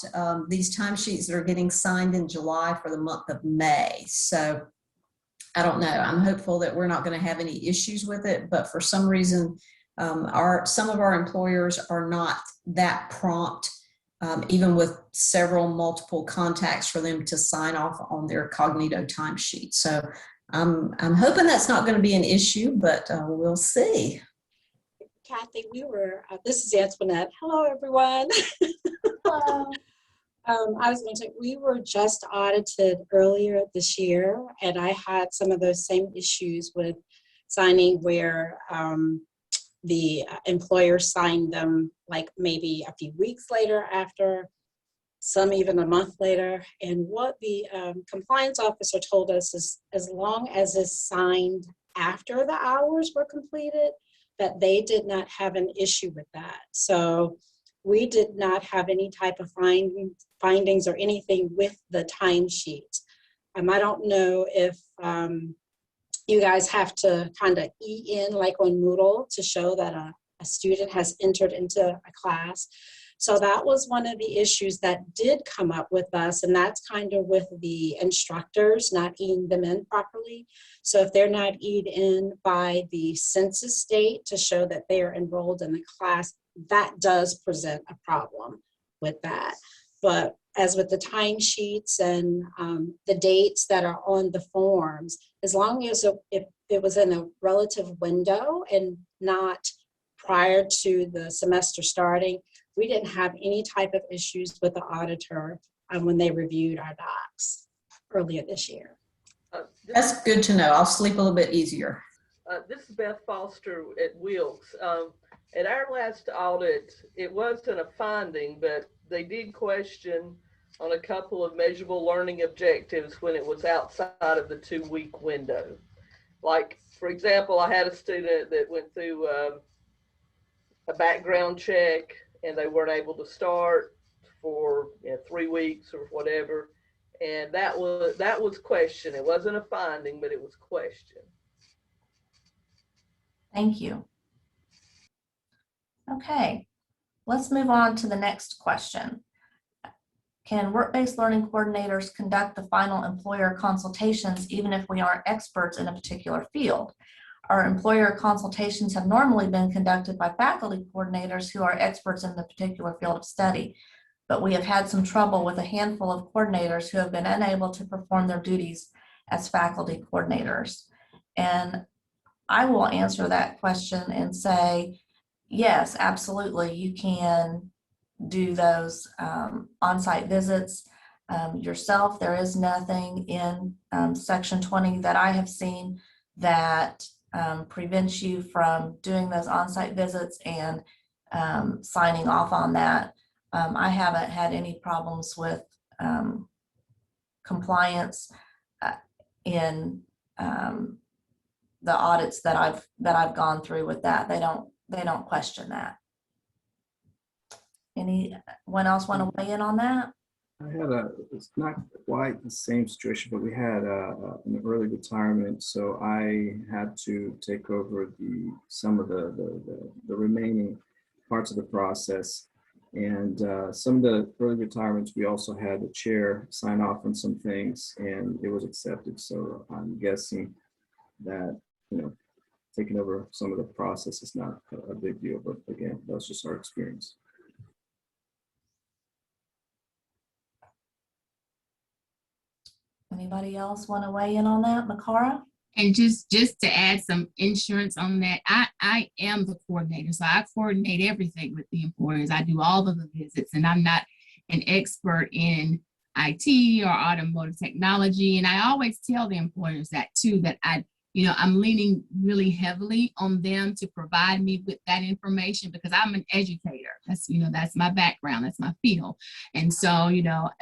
these timesheets that are getting signed in July for the month of May. So I don't know. I'm hopeful that we're not going to have any issues with it, but for some reason, some of our employers are not that prompt, even with multiple contacts for them to sign off on their Cognito timesheet. So I'm hoping that's not going to be an issue, but we'll see. Kathy, this is Antoinette. Hello, everyone. Hello. I was mentioning, we were just audited earlier this year, and I had some of those same issues with signing where the employer signed them like maybe a few weeks later after, some even a month later. And what the compliance officer told us is as long as it's signed after the hours were completed, that they did not have an issue with that. So we did not have any type of findings or anything with the timesheets. I don't know if you guys have to kind of in like on Moodle to show that a student has entered into a class. So that was one of the issues that did come up with us, and that's kind of with the instructors not eating them in properly. So if they're not eaten in by the census date to show that they are enrolled in the class, that does present a problem with that. But as with the timesheets and the dates that are on the forms, as long as if it was in a relative window and not prior to the semester starting, we didn't have any type of issues with the auditor when they reviewed our docs earlier this year. That's good to know. I'll sleep a little bit easier. This is Beth Foster at Wilkes. At our last audit, it wasn't a finding, but they did question on a couple of measurable learning objectives when it was outside of the 2-week window. Like, for example, I had a student that went through a background check and they weren't able to start for 3 weeks or whatever. And that was questioned. It wasn't a finding, but it was questioned. Thank you. Okay, let's move on to the next question. Can work-based learning coordinators conduct the final employer consultations even if we aren't experts in a particular field? Our employer consultations have normally been conducted by faculty coordinators who are experts in the particular field of study, but we have had some trouble with a handful of coordinators who have been unable to perform their duties as faculty coordinators. And I will answer that question and say, yes, absolutely, you can do those on-site visits yourself. There is nothing in Section 20 that I have seen that prevents you from doing those on-site visits and signing off on that. I haven't had any problems with compliance in the audits that I've gone through with that. They don't question that. Anyone else want to weigh in on that? I had it's not quite the same situation, but we had an early retirement, so I had to take over some of the remaining parts of the process. And some of the early retirements, we also had the chair sign off on some things, and it was accepted. So I'm guessing that, taking over some of the process is not a big deal, but again, that's just our experience. Anybody else want to weigh in on that, Makara? And just to add some insurance on that, I am the coordinator, so I coordinate everything with the employers. I do all of the visits, and I'm not an expert in IT or automotive technology. And I always tell the employers that too, that I'm leaning really heavily on them to provide me with that information because I'm an educator. That's my background, that's my field. And so,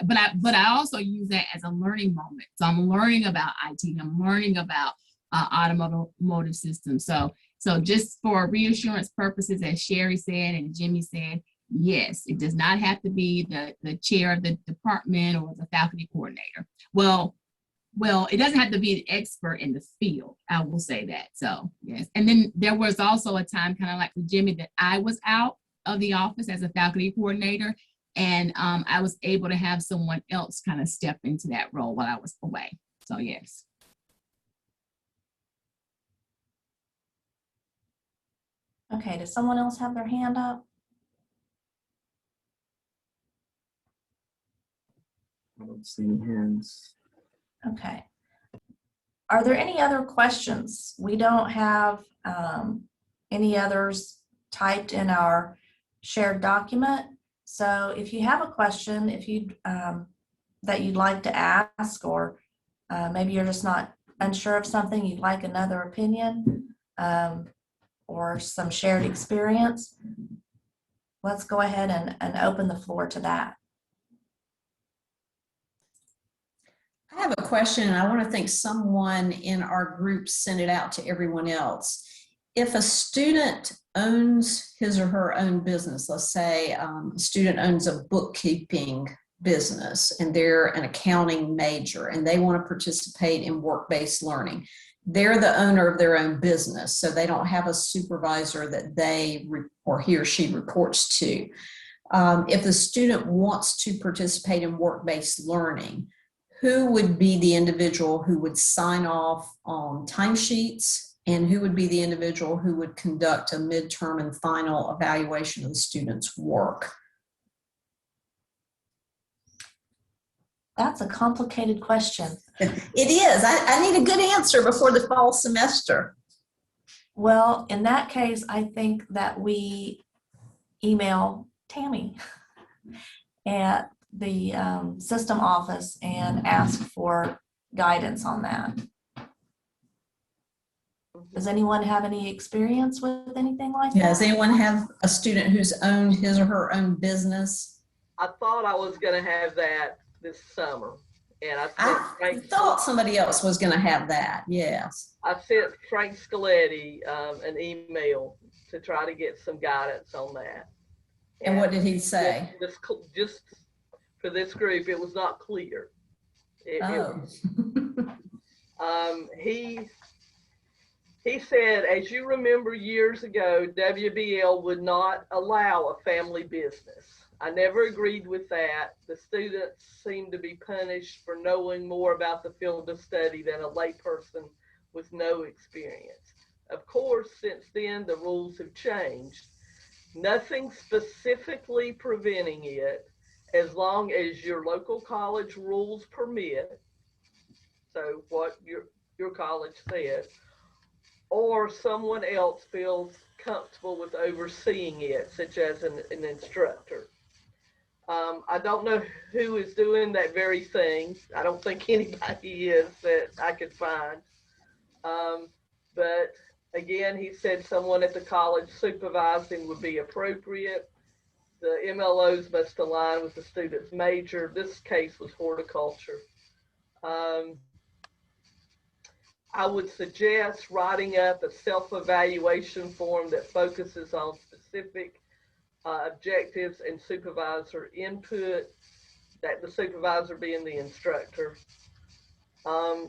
but I also use that as a learning moment. So I'm learning about IT, I'm learning about automotive systems. So just for reassurance purposes, as Sherry said and Jimmy said, yes, it does not have to be the chair of the department or the faculty coordinator. Well, it doesn't have to be an expert in the field. I will say that. So yes. And then there was also a time, kind of like with Jimmy, that I was out of the office as a faculty coordinator, and I was able to have someone else kind of step into that role while I was away. So yes. Okay, does someone else have their hand up? I don't see any hands. Okay. Are there any other questions? We don't have any others typed in our shared document. So if you have a question, that you'd like to ask, or maybe you're just not unsure of something, you'd like another opinion, or some shared experience, let's go ahead and open the floor to that. I have a question, and I want to think someone in our group sent it out to everyone else. If a student owns his or her own business, let's say a student owns a bookkeeping business and they're an accounting major and they want to participate in work-based learning, they're the owner of their own business, so they don't have a supervisor that they or he or she reports to. If the student wants to participate in work-based learning, who would be the individual who would sign off on timesheets, and who would be the individual who would conduct a midterm and final evaluation of the student's work? That's a complicated question. It is. I need a good answer before the fall semester. Well, in that case, I think that we email Tammy at the system office and ask for guidance on that. Does anyone have any experience with anything like that? Does anyone have a student who's owned his or her own business? I thought I was going to have that this summer, and I thought somebody else was going to have that. Yes. I sent Frank Scaletti an email to try to get some guidance on that. And what did he say? Just for this group, it was not clear. He said, as you remember years ago, WBL would not allow a family business. I never agreed with that. The students seemed to be punished for knowing more about the field of study than a layperson with no experience. Of course, since then, the rules have changed. Nothing specifically preventing it, as long as your local college rules permit, so what your college said, or someone else feels comfortable with overseeing it, such as an instructor. I don't know who is doing that very thing. I don't think anybody is that I could find. But again, he said someone at the college supervising would be appropriate. The MLOs must align with the student's major. This case was horticulture. I would suggest writing up a self-evaluation form that focuses on specific objectives and supervisor input, that the supervisor being the instructor.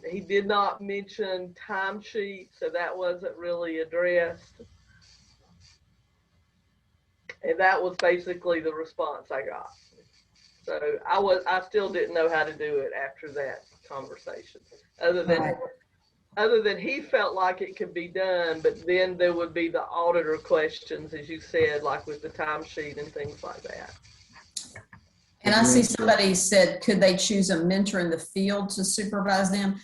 He did not mention timesheets, so that wasn't really addressed. And that was basically the response I got. So I still didn't know how to do it after that conversation, other than he felt like it could be done, but then there would be the auditor questions, as you said, like with the timesheet and things like that. And I see somebody said, could they choose a mentor in the field to supervise them?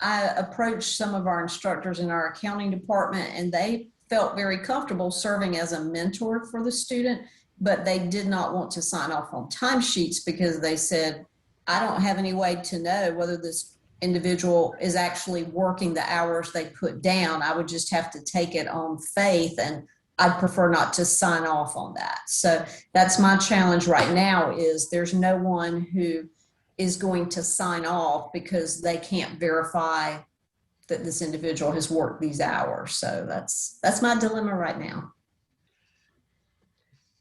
I approached some of our instructors in our accounting department, and they felt very comfortable serving as a mentor for the student, but they did not want to sign off on timesheets because they said, I don't have any way to know whether this individual is actually working the hours they put down. I would just have to take it on faith, and I'd prefer not to sign off on that. So that's my challenge right now, is there's no one who is going to sign off because they can't verify that this individual has worked these hours. So that's my dilemma right now.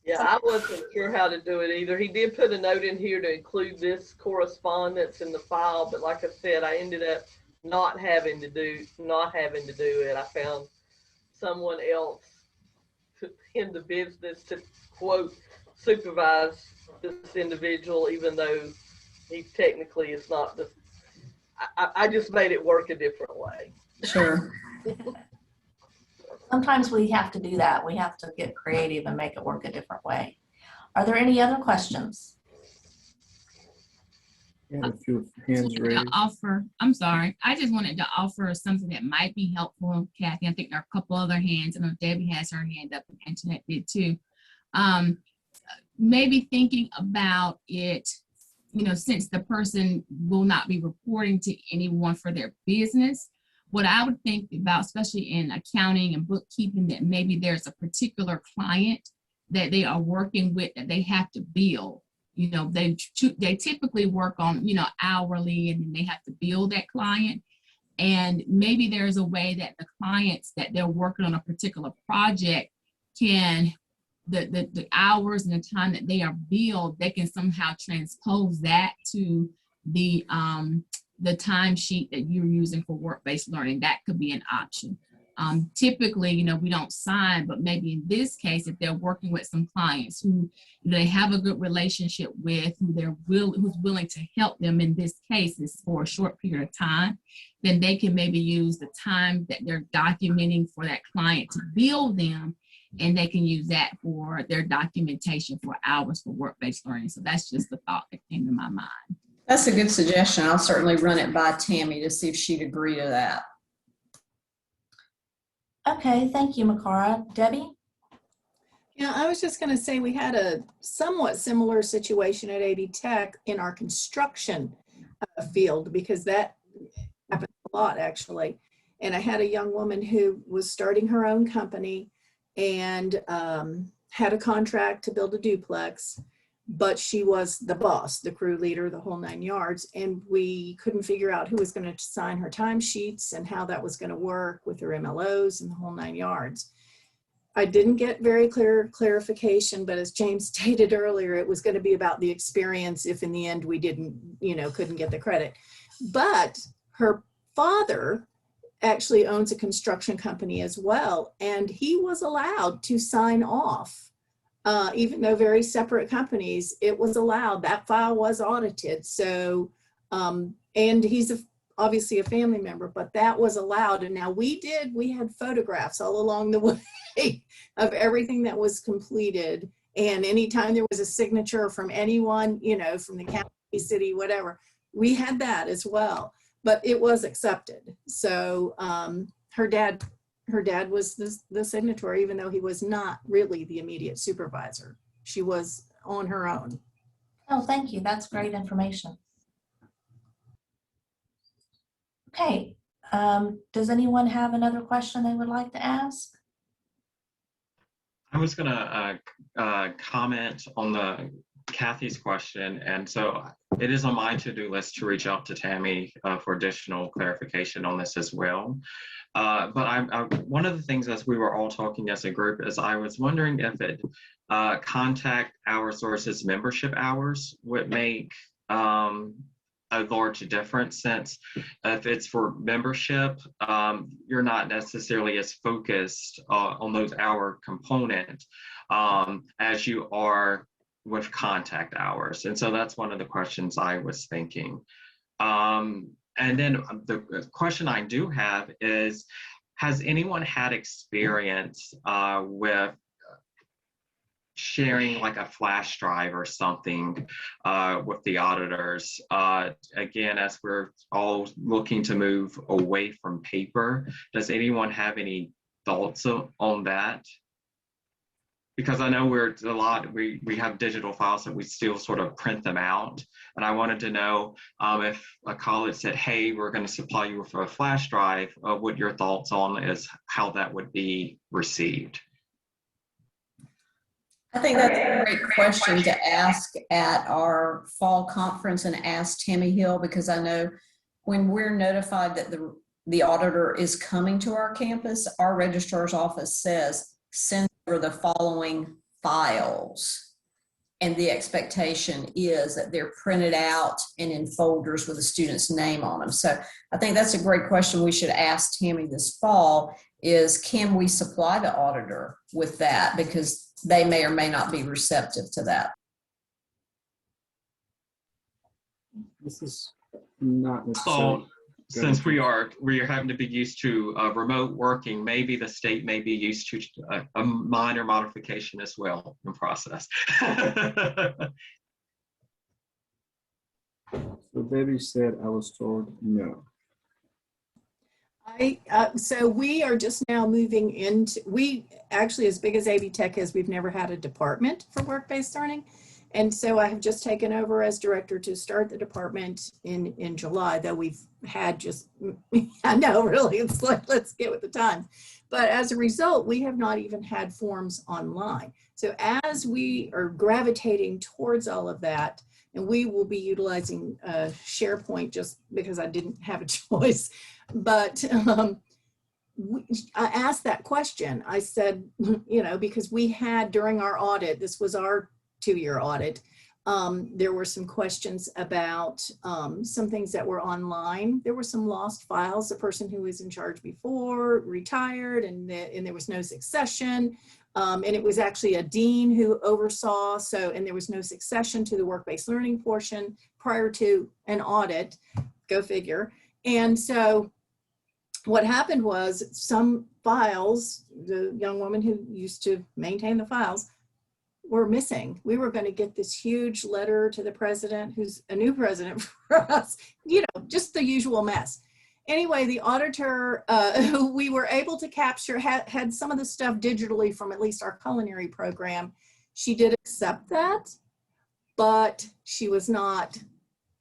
Yeah, I wasn't sure how to do it either. He did put a note in here to include this correspondence in the file, but like I said, I ended up not having to do it. I found someone else in the business to, quote, supervise this individual, even though he technically is not the, I just made it work a different way. Sure. Sometimes we have to do that. We have to get creative and make it work a different way. Are there any other questions? Yeah, a few hands raised. I'm sorry. I just wanted to offer something that might be helpful, Kathy. I think there are a couple other hands. I know Debbie has her hand up and Antoinette did too. Maybe thinking about it, since the person will not be reporting to anyone for their business, what I would think about, especially in accounting and bookkeeping, that maybe there's a particular client that they are working with that they have to bill. You know, they typically work on, you know, hourly, and then they have to bill that client. And maybe there's a way that the clients that they're working on a particular project can, the hours and the time that they are billed, they can somehow transpose that to the timesheet that you're using for work-based learning. That could be an option. Typically, you know, we don't sign, but maybe in this case, if they're working with some clients who they have a good relationship with, who's willing to help them, in this case is for a short period of time, then they can maybe use the time that they're documenting for that client to bill them, and they can use that for their documentation for hours for work-based learning. So that's just the thought that came to my mind. That's a good suggestion. I'll certainly run it by Tammy to see if she'd agree to that. Okay, thank you, Makara. Debbie? Yeah, I was just going to say we had a somewhat similar situation at AD Tech in our construction field, because that happens a lot actually. And I had a young woman who was starting her own company and had a contract to build a duplex, but she was the boss, the crew leader, the whole 9 yards. And we couldn't figure out who was going to sign her timesheets and how that was going to work with her MLOs and the whole 9 yards. I didn't get very clear clarification, but as James stated earlier, it was going to be about the experience if in the end we didn't, you know, couldn't get the credit. But her father actually owns a construction company as well, and he was allowed to sign off. Even though very separate companies, it was allowed. That file was audited. So, and he's obviously a family member, but that was allowed. And now we had photographs all along the way of everything that was completed. And anytime there was a signature from anyone, you know, from the county, city, whatever, we had that as well. But it was accepted. So her dad was the signatory, even though he was not really the immediate supervisor. She was on her own. Oh, thank you. That's great information. Okay. Does anyone have another question they would like to ask? I was going to comment on Kathy's question. And so it is on my to-do list to reach out to Tammy for additional clarification on this as well. But one of the things as we were all talking as a group is I was wondering if contact hours versus membership hours would make a large difference, since if it's for membership, you're not necessarily as focused on those hour component as you are with contact hours. And so that's one of the questions I was thinking. And then the question I do have is, has anyone had experience with sharing like a flash drive or something with the auditors? Again, as we're all looking to move away from paper, does anyone have any thoughts on that? Because I know we have digital files that we still sort of print them out. And I wanted to know if a college said, hey, we're going to supply you with a flash drive, what your thoughts on is how that would be received. I think that's a great question to ask at our fall conference and ask Tammy Hill, because I know when we're notified that the auditor is coming to our campus, our registrar's office says, send over the following files. And the expectation is that they're printed out and in folders with a student's name on them. So I think that's a great question we should ask Tammy this fall is, can we supply the auditor with that? Because they may or may not be receptive to that. This is not necessarily. So since we are having to be used to remote working, maybe the state may be used to a minor modification as well in process. So Debbie said, I was told no. So we are just now moving into, we actually, as big as AD Tech is, we've never had a department for work-based learning. And so I have just taken over as director to start the department in July, though we've had just, I know really, it's like, let's get with the time. But as a result, we have not even had forms online. So as we are gravitating towards all of that, and we will be utilizing SharePoint just because I didn't have a choice, but I asked that question. I said, you know, because we had during our audit, this was our 2-year audit, there were some questions about some things that were online. There were some lost files. The person who was in charge before retired, and there was no succession. And it was actually a dean who oversaw, and there was no succession to the work-based learning portion prior to an audit, go figure. And so what happened was some files, the young woman who used to maintain the files, were missing. We were going to get this huge letter to the president, who's a new president for us, you know, just the usual mess. Anyway, the auditor, we were able to capture, had some of the stuff digitally from at least our culinary program. She did accept that, but she was not,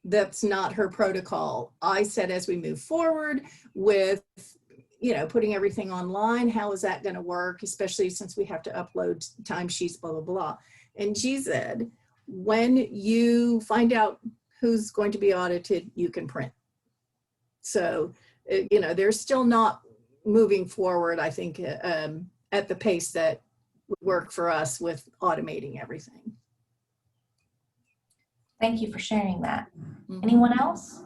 that's not her protocol. I said, as we move forward with, you know, putting everything online, how is that going to work, especially since we have to upload timesheets, blah, blah, blah. And she said, when you find out who's going to be audited, you can print. So, you know, they're still not moving forward, I think, at the pace that would work for us with automating everything. Thank you for sharing that. Anyone else?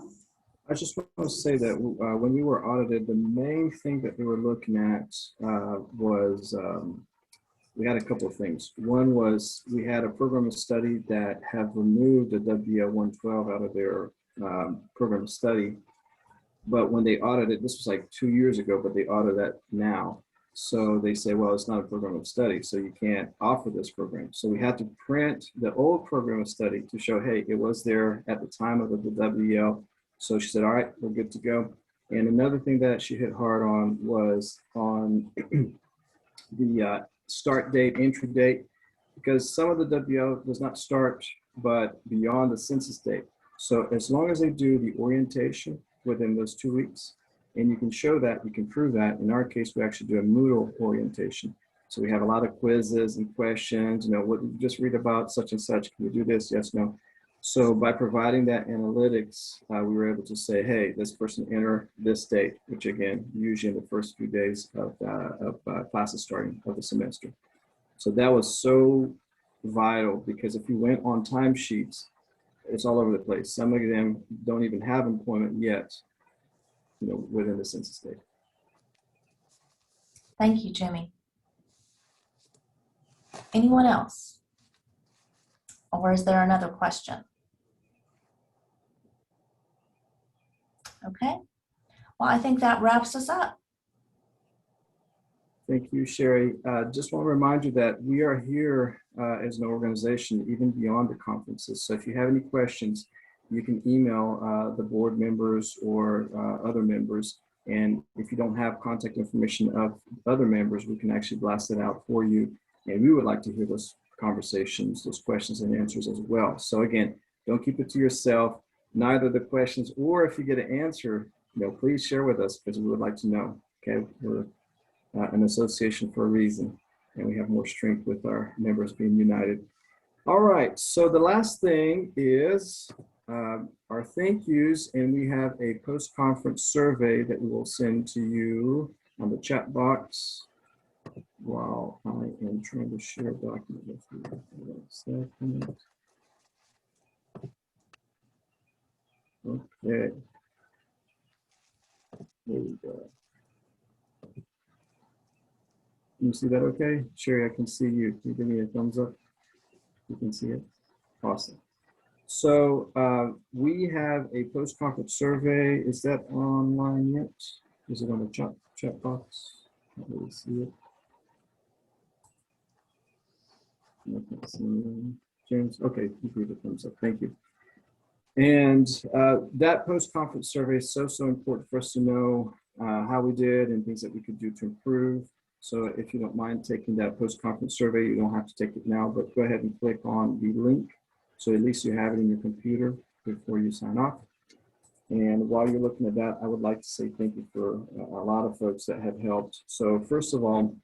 I just want to say that when we were audited, the main thing that we were looking at was we had a couple of things. One was we had a program of study that have removed the WL112 out of their program of study. But when they audited, this was like 2 years ago, but they audit that now. So they say, well, it's not a program of study, so you can't offer this program. So we had to print the old program of study to show, hey, it was there at the time of the WL. So she said, all right, we're good to go. And another thing that she hit hard on was on the start date, entry date, because some of the WL does not start, but beyond the census date. So as long as they do the orientation within those 2 weeks, and you can show that, you can prove that. In our case, we actually do a Moodle orientation. So we have a lot of quizzes and questions, you know, what did you just read about such and such? Can we do this? Yes, no. So by providing that analytics, we were able to say, hey, this person enter this date, which again, usually in the first few days of classes starting of the semester. So that was so vital, because if you went on timesheets, it's all over the place. Some of them don't even have employment yet, you know, within the census date. Thank you, Jimmy. Anyone else? Or is there another question? Okay. Well, I think that wraps us up. Thank you, Sherry. Just want to remind you that we are here as an organization, even beyond the conferences. So if you have any questions, you can email the board members or other members. And if you don't have contact information of other members, we can actually blast it out for you. And we would like to hear those conversations, those questions and answers as well. So again, don't keep it to yourself, neither the questions, or if you get an answer, you know, please share with us, because we would like to know. Okay, we're an association for a reason, and we have more strength with our members being united. All right, so the last thing is our thank yous, and we have a post-conference survey that we will send to you on the chat box while I am trying to share a document with you. One second. Okay. There we go. Can you see that okay? Sherry, I can see you. Can you give me a thumbs up? You can see it? Awesome. So we have a post-conference survey. Is that online yet? Is it on the chat box? Can't really see it. I can't see James. Okay, you give a thumbs up. Thank you. And that post-conference survey is so important for us to know how we did and things that we could do to improve. So if you don't mind taking that post-conference survey, you don't have to take it now, but go ahead and click on the link So at least you have it in your computer before you sign off. And while you're looking at that, I would like to say thank you for a lot of folks that have helped. So first of all,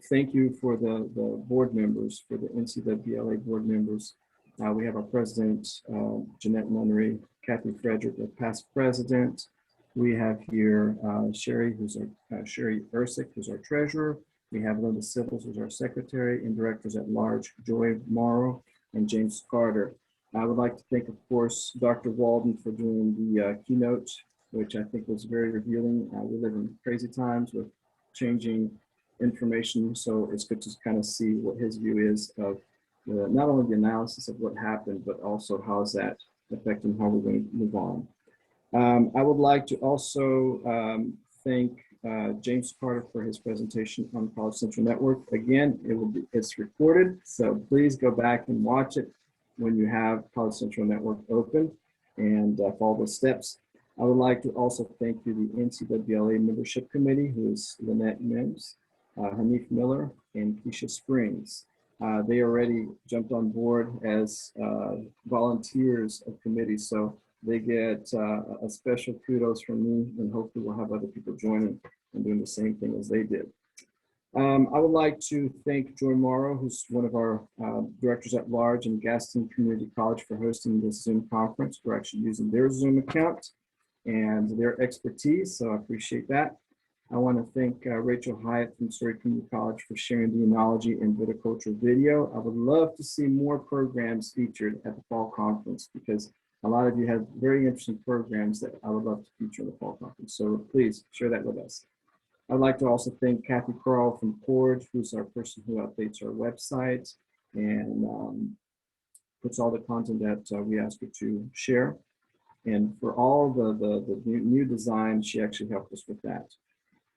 thank you for the board members, for the NCWBLA board members. We have our president, Jeanette Nunnery, Kathy Frederick, the past president. We have here Sherry, who's our Sherry Ersick, who's our treasurer. We have Linda Sibbles, who's our secretary, and directors at large, Joy Morrow and James Carter. I would like to thank, of course, Dr. Walden for doing the keynote, which I think was very revealing. We live in crazy times with changing information, so it's good to kind of see what his view is of not only the analysis of what happened, but also how is that affecting how we're going to move on. I would like to also thank James Carter for his presentation on College Central Network. Again, it's recorded, so please go back and watch it when you have College Central Network open and follow the steps. I would like to also thank you, the NCWBLA Membership Committee, who is Lynette Mims, Hanif Miller, and Keisha Springs. They already jumped on board as volunteers of committees, so they get a special kudos from me, and hopefully we'll have other people joining and doing the same thing as they did. I would like to thank Joy Morrow, who's one of our directors at large in Gaston Community College, for hosting this Zoom conference. We're actually using their Zoom account and their expertise, so I appreciate that. I want to thank Rachel Hyatt from Surrey Community College for sharing the enology and viticulture video. I would love to see more programs featured at the fall conference, because a lot of you have very interesting programs that I would love to feature in the fall conference. So please share that with us. I'd like to also thank Kathy Carl from Cord, who's our person who updates our website and puts all the content that we ask her to share. And for all the new design, she actually helped us with that.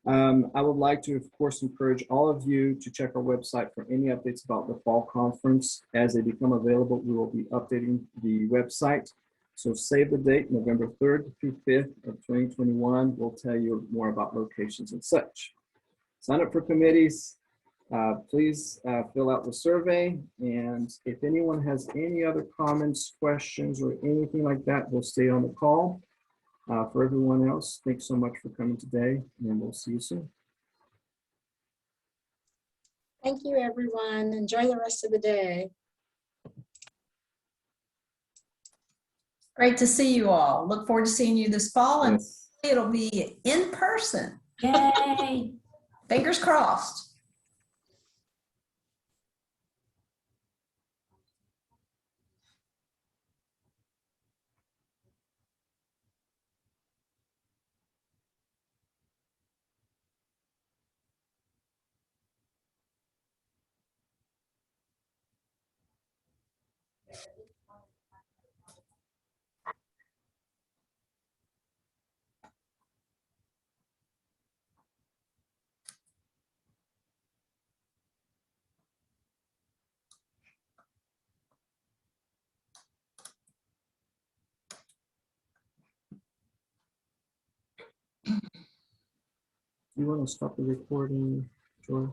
I would like to, of course, encourage all of you to check our website for any updates about the fall conference. As they become available, we will be updating the website. So save the date, November 3rd through 5th of 2021. We'll tell you more about locations and such. Sign up for committees. Please fill out the survey. And if anyone has any other comments, questions, or anything like that, we'll stay on the call. For everyone else, thanks so much for coming today, and we'll see you soon. Thank you, everyone. Enjoy the rest of the day. Great to see you all. Look forward to seeing you this fall, and Yes. it'll be in person. Yay. Fingers crossed. You want to stop the recording, Joy?